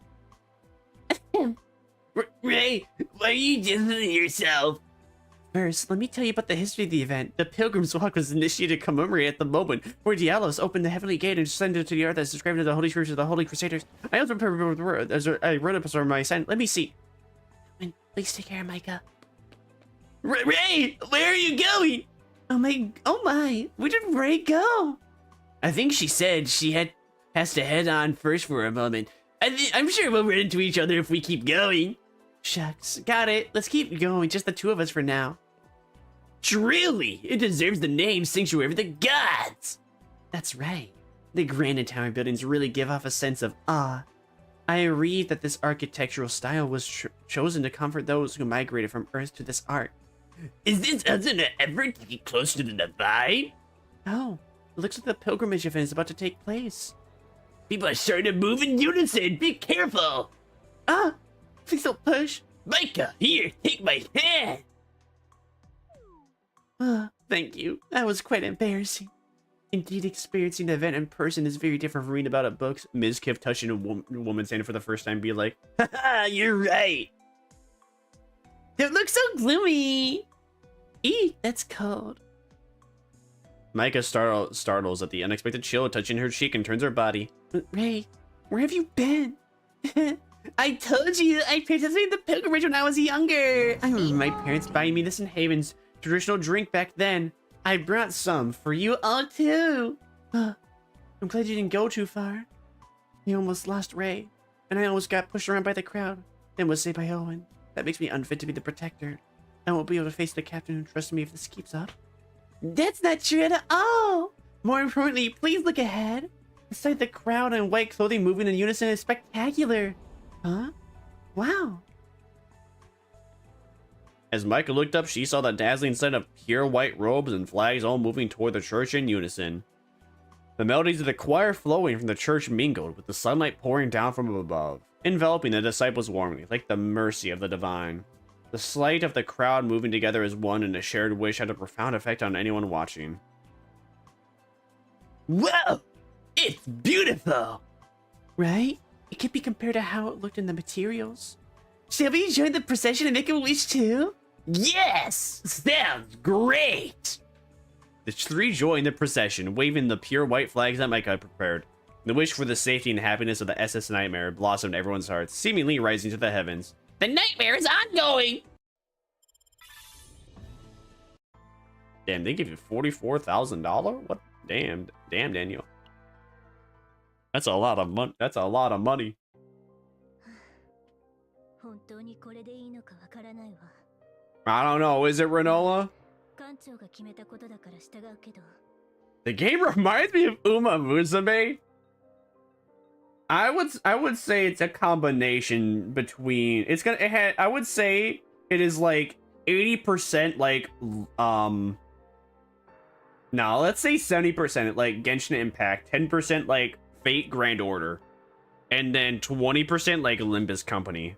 Ray, why are you distancing yourself? First, let me tell you about the history of the event. The Pilgrim's Walk was initiated to commemorate at the moment where Dialos opened the heavenly gate and descended to the earth as described in the Holy Scriptures of the Holy Crusaders. I also prepared as I wrote up on my sign. Let me see. Please take care of Micah. Ray, where are you going? Oh my, where did Ray go? I think she said she has to head on first for a moment. I'm sure we'll run into each other if we keep going. Shucks, got it. Let's keep going, just the two of us for now. Truly, it deserves the name Sanctuary of the Gods. That's right. The grand and tower buildings really give off a sense of awe. I read that this architectural style was chosen to comfort those who migrated from Earth to this art. Is this as an effort to get close to the divine? Oh, it looks like the pilgrimage event is about to take place. People are starting to move in unison. Be careful. Ah, please don't push. Micah, here, take my hand. Thank you. That was quite embarrassing. Indeed, experiencing the event in person is very different from reading about it in books. Ms. Kiff touching a woman's hand for the first time, be like, Haha, you're right. Don't look so gloomy. Eek, that's cold. Micah startles at the unexpected chill touching her cheek and turns her body. Ray, where have you been? I told you I participated in the pilgrimage when I was younger. I remember my parents buying me this in Haven's traditional drink back then. I brought some for you all too. I'm glad you didn't go too far. You almost lost Ray, and I almost got pushed around by the crowd, then was saved by Owen. That makes me unfit to be the protector. I won't be able to face the captain who trusts me if this keeps up. That's not true at all. More importantly, please look ahead. The sight of the crowd in white clothing moving in unison is spectacular. Huh? Wow. As Micah looked up, she saw the dazzling sight of pure white robes and flags all moving toward the church in unison. The melodies of the choir flowing from the church mingled with the sunlight pouring down from above, enveloping the disciples warmly, like the mercy of the divine. The sight of the crowd moving together as one in a shared wish had a profound effect on anyone watching. Whoa! It's beautiful! Right? It could be compared to how it looked in the materials. Shall we join the procession and make a wish too? Yes! Sounds great! The three joined the procession, waving the pure white flags that Micah had prepared. The wish for the safety and happiness of the SS Nightmare blossomed in everyone's hearts, seemingly rising to the heavens. The nightmare is ongoing! Damn, they give you $44,000? What? Damn, Daniel. That's a lot of money. That's a lot of money. I don't know. Is it Renola? The game reminds me of Uma Musume. I would say it's a combination between I would say it is like 80% like no, let's say 70% like Genshin Impact, 10% like Fate Grand Order, and then 20% like Olympus Company.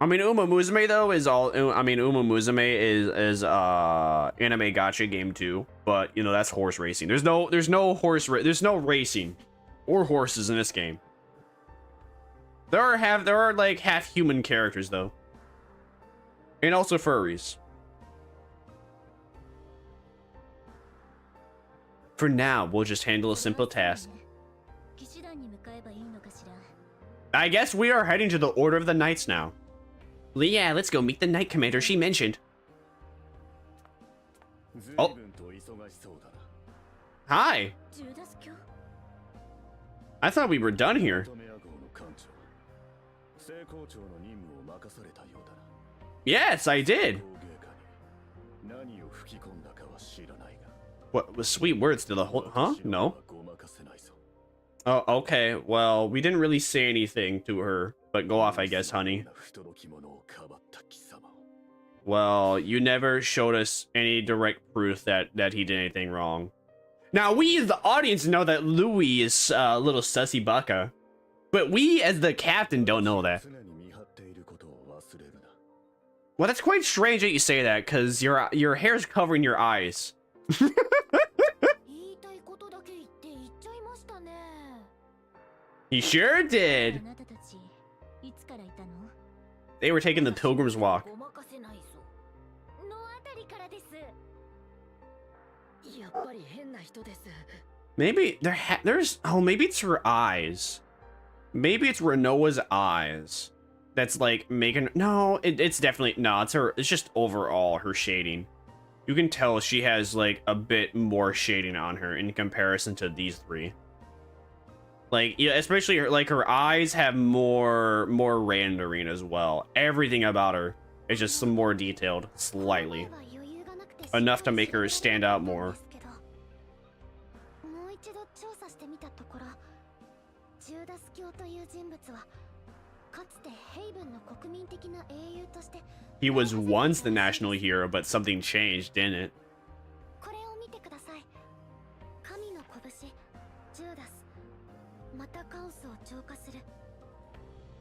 I mean, Uma Musume though is Uma Musume is anime gacha game too, but you know that's horse racing. There's no racing or horses in this game. There are like half human characters though, and also furries. For now, we'll just handle a simple task. I guess we are heading to the Order of the Knights now. Yeah, let's go meet the Knight Commander she mentioned. Oh. Hi. I thought we were done here. Yes, I did. What was sweet words to the whole? Huh? No. Oh, okay. Well, we didn't really say anything to her, but go off, I guess, honey. Well, you never showed us any direct proof that he did anything wrong. Now, we as the audience know that Louis is a little sussy baka, but we as the captain don't know that. Well, that's quite strange that you say that, because your hair's covering your eyes. He sure did. They were taking the Pilgrim's Walk. Maybe there's maybe it's her eyes. Maybe it's Renoa's eyes. That's like making it's definitely it's just overall her shading. You can tell she has like a bit more shading on her in comparison to these three. Like, yeah, especially her eyes have more rendering as well. Everything about her is just some more detailed, slightly. Enough to make her stand out more. He was once the national hero, but something changed, didn't it?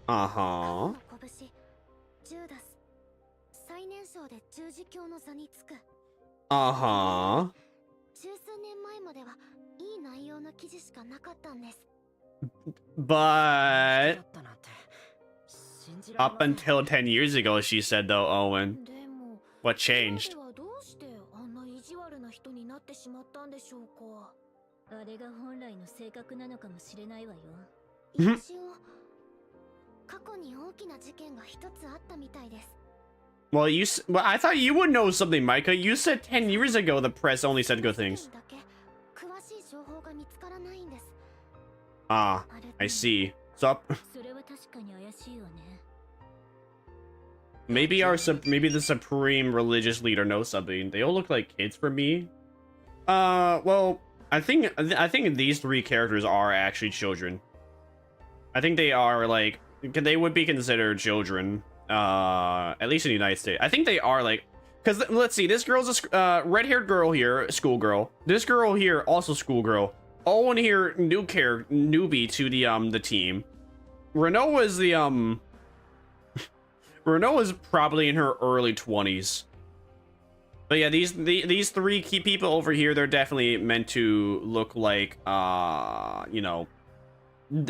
Uh-huh. Uh-huh. But up until 10 years ago, she said, though, Owen. What changed? Well, I thought you would know something, Micah. You said 10 years ago the press only said good things. Ah, I see. So maybe the supreme religious leader knows something. They all look like kids for me. Well, I think these three characters are actually children. I think they are like they would be considered children. At least in the United States. I think they are like, because let's see, this girl's a red-haired girl here, schoolgirl. This girl here, also schoolgirl. Owen here, newbie to the team. Renoa is the Renoa is probably in her early 20s. But yeah, these three key people over here, they're definitely meant to look like you know,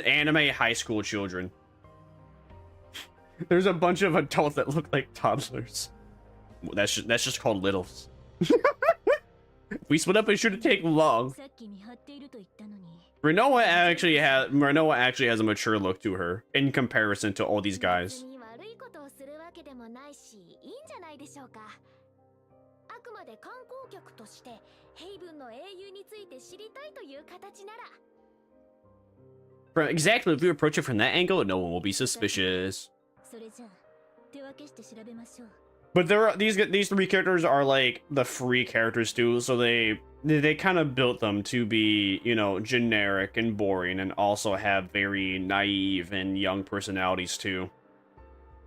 anime high school children. There's a bunch of adults that look like toddlers. That's just called littles. If we split up, it shouldn't take long. Renoa actually has a mature look to her in comparison to all these guys. Exactly, if we approach it from that angle, no one will be suspicious. But these three characters are like the free characters too, so they kind of built them to be, you know, generic and boring, and also have very naive and young personalities too.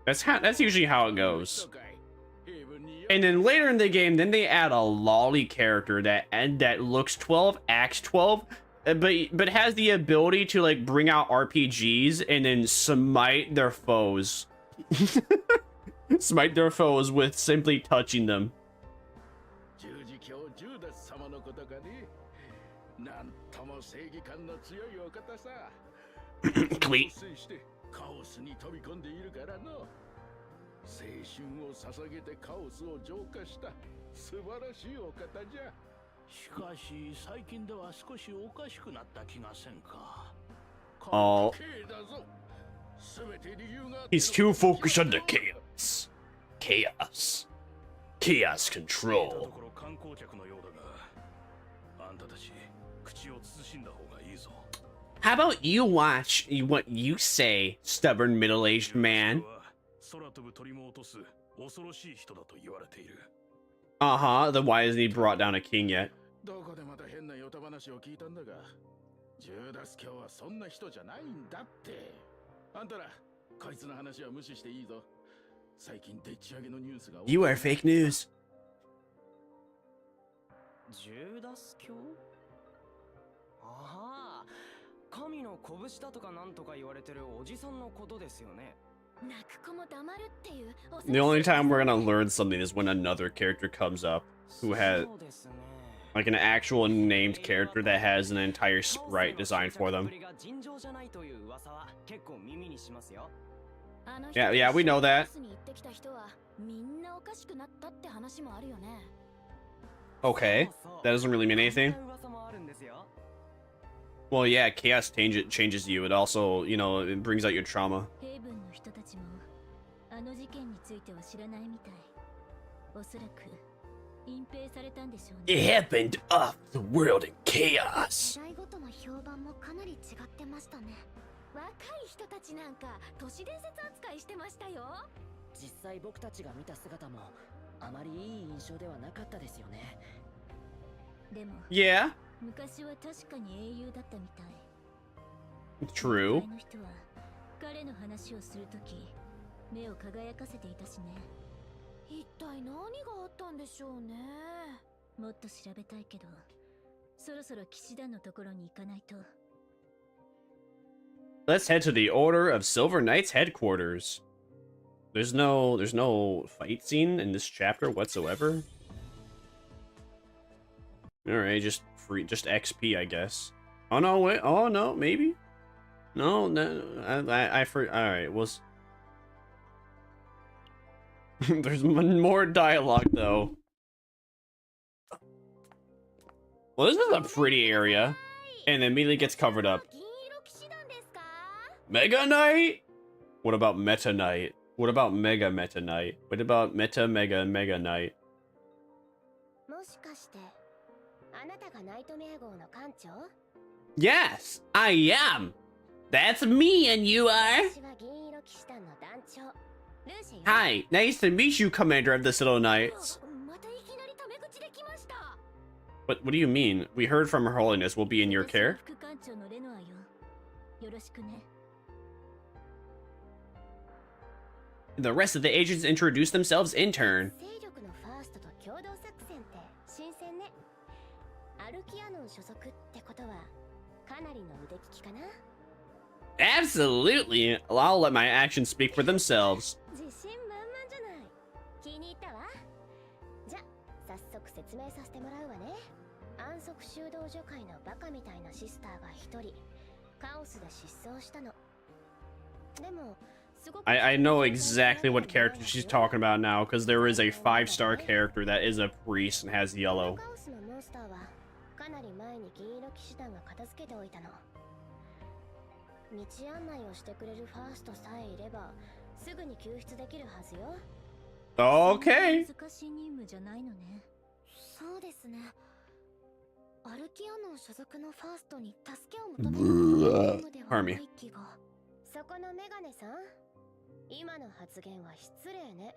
That's usually how it goes. And then later in the game, then they add a lolly character that looks 12, acts 12, but has the ability to like bring out RPGs and then smite their foes. Smite their foes with simply touching them. Cleat. Oh. He's too focused on the chaos. Chaos control. How about you watch what you say, stubborn middle-aged man? Uh-huh, then why hasn't he brought down a king yet? You are fake news. The only time we're gonna learn something is when another character comes up who has like an actual named character that has an entire sprite designed for them. Yeah, we know that. Okay, that doesn't really mean anything. Well, yeah, chaos changes you. It also, you know, it brings out your trauma. It happened off the world in chaos. 若い人たちなんか都市伝説扱いしてましたよ。実際僕たちが見た姿もあまりいい印象ではなかったですよね。でも Yeah. 昔は確かに英雄だったみたい。True. の人は彼の話をするとき目を輝かせていたしね。一体何があったんでしょうね。もっと調べたいけど、そろそろ騎士団のところに行かないと。Let's head to the Order of Silver Knights headquarters. There's no fight scene in this chapter whatsoever. All right, just XP, I guess. Oh no, wait. Oh no, maybe. No, all right. There's more dialogue though. Well, this is a pretty area, and then immediately gets covered up. Mega Knight? What about Meta Knight? What about Mega Meta Knight? What about Meta Mega Mega Knight? Yes, I am. That's me, and you are. Hi, nice to meet you, Commander of the Little Knights. What do you mean? We heard from Her Holiness we'll be in your care? The rest of the agents introduce themselves in turn. Absolutely! I'll let my actions speak for themselves. I know exactly what character she's talking about now, because there is a 5-star character that is a priest and has yellow. Okay. Pardon me. そこのメガネさん、今の発言は失礼ね。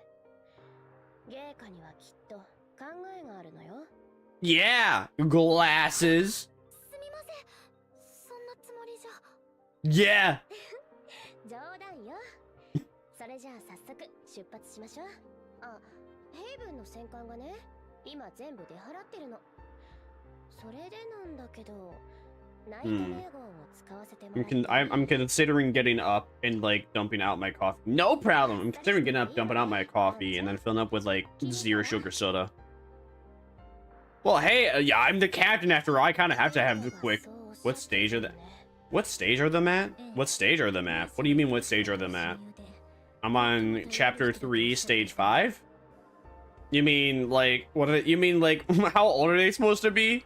芸家にはきっと考えがあるのよ。Yeah, glasses. すみません、そんなつもりじゃ。Yeah. 冗談よ。それじゃあ早速出発しましょう。あ、ヘイブンの戦艦がね、今全部出払ってるの。それでなんだけど。I'm considering getting up and like dumping out my coffee. No problem. I'm considering getting up, dumping out my coffee, and then filling up with like 0 sugar soda. Well, hey, yeah, I'm the captain after all. I kind of have to have the quick. What stage are the? What stage are them at? What stage are them at? What do you mean? What stage are them at? I'm on chapter 3, stage 5. You mean like what? You mean like how old are they supposed to be?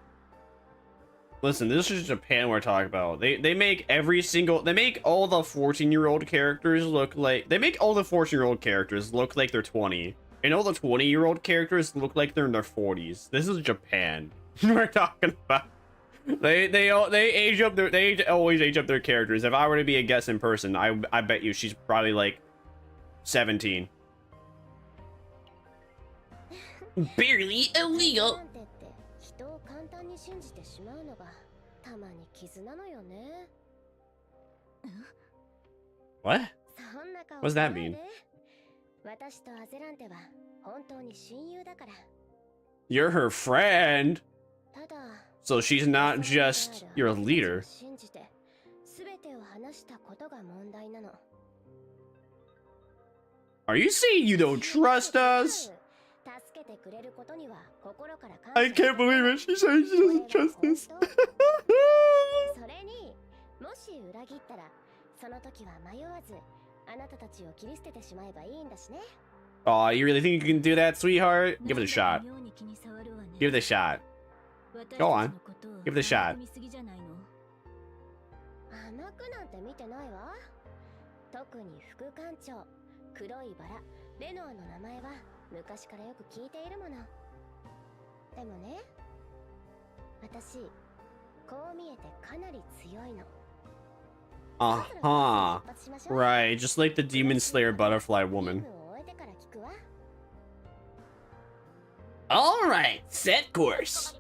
Listen, this is Japan we're talking about. They make they make all the 14-year-old characters look like they're 20, and all the 20-year-old characters look like they're in their 40s. This is Japan we're talking about. They always age up their characters. If I were to be a guest in person, I bet you she's probably like 17. Barely illegal. What? What does that mean? You're her friend. So she's not just your leader. Are you saying you don't trust us? I can't believe it. She said she doesn't trust us. Aw, you really think you can do that, sweetheart? Give it a shot. Give it a shot. Go on. Give it a shot. 特に副艦長黒いバラレノアの名前は昔からよく聞いているものでもね私こう見えてかなり強いの Uh-huh. Right, just like the Demon Slayer Butterfly Woman. Alright, set course.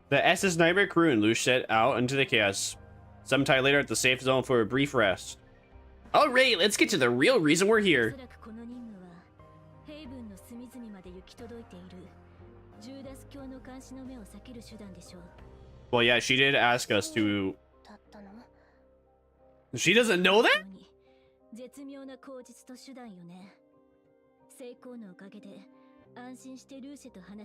The SS Nightmare crew and Luce set out into the chaos. Sometime later at the safe zone for a brief rest. Alright, let's get to the real reason we're here. Well, yeah, she did ask us to... She doesn't know that?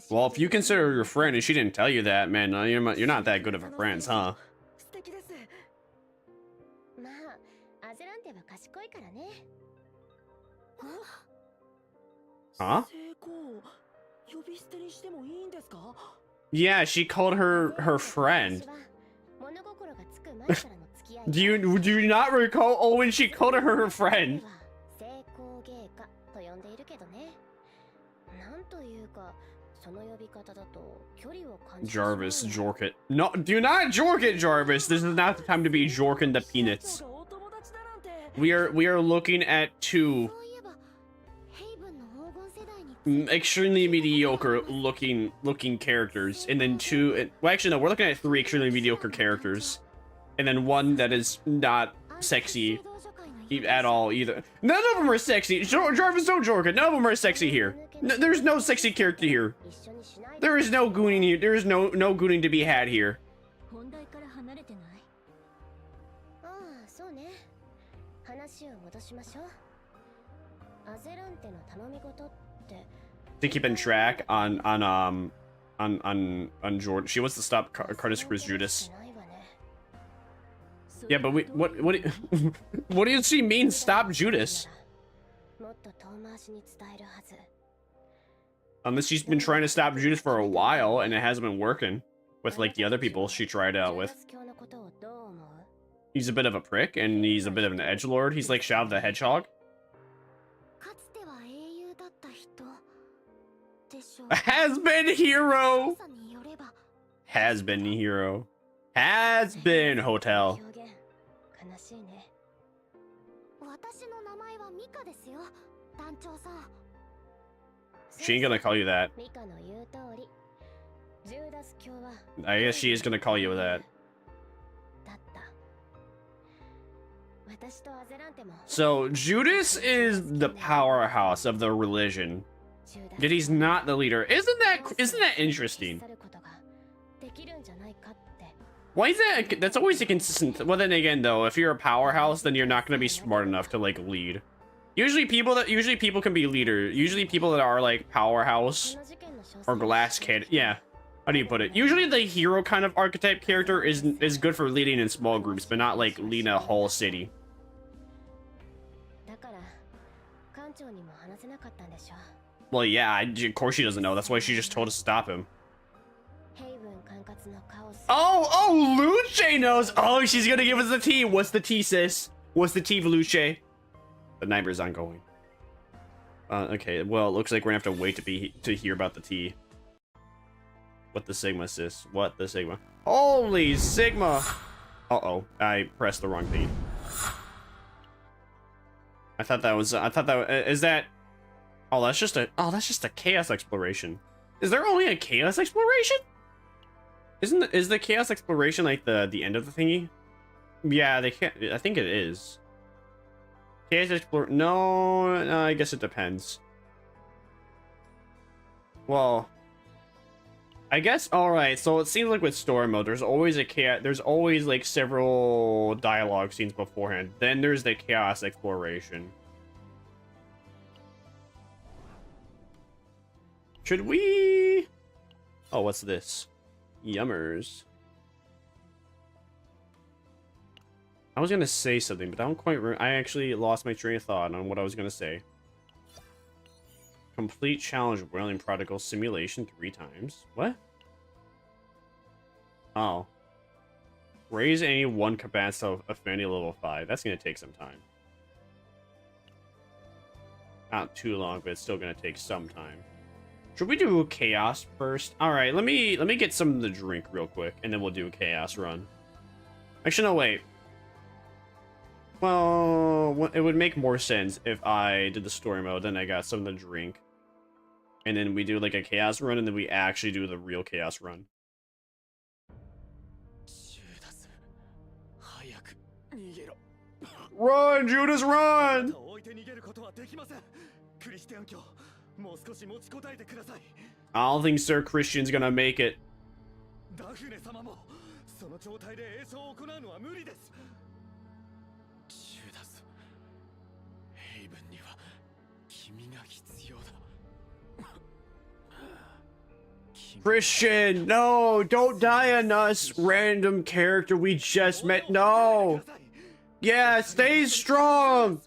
Well, if you consider her your friend and she didn't tell you that, man, you're not that good of a friends, huh? Huh? Yeah, she called her friend. Do you not recall? Oh, when she called her friend. Jarvis, jork it. No, do not jork it, Jarvis. This is not the time to be jorking the peanuts. We are looking at two extremely mediocre looking characters, and then two. Well, actually, no, we're looking at three extremely mediocre characters, and then one that is not sexy at all either. None of them are sexy. Jarvis, don't jork it. None of them are sexy here. No, there's no sexy character here. There is no gooning here. There is no gooning to be had here. To keep in track on Jordan, she wants to stop Curtis Chris Judas. Yeah, but what does she mean? Stop Judas? Unless she's been trying to stop Judas for a while and it hasn't been working with like the other people she tried out with. He's a bit of a prick and he's a bit of an edgelord. He's like Shadow the Hedgehog. Has been hero. Has been hero. Has been hotel. She ain't gonna call you that. I guess she is gonna call you that. So Judas is the powerhouse of the religion, yet he's not the leader. Isn't that interesting? Why is that? That's always a consistent. Well, then again, though, if you're a powerhouse, then you're not gonna be smart enough to like lead. Usually people can be leaders. Usually people that are like powerhouse or glass kid. Yeah. How do you put it? Usually the hero kind of archetype character is good for leading in small groups, but not like leading a whole city. Well, yeah, of course she doesn't know. That's why she just told us to stop him. Oh, Luce knows. Oh, she's gonna give us the tea. What's the tea, sis? What's the tea, Luce? The nightmare's ongoing. Okay, well, it looks like we're gonna have to wait to hear about the tea. What the Sigma, sis? What the Sigma? Holy Sigma! Uh-oh, I pressed the wrong thing. I thought that was, is that... Oh, that's just a chaos exploration. Is there only a chaos exploration? Is the chaos exploration like the end of the thingy? Yeah, they can't, I think it is. Chaos explore, no, I guess it depends. Well, I guess, alright, so it seems like with story mode, there's always there's always like several dialogue scenes beforehand. Then there's the chaos exploration. Should we... Oh, what's this? Yummers. I was gonna say something, but I don't quite I actually lost my train of thought on what I was gonna say. Complete challenge Wailing Prodigal simulation 3 times. What? Oh. Raise any one capacity of Affinity level 5. That's gonna take some time. Not too long, but it's still gonna take some time. Should we do Chaos first? Alright, let me get some of the drink real quick, and then we'll do a Chaos run. Actually, no, wait. Well, it would make more sense if I did the story mode, then I got some of the drink. And then we do like a Chaos run, and then we actually do the real Chaos run. Run, Judas, run! I don't think Sir Christian's gonna make it. Christian, no, don't die on us, random character we just met. No. Yeah, stay strong.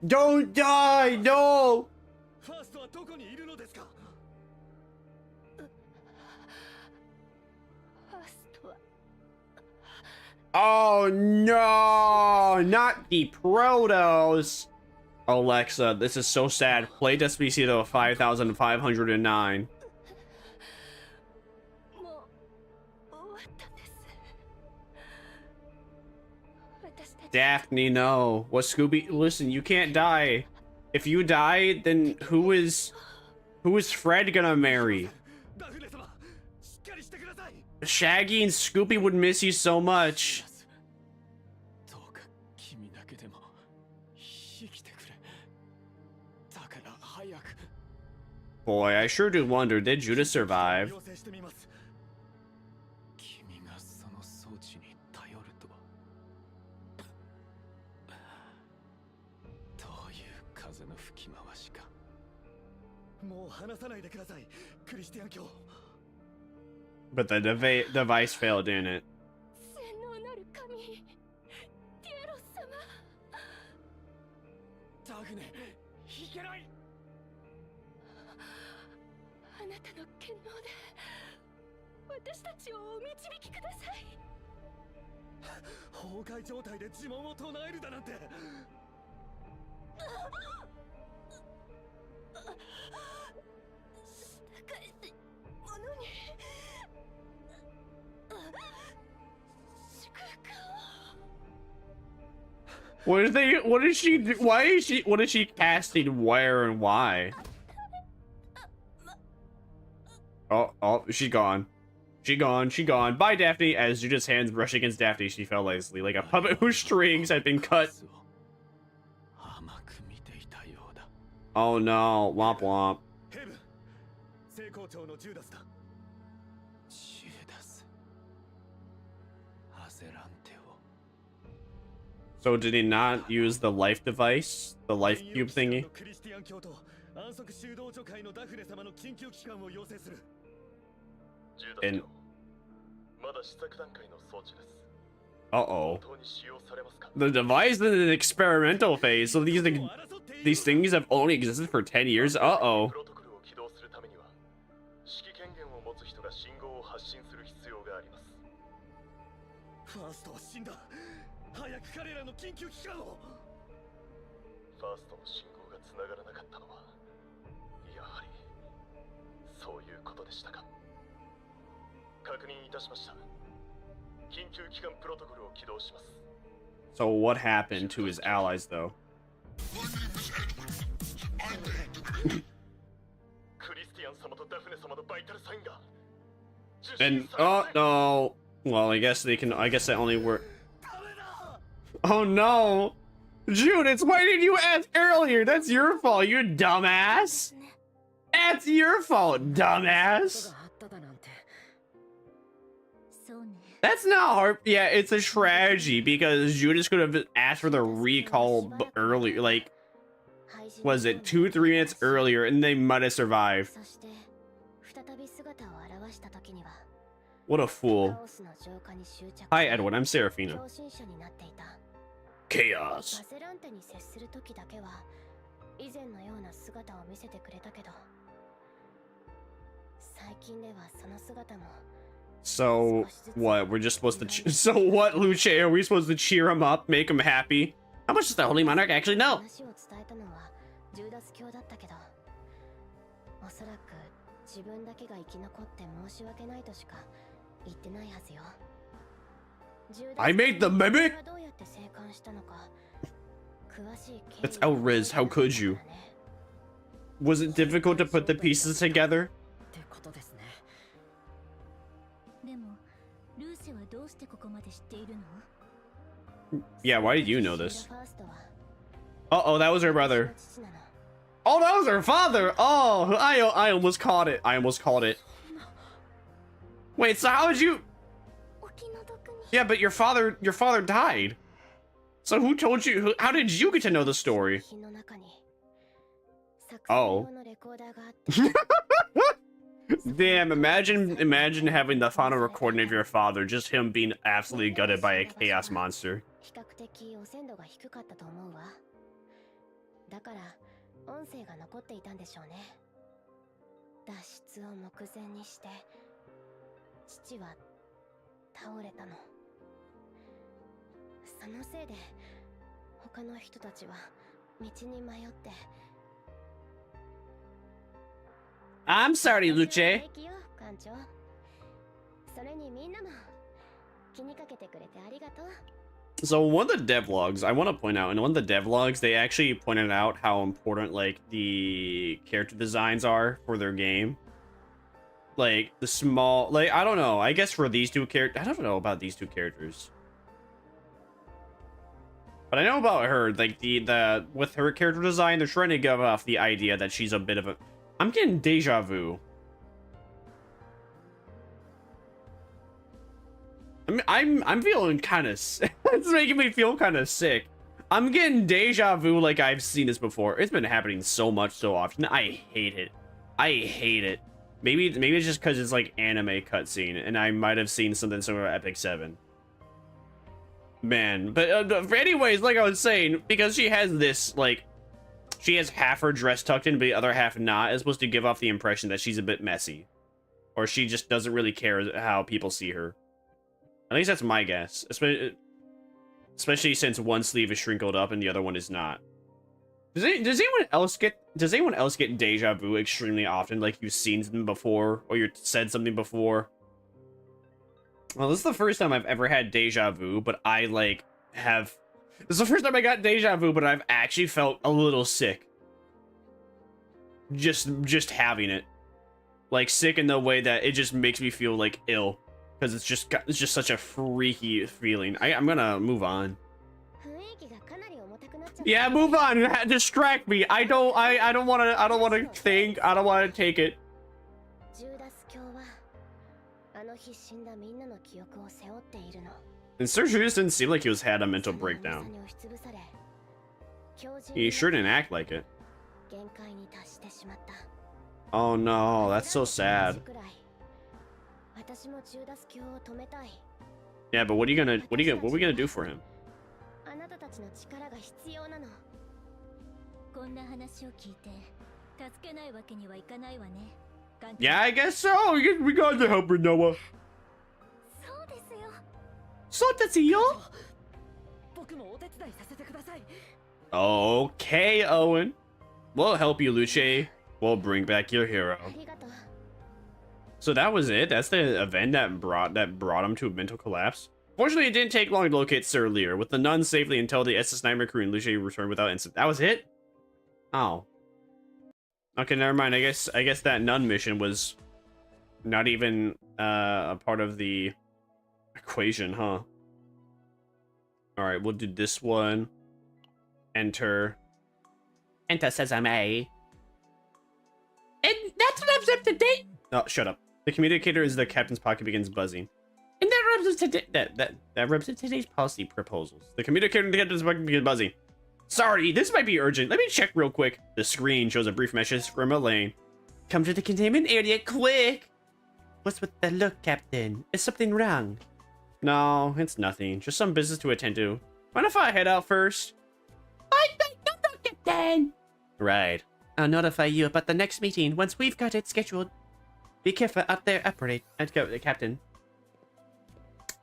Don't die, no. Oh no, not the Protos. Alexa, this is so sad. Play Despacito 5509. Daphne, no. What, Scooby? Listen, you can't die. If you die, then who is Fred gonna marry? Shaggy and Scooby would miss you so much. Boy, I sure do wonder, did Judas survive? But the device failed, didn't it? What is she do? What is she casting where and why? Oh, she's gone. She gone. Bye, Daphne. As Judith's hands brush against Daphne, she fell lazily, like a puppet whose strings had been cut. Oh no, womp womp. So did he not use the life device? The life cube thingy? And... uh-oh. The device is in an experimental phase, so these things have only existed for 10 years? Uh-oh. So what happened to his allies, though? And oh no. Well, I guess that only work. Oh no! Judith, why did you ask earlier? That's your fault, you dumbass! That's your fault, dumbass! That's not hard. Yeah, it's a tragedy because Judas could have asked for the recall earlier. Like, was it 2-3 minutes earlier, and they might have survived. What a fool. Hi, Edwin. I'm Seraphina. Chaos. So what? We're just supposed to. So what, Luce? Are we supposed to cheer him up, make him happy? How much does the Holy Monarch actually know? I made the mimic? That's outriz. How could you? Was it difficult to put the pieces together? Yeah, why did you know this? Uh-oh, that was her brother. Oh, that was her father! Oh, I almost caught it. I almost caught it. Wait, so how did you... Yeah, but your father died. So who told you? How did you get to know the story? Oh. Damn, imagine having the final recording of your father, just him being absolutely gutted by a chaos monster. I'm sorry, Luce. So one of the devlogs, I want to point out, in one of the devlogs, they actually pointed out how important, like, the character designs are for their game. Like, the small, like, I don't know, I guess for these two characters, I don't know about these two characters. But I know about her, like, with her character design, they're trying to give off the idea that she's a bit of a... I'm getting deja vu. I'm feeling kind of... It's making me feel kind of sick. I'm getting deja vu like I've seen this before. It's been happening so much, so often. I hate it. I hate it. Maybe it's just because it's like anime cutscene, and I might have seen something similar to Epic 7. Man, but anyways, like I was saying, because she has this, like, she has half her dress tucked in, but the other half not, is supposed to give off the impression that she's a bit messy. Or she just doesn't really care how people see her. At least that's my guess. Especially since one sleeve is shrinkled up and the other one is not. Does anyone else get deja vu extremely often? Like you've seen something before, or you said something before? Well, this is the first time I've ever had deja vu, but I, like, have... This is the first time I got deja vu, but I've actually felt a little sick. Just having it. Like, sick in the way that it just makes me feel, like, ill. Because it's just such a freaky feeling. I'm gonna move on. Yeah, move on. Distract me. I don't wanna think. I don't wanna take it. And Sir Judas didn't seem like he had a mental breakdown. He sure didn't act like it. Oh no, that's so sad. Yeah, but what are we gonna do for him? Yeah, I guess so. We got to help her, Noah. Okay, Owen. We'll help you, Luce. We'll bring back your hero. So that was it. That's the event that brought him to a mental collapse. Fortunately, it didn't take long to locate Sir Lear. With the nuns safely until the SS Nightmare crew and Luce returned without incident. That was it? Oh. Okay, never mind. I guess that nun mission was not even a part of the equation, huh? Alright, we'll do this one. Enter Sesame. And that's what I'm up to date. Oh, shut up. The communicator is the captain's pocket begins buzzing. And That represents today's policy proposals. The communicator is buzzy. Sorry, this might be urgent. Let me check real quick. The screen shows a brief message from Elaine. Come to the containment area, quick! What's with the look, Captain? Is something wrong? No, it's nothing. Just some business to attend to. Mind if I head out first? No, Captain! Right. I'll notify you about the next meeting once we've got it scheduled. Be careful out there, operate. Captain.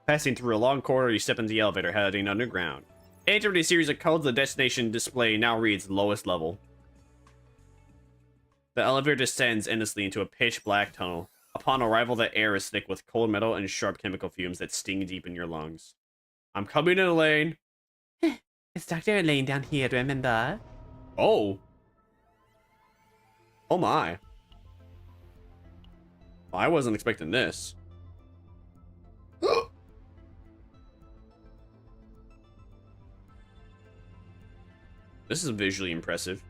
Passing through a long corridor, you step into the elevator heading underground. Entering a series of codes, the destination display now reads lowest level. The elevator descends endlessly into a pitch black tunnel. Upon arrival, the air is thick with cold metal and sharp chemical fumes that sting deep in your lungs. I'm coming in, Elaine. It's Dr. Elaine down here, remember? Oh. Oh my. I wasn't expecting this. This is visually impressive.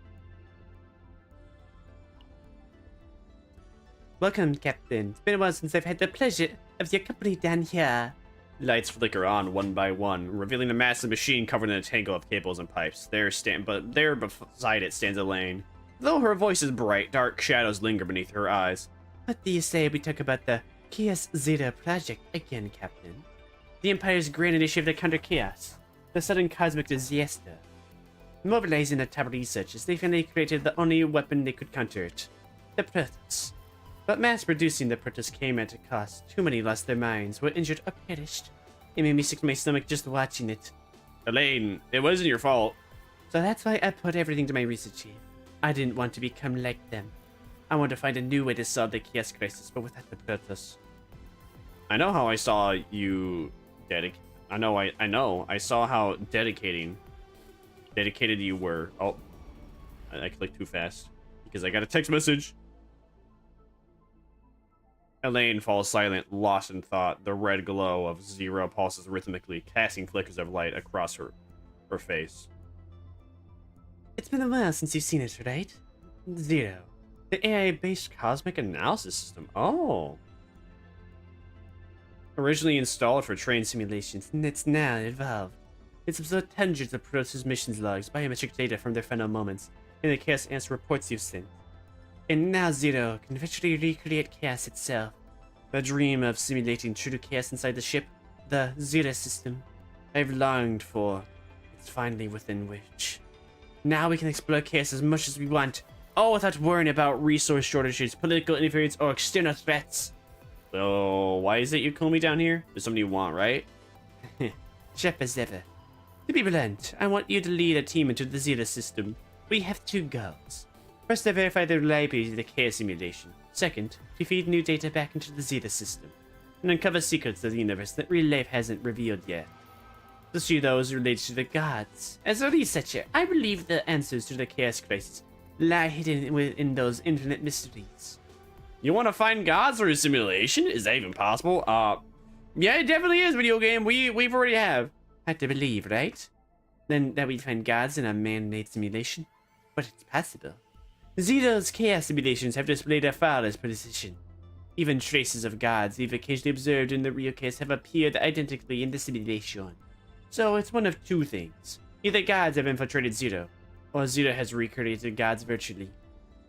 Welcome, Captain. It's been a while since I've had the pleasure of your company down here. Lights flicker on one by one, revealing a massive machine covered in a tangle of cables and pipes. There beside it stands Elaine. Though her voice is bright, dark shadows linger beneath her eyes. What do you say we talk about the ChaosZero project again, Captain? The Empire's grand initiative to counter chaos. The sudden cosmic disaster. Mobilizing the top researchers, they finally created the only weapon they could counter it. The Protoss. But mass producing the Protoss came at a cost. Too many lost their minds, were injured or perished. It made me sick to my stomach just watching it. Elaine, it wasn't your fault. So that's why I put everything to my research here. I didn't want to become like them. I wanted to find a new way to solve the chaos crisis, but without the Protoss. I know how I saw you I saw how dedicated you were. Oh, I clicked too fast because I got a text message. Elaine falls silent, lost in thought. The red glow of Zero pulses rhythmically, casting flickers of light across her face. It's been a while since you've seen it, right? Zero. The AI-based cosmic analysis system. Oh. Originally installed for train simulations, and it's now evolved. It's absorbed hundreds of Protoss missions logs, biometric data from their final moments, and the Chaos Ants reports you've sent. And now Zero can virtually recreate chaos itself. The dream of simulating true chaos inside the ship, the Zero system, I've longed for. It's finally within reach. Now we can explore chaos as much as we want, all without worrying about resource shortages, political interference, or external threats. So, why is it you call me down here? There's something you want, right? Sharp as ever. To be blunt, I want you to lead a team into the Zero system. We have two goals. First, to verify the reliability of the chaos simulation. Second, to feed new data back into the Zero system, and uncover secrets of the universe that real life hasn't revealed yet. Especially those related to the gods. As a researcher, I believe the answers to the chaos crisis lie hidden within those infinite mysteries. You want to find gods through a simulation? Is that even possible? Yeah, it definitely is, video game. We've already have. Hard to believe, right? Then that we'd find gods in a man-made simulation? But it's possible. Zero's chaos simulations have displayed a flawless precision. Even traces of gods we've occasionally observed in the real case have appeared identically in the simulation. So it's one of two things. Either gods have infiltrated Zero, or Zero has recreated gods virtually.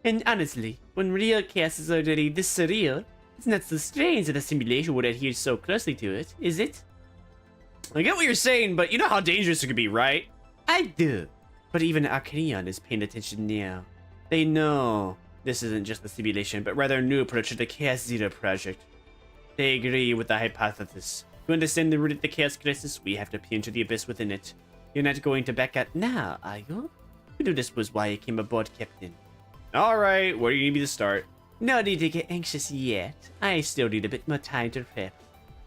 And honestly, when real chaos is already this surreal, it's not so strange that a simulation would adhere so closely to it, is it? I get what you're saying, but you know how dangerous it could be, right? I do. But even Archaeon is paying attention now. They know this isn't just a simulation, but rather a new approach to the Chaos Zero project. They agree with the hypothesis. To understand the root of the chaos crisis, we have to peer into the abyss within it. You're not going to back out now, are you? You knew this was why I came aboard, Captain. Alright, where do you need me to start? No need to get anxious yet. I still need a bit more time to prep.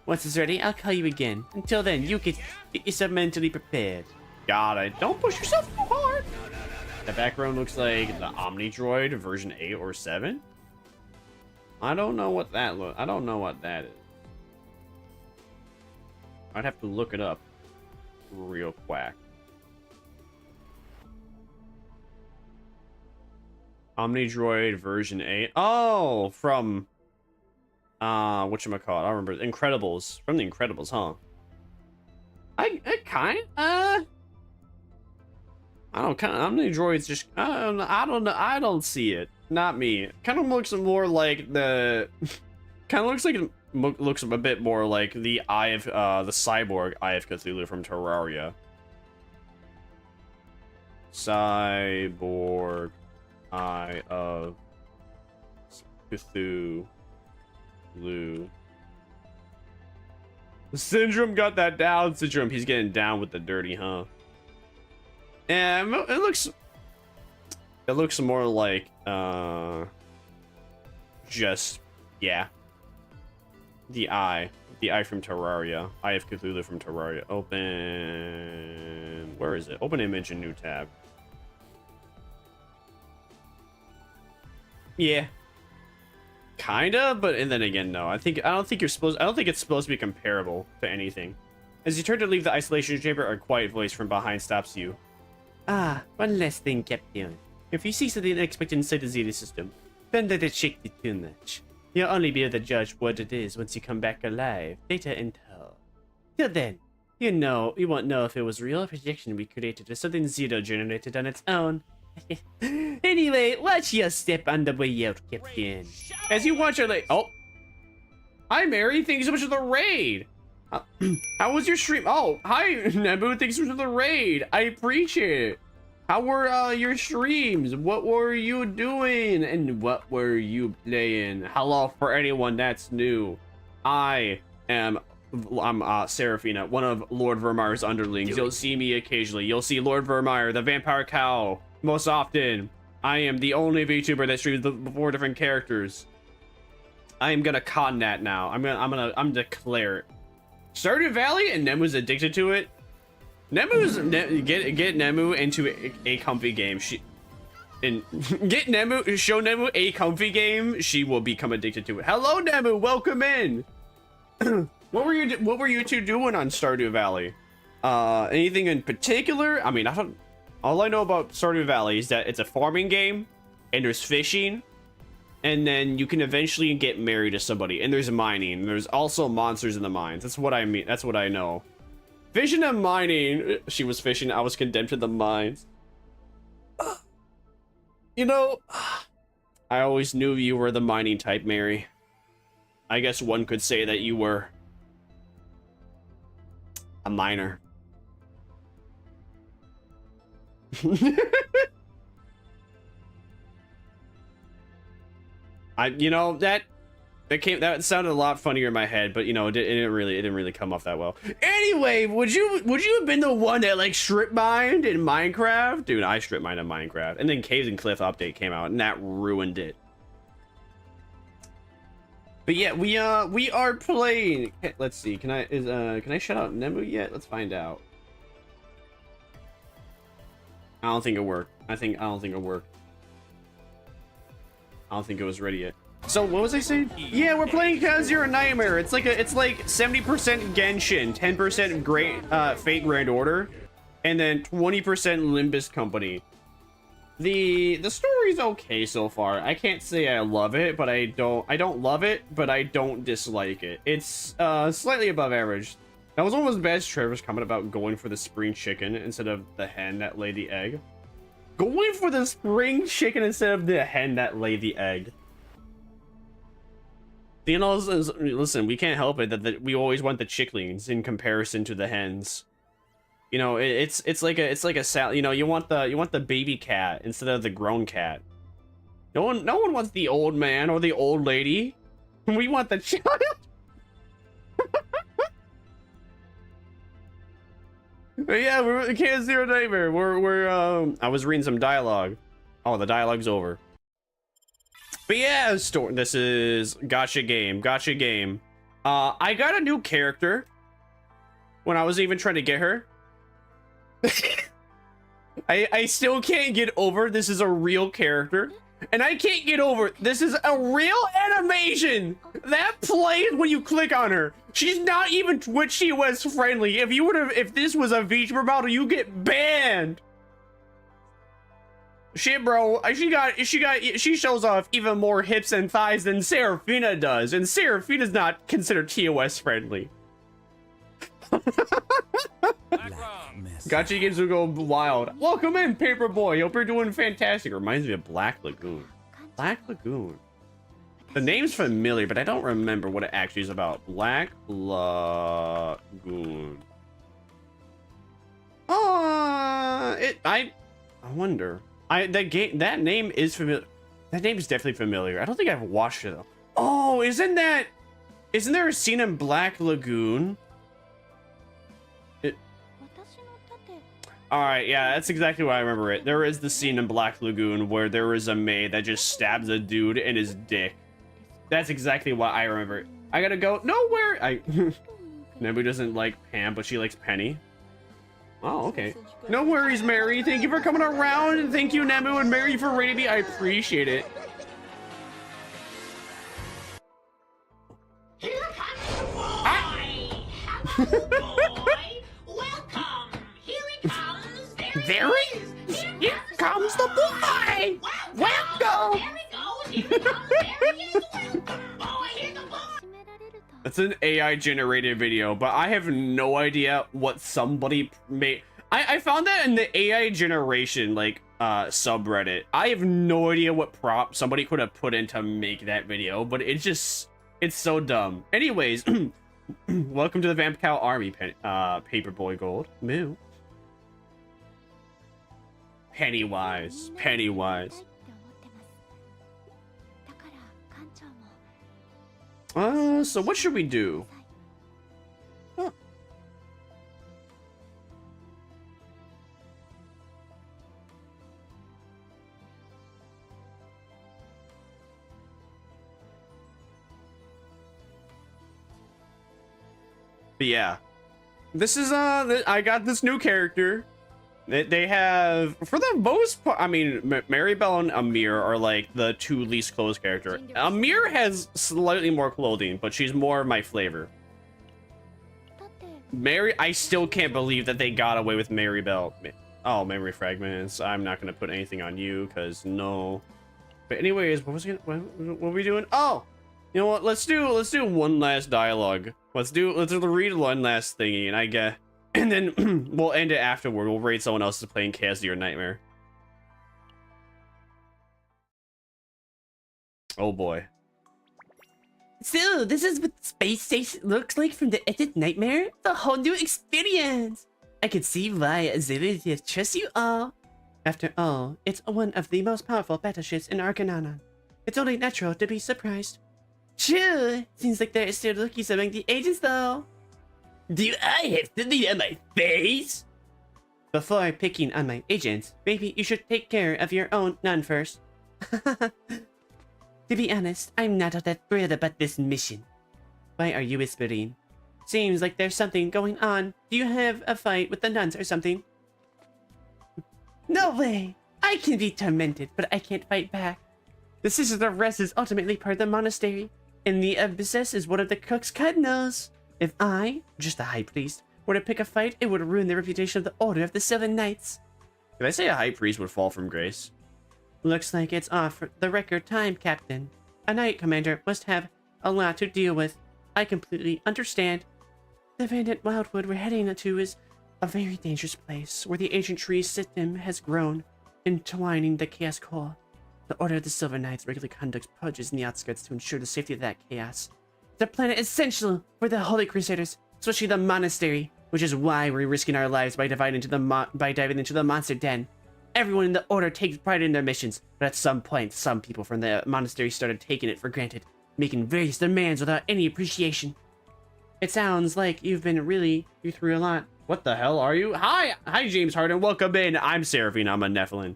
Once it's ready, I'll call you again. Until then, you get yourself mentally prepared. Got it. Don't push yourself too hard. The background looks like the Omni Droid version 8 or 7. I don't know what that is. I'd have to look it up real quick. Omni Droid version 8. Oh, from whatchamacallit, I don't remember. Incredibles. From the Incredibles, huh? I'm the droids just, I don't know, I don't see it. Not me. Kind of looks more like the, kind of looks like, looks a bit more like the Eye of, the cyborg Eye of Cthulhu from Terraria. Cyborg Eye of Cthulhu. Syndrome got that down. Syndrome, he's getting down with the dirty, huh? And it looks more like just, yeah, the eye from Terraria, Eye of Cthulhu from Terraria. Open, where is it? Open image and new tab. Yeah, kinda, but and then again, no. I don't think it's supposed to be comparable to anything. As you turn to leave the isolation chamber, a quiet voice from behind stops you. Ah, one last thing, Captain. If you see something unexpected inside the Zeta system, don't let it shake you too much. You'll only be able to judge what it is once you come back alive, data in tow. Till then, you won't know if it was real or projection we created or something Zeta generated on its own. Anyway, watch your step on the way out, Captain. As you watch it, oh, hi Mary, thank you so much for the raid. How was your stream? Oh, hi Nebu, thanks so much for the raid. I appreciate it. How were your streams? What were you doing? And what were you playing? Hello for anyone that's new. I'm Seraphina, one of Lord Vermire's underlings. You'll see me occasionally. You'll see Lord Vermire, the vampire cow, most often. I am the only VTuber that streams the 4 different characters. I am gonna con that now. I'm declare it. Stardew Valley, and Nemu's addicted to it. Get Nemu into a comfy game. Show Nemu a comfy game. She will become addicted to it. Hello, Nemu. Welcome in. What were you two doing on Stardew Valley? Anything in particular? I mean, all I know about Stardew Valley is that it's a farming game, and there's fishing, and then you can eventually get married to somebody, and there's mining, and there's also monsters in the mines. That's what I mean. That's what I know. Fishing and mining. She was fishing. I was condemned to the mines. You know, I always knew you were the mining type, Mary. I guess one could say that you were a miner. That sounded a lot funnier in my head, but you know, it didn't really come off that well. Anyway, would you have been the one that like strip mined in Minecraft? Dude, I strip mined in Minecraft, and then Caves and Cliff update came out, and that ruined it. But yeah, we are playing. Let's see. Can I shout out Nemu yet? Let's find out. I don't think it worked. I don't think it worked. I don't think it was ready yet. So what was I saying? Yeah, we're playing ChaosZeroNightmare. It's like 70% Genshin, 10% Great Fate Grand Order, and then 20% Limbus Company. The story's okay so far. I can't say I love it, but I don't love it, but I don't dislike it. It's slightly above average. That was almost as bad as Trevor's comment about going for the spring chicken instead of the hen that laid the egg. Going for the spring chicken instead of the hen that laid the egg. You know, listen, we can't help it that we always want the chicklings in comparison to the hens. You know, it's like a salad. You know, you want the baby cat instead of the grown cat. No one wants the old man or the old lady. We want the child. But yeah, we're ChaosZeroNightmare. We're I was reading some dialogue. Oh, the dialogue's over. But yeah, this is Gacha game. I got a new character when I was even trying to get her. I still can't get over this is a real character, and I can't get over this is a real animation that plays when you click on her. She's not even Twitch TOS friendly. If this was a VTuber model, you get banned. Shit, bro. She shows off even more hips and thighs than Seraphina does, and Seraphina's not considered TOS friendly. Gotcha games will go wild. Welcome in, Paperboy. Hope you're doing fantastic. Reminds me of Black Lagoon. Black Lagoon. The name's familiar, but I don't remember what it actually is about. Black Lagoon. I wonder. That name is familiar. That name is definitely familiar. I don't think I've watched it though. Oh, isn't there a scene in Black Lagoon? All right, yeah, that's exactly what I remember it. There is the scene in Black Lagoon where there is a maid that just stabs a dude in his dick. That's exactly what I remember. I gotta go nowhere. Nebu doesn't like Pam, but she likes Penny. Oh, okay. No worries, Mary. Thank you for coming around, and thank you, Nebu and Mary, for rating me. I appreciate it. Here comes the boy! Hello, boy! Welcome! Here he comes! There he is! Here comes the boy! Welcome! There he goes! Here he comes! There he is! Welcome, boy! Here's the boy! That's an AI generated video, but I have no idea what somebody made. I found that in the AI generation like subreddit. I have no idea what prop somebody could have put in to make that video, but it's so dumb. Anyways, welcome to the Vamp Cow Army, Paperboy Gold. Moo. Pennywise. So what should we do? Huh. But yeah, this is I got this new character. They have, for the most part, I mean, Maribel and Amir are like the two least clothes character. Amir has slightly more clothing, but she's more my flavor. I still can't believe that they got away with Maribel. Oh, memory fragments. I'm not gonna put anything on you, cause no. But anyways, what are we doing? Oh, you know what? Let's do one last dialogue. Let's read one last thingy, and I guess. And then we'll end it afterward. We'll raid someone else who's playing ChaosZeroNightmare. Oh boy. So, this is what space station looks like from the Edit Nightmare? The whole new experience! I can see why Zelodia trusts you all. After all, it's one of the most powerful battleships in Arcananon. It's only natural to be surprised. Sure, seems like there are still rookies among the agents though. Do I have to lead on my face? Before picking on my agents, maybe you should take care of your own nun first. To be honest, I'm not all that thrilled about this mission. Why are you whispering? Seems like there's something going on. Do you have a fight with the nuns or something? No way! I can be tormented, but I can't fight back. The Sisters of Rest is ultimately part of the monastery, and the Abyss is one of the cook's cardinals. If I, just the High Priest, were to pick a fight, it would ruin the reputation of the Order of the Seven Knights. Did I say a High Priest would fall from grace? Looks like it's off for the record time, Captain. A Knight Commander must have a lot to deal with. I completely understand. The abandoned Wildwood we're heading to is a very dangerous place, where the ancient tree system has grown, entwining the chaos core. The Order of the Silver Knights regularly conducts purges in the outskirts to ensure the safety of that chaos. The planet is essential for the Holy Crusaders, especially the monastery, which is why we're risking our lives by diving into the monster den. Everyone in the Order takes pride in their missions, but at some point, some people from the monastery started taking it for granted, making various demands without any appreciation. It sounds like you through a lot. What the hell are you? Hi, James Harden. Welcome in. I'm Seraphina. I'm a Nephilim.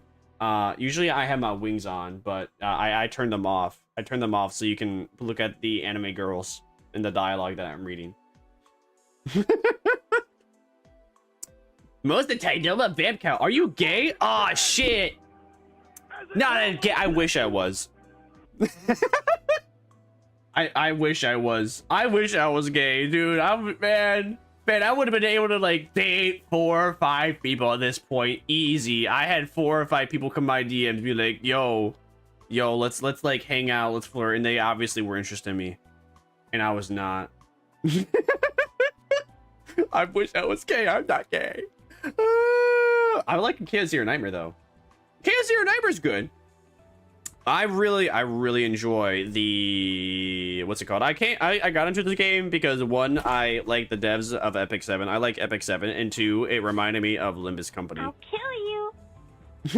Usually I have my wings on, but I turned them off. I turned them off so you can look at the anime girls in the dialogue that I'm reading. Most of the time, know about Vamp Cow. Are you gay? Aw, shit. Not gay. I wish I was. I wish I was. I wish I was gay, dude. Man. Man, I would have been able to like date 4 or 5 people at this point, easy. I had 4 or 5 people come my DMs and be like, yo, let's like hang out, let's flirt, and they obviously were interested in me, and I was not. I wish I was gay. I'm not gay. I like ChaosZeroNightmare though. ChaosZeroNightmare's good. I really enjoy the, what's it called? I got into this game because 1, I like the devs of Epic 7. I like Epic 7, and 2, it reminded me of Limbus Company. I'll kill you. I'll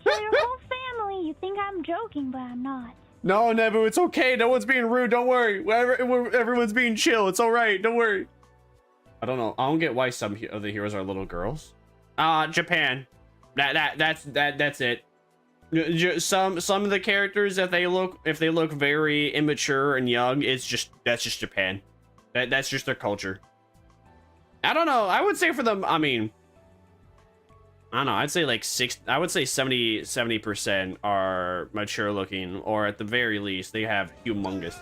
kill your whole family. You think I'm joking, but I'm not. No, Nebu, it's okay. No one's being rude. Don't worry. Everyone's being chill. It's all right. Don't worry. I don't know. I don't get why some of the heroes are little girls. Japan. That's it. Some of the characters, if they look very immature and young, that's just Japan. That's just their culture. I don't know. I would say for them, I mean, I don't know. I'd say like 70% are mature looking, or at the very least, they have humongous.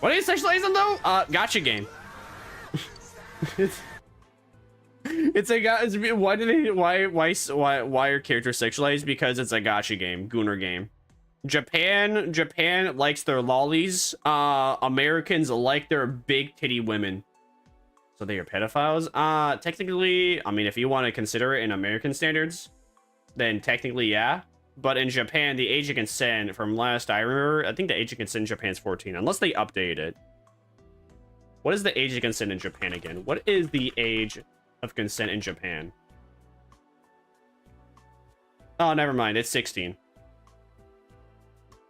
What is sexualizing though? Gotcha game. It's a why are characters sexualized? Because it's a gacha game, Gunner game. Japan likes their lollies. Americans like their big titty women. So they are pedophiles. Technically, I mean, if you want to consider it in American standards, then technically yeah. But in Japan, the age of consent, from last I remember, I think the age of consent in Japan is 14, unless they update it. What is the age of consent in Japan again? What is the age of consent in Japan? Oh, never mind. It's 16.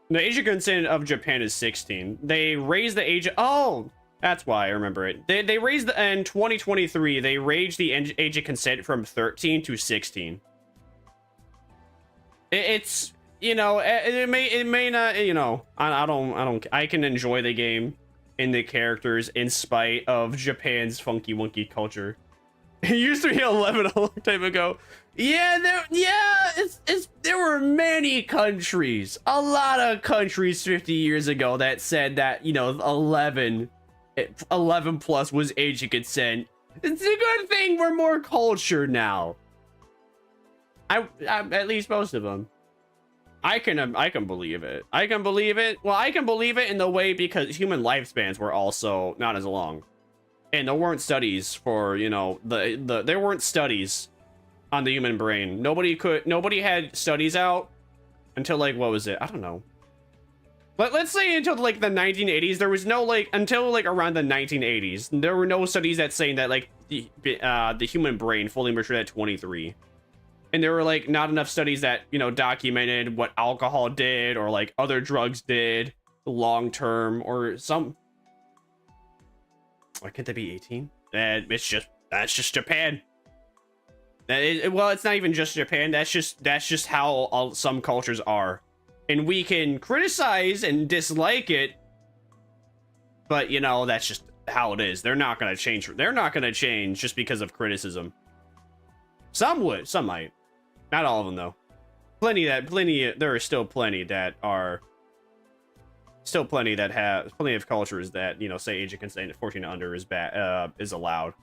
The age of consent of Japan is 16. They raised the age of... Oh, that's why I remember it. They raised the... In 2023, they raised the age of consent from 13 to 16. It's... You know, it may not... You know, I can enjoy the game and the characters in spite of Japan's funky wonky culture. It used to be 11 a long time ago. Yeah, there were many countries, a lot of countries 50 years ago that said that, you know, 11 plus was age of consent. It's a good thing we're more cultured now. I at least most of them. I can believe it. I can believe it. Well, I can believe it in the way because human lifespans were also not as long. And there weren't studies for, you know, there weren't studies on the human brain. Nobody had studies out until like, what was it? I don't know. Let's say until like the 1980s, there was no like, until like around the 1980s, there were no studies that saying that like the human brain fully matured at 23. And there were like not enough studies that, you know, documented what alcohol did or like other drugs did long term or some. Why can't they be 18? That's just Japan. Well, it's not even just Japan. That's just how some cultures are, and we can criticize and dislike it, but you know that's just how it is. They're not gonna change. They're not gonna change just because of criticism. Some would, some might, not all of them though. There are still plenty that are. Still plenty that have plenty of cultures that, you know, say age of consent 14 and under is allowed.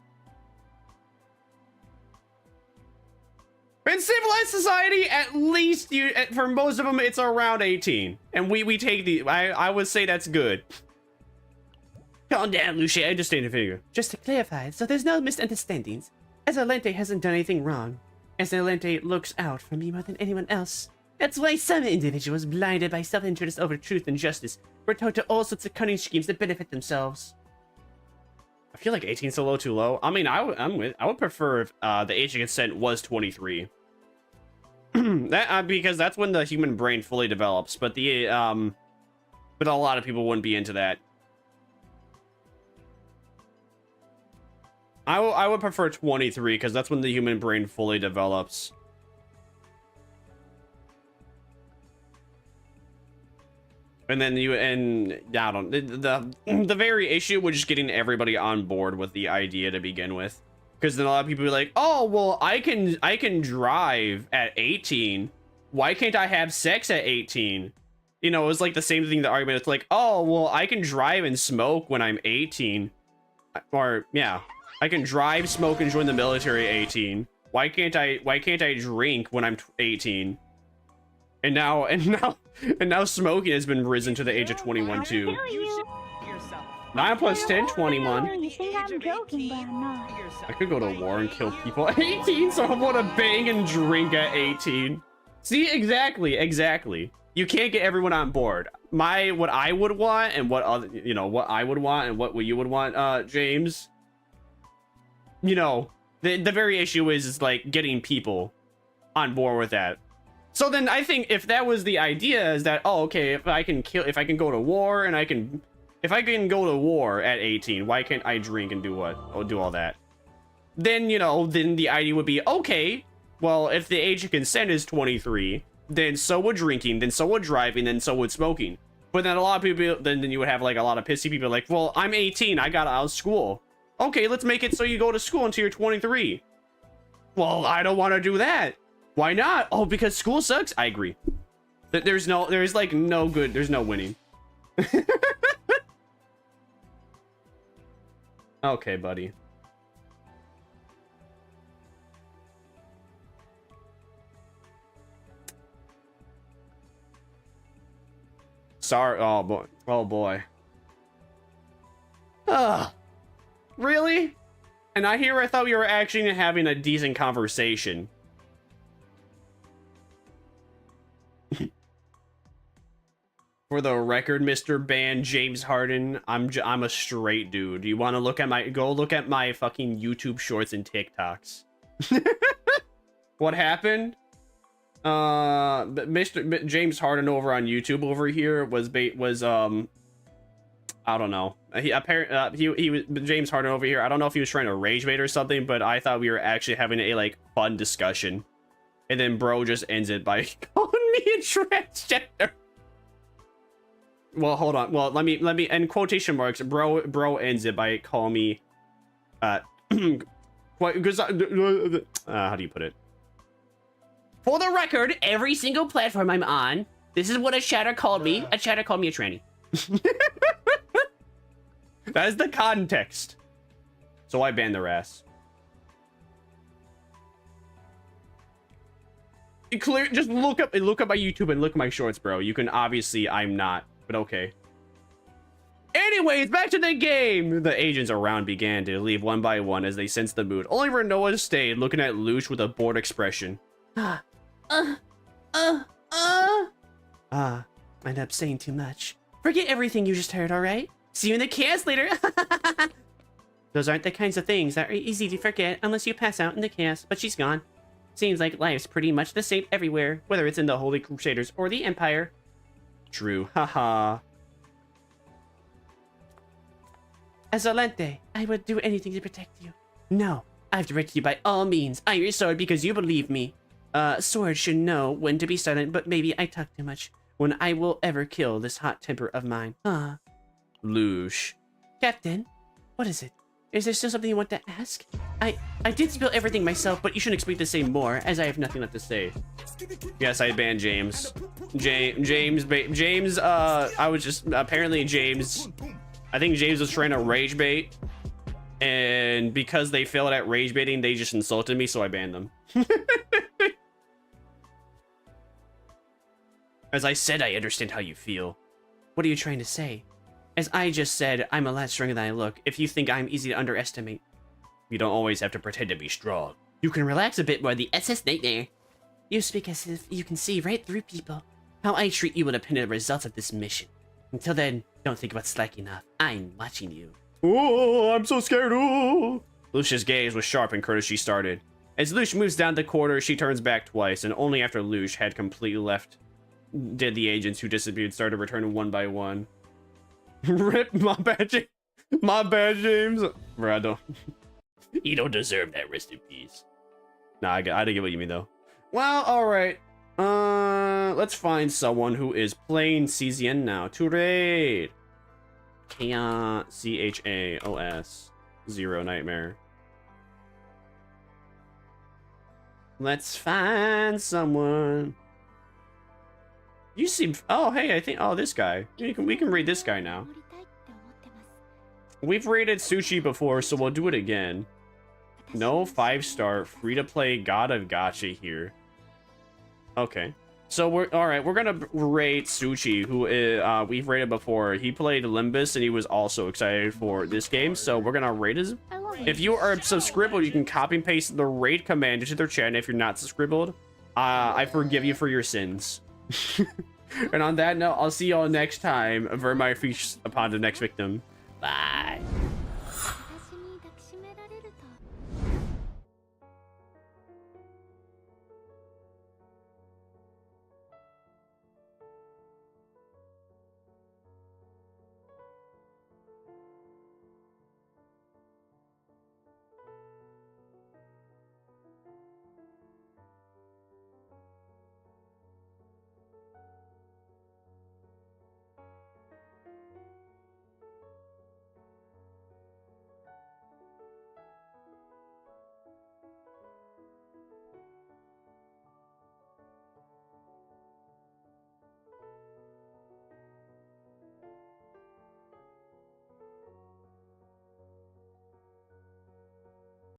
In civilized society, at least for most of them it's around 18, and we take the I would say that's good. Calm down, Lucia. I understand the figure. Just to clarify, so there's no misunderstandings. Azalente hasn't done anything wrong. Azalente looks out for me more than anyone else. That's why some individuals, blinded by self-interest over truth and justice, were taught to all sorts of cunning schemes that benefit themselves. I feel like 18's a little too low. I mean, I would prefer if the age of consent was 23. Because that's when the human brain fully develops. But a lot of people wouldn't be into that. I would prefer 23 because that's when the human brain fully develops. And then I don't, the very issue was just getting everybody on board with the idea to begin with, because then a lot of people be like, oh well, I can drive at 18, why can't I have sex at 18? You know, it was like the same thing, the argument. It's like, oh well, I can drive and smoke when I'm 18, or yeah. I can drive, smoke, and join the military at 18. Why can't I drink when I'm 18? And now smoking has been risen to the age of 21 too. You should yourself. 9 plus 10, 21. You think I'm joking, but I'm not. I could go to war and kill people at 18, so I want to bang and drink at 18. See, exactly. You can't get everyone on board. What I would want and what other, what I would want and what you would want, James. The very issue is like getting people on board with that. So then I think if that was the idea, is that, oh, okay, if I can go to war and if I can go to war at 18, why can't I drink and do what? Or do all that? Then, then the idea would be, okay, well, if the age of consent is 23, then so would drinking, then so would driving, then so would smoking. But then a lot of people, then you would have like a lot of pissy people like, well, I'm 18, I got out of school. Okay, let's make it so you go to school until you're 23. Well, I don't want to do that. Why not? Oh, because school sucks? I agree. There's no winning. Okay, buddy. Sorry. Oh boy. Oh boy. Really? And I thought we were actually having a decent conversation. For the record, Mr. Ban James Harden, I'm a straight dude. You want to look at my fucking YouTube shorts and TikToks. What happened? Mr. James Harden over on YouTube over here was I don't know. He was James Harden over here. I don't know if he was trying to rage bait or something, but I thought we were actually having a like fun discussion, and then bro just ends it by calling me a transgender. Well, hold on. Well, let me in quotation marks. Bro ends it by calling me, because how do you put it? For the record, every single platform I'm on, this is what a chatter called me. A chatter called me a tranny. That is the context. So I banned their ass. Just look up my YouTube and look at my shorts, bro. You can obviously, I'm not, but okay. Anyways, back to the game. The agents around began to leave one by one as they sensed the mood. Only Renoa stayed, looking at Lush with a bored expression. End up saying too much. Forget everything you just heard, alright? See you in the chaos later. Those aren't the kinds of things that are easy to forget unless you pass out in the chaos, but she's gone. Seems like life's pretty much the same everywhere, whether it's in the Holy Crusaders or the Empire. True, haha. Azalente, I would do anything to protect you. No, I've directed you by all means. I'm your sword because you believe me. Sword should know when to be silent, but maybe I talk too much. When I will ever kill this hot temper of mine. Lush. Captain, what is it? Is there still something you want to ask? I did spill everything myself, but you shouldn't expect to say more, as I have nothing left to say. Yes, I banned James. James, I was just, apparently James, I think James was trying to rage bait, and because they failed at rage baiting, they just insulted me, so I banned them. As I said, I understand how you feel. What are you trying to say? As I just said, I'm a lot stronger than I look. If you think I'm easy to underestimate. You don't always have to pretend to be strong. You can relax a bit more, the SS Nightmare. You speak as if you can see right through people. How I treat you will depend on the results of this mission. Until then, don't think about slacking off. I'm watching you. Oh, I'm so scared. Oh. Lucia's gaze was sharp and courtesy started. As Lush moves down the corridor, she turns back twice, and only after Lush had completely left did the agents who disappeared start to return one by one. Rip, my bad, James. My bad, James. Bro, I don't. You don't deserve that. Rest in peace. Nah, I didn't get what you mean though. Well, all right. Let's find someone who is playing CZN now to raid. Chaos, CHAOS, Zero Nightmare. Let's find someone. You seem. Oh, hey, I think. Oh, this guy. We can read this guy now. We've rated Sushi before, so we'll do it again. No 5-star, free-to-play God of Gacha here. Okay. So we're alright, we're gonna rate Sushi, who we've rated before. He played Limbus and he was also excited for this game, so we're gonna rate his. If you are subscribed, you can copy and paste the rate command into their chat, and if you're not subscribed, I forgive you for your sins. And on that note, I'll see y'all next time. Vermire feast upon the next victim. Bye.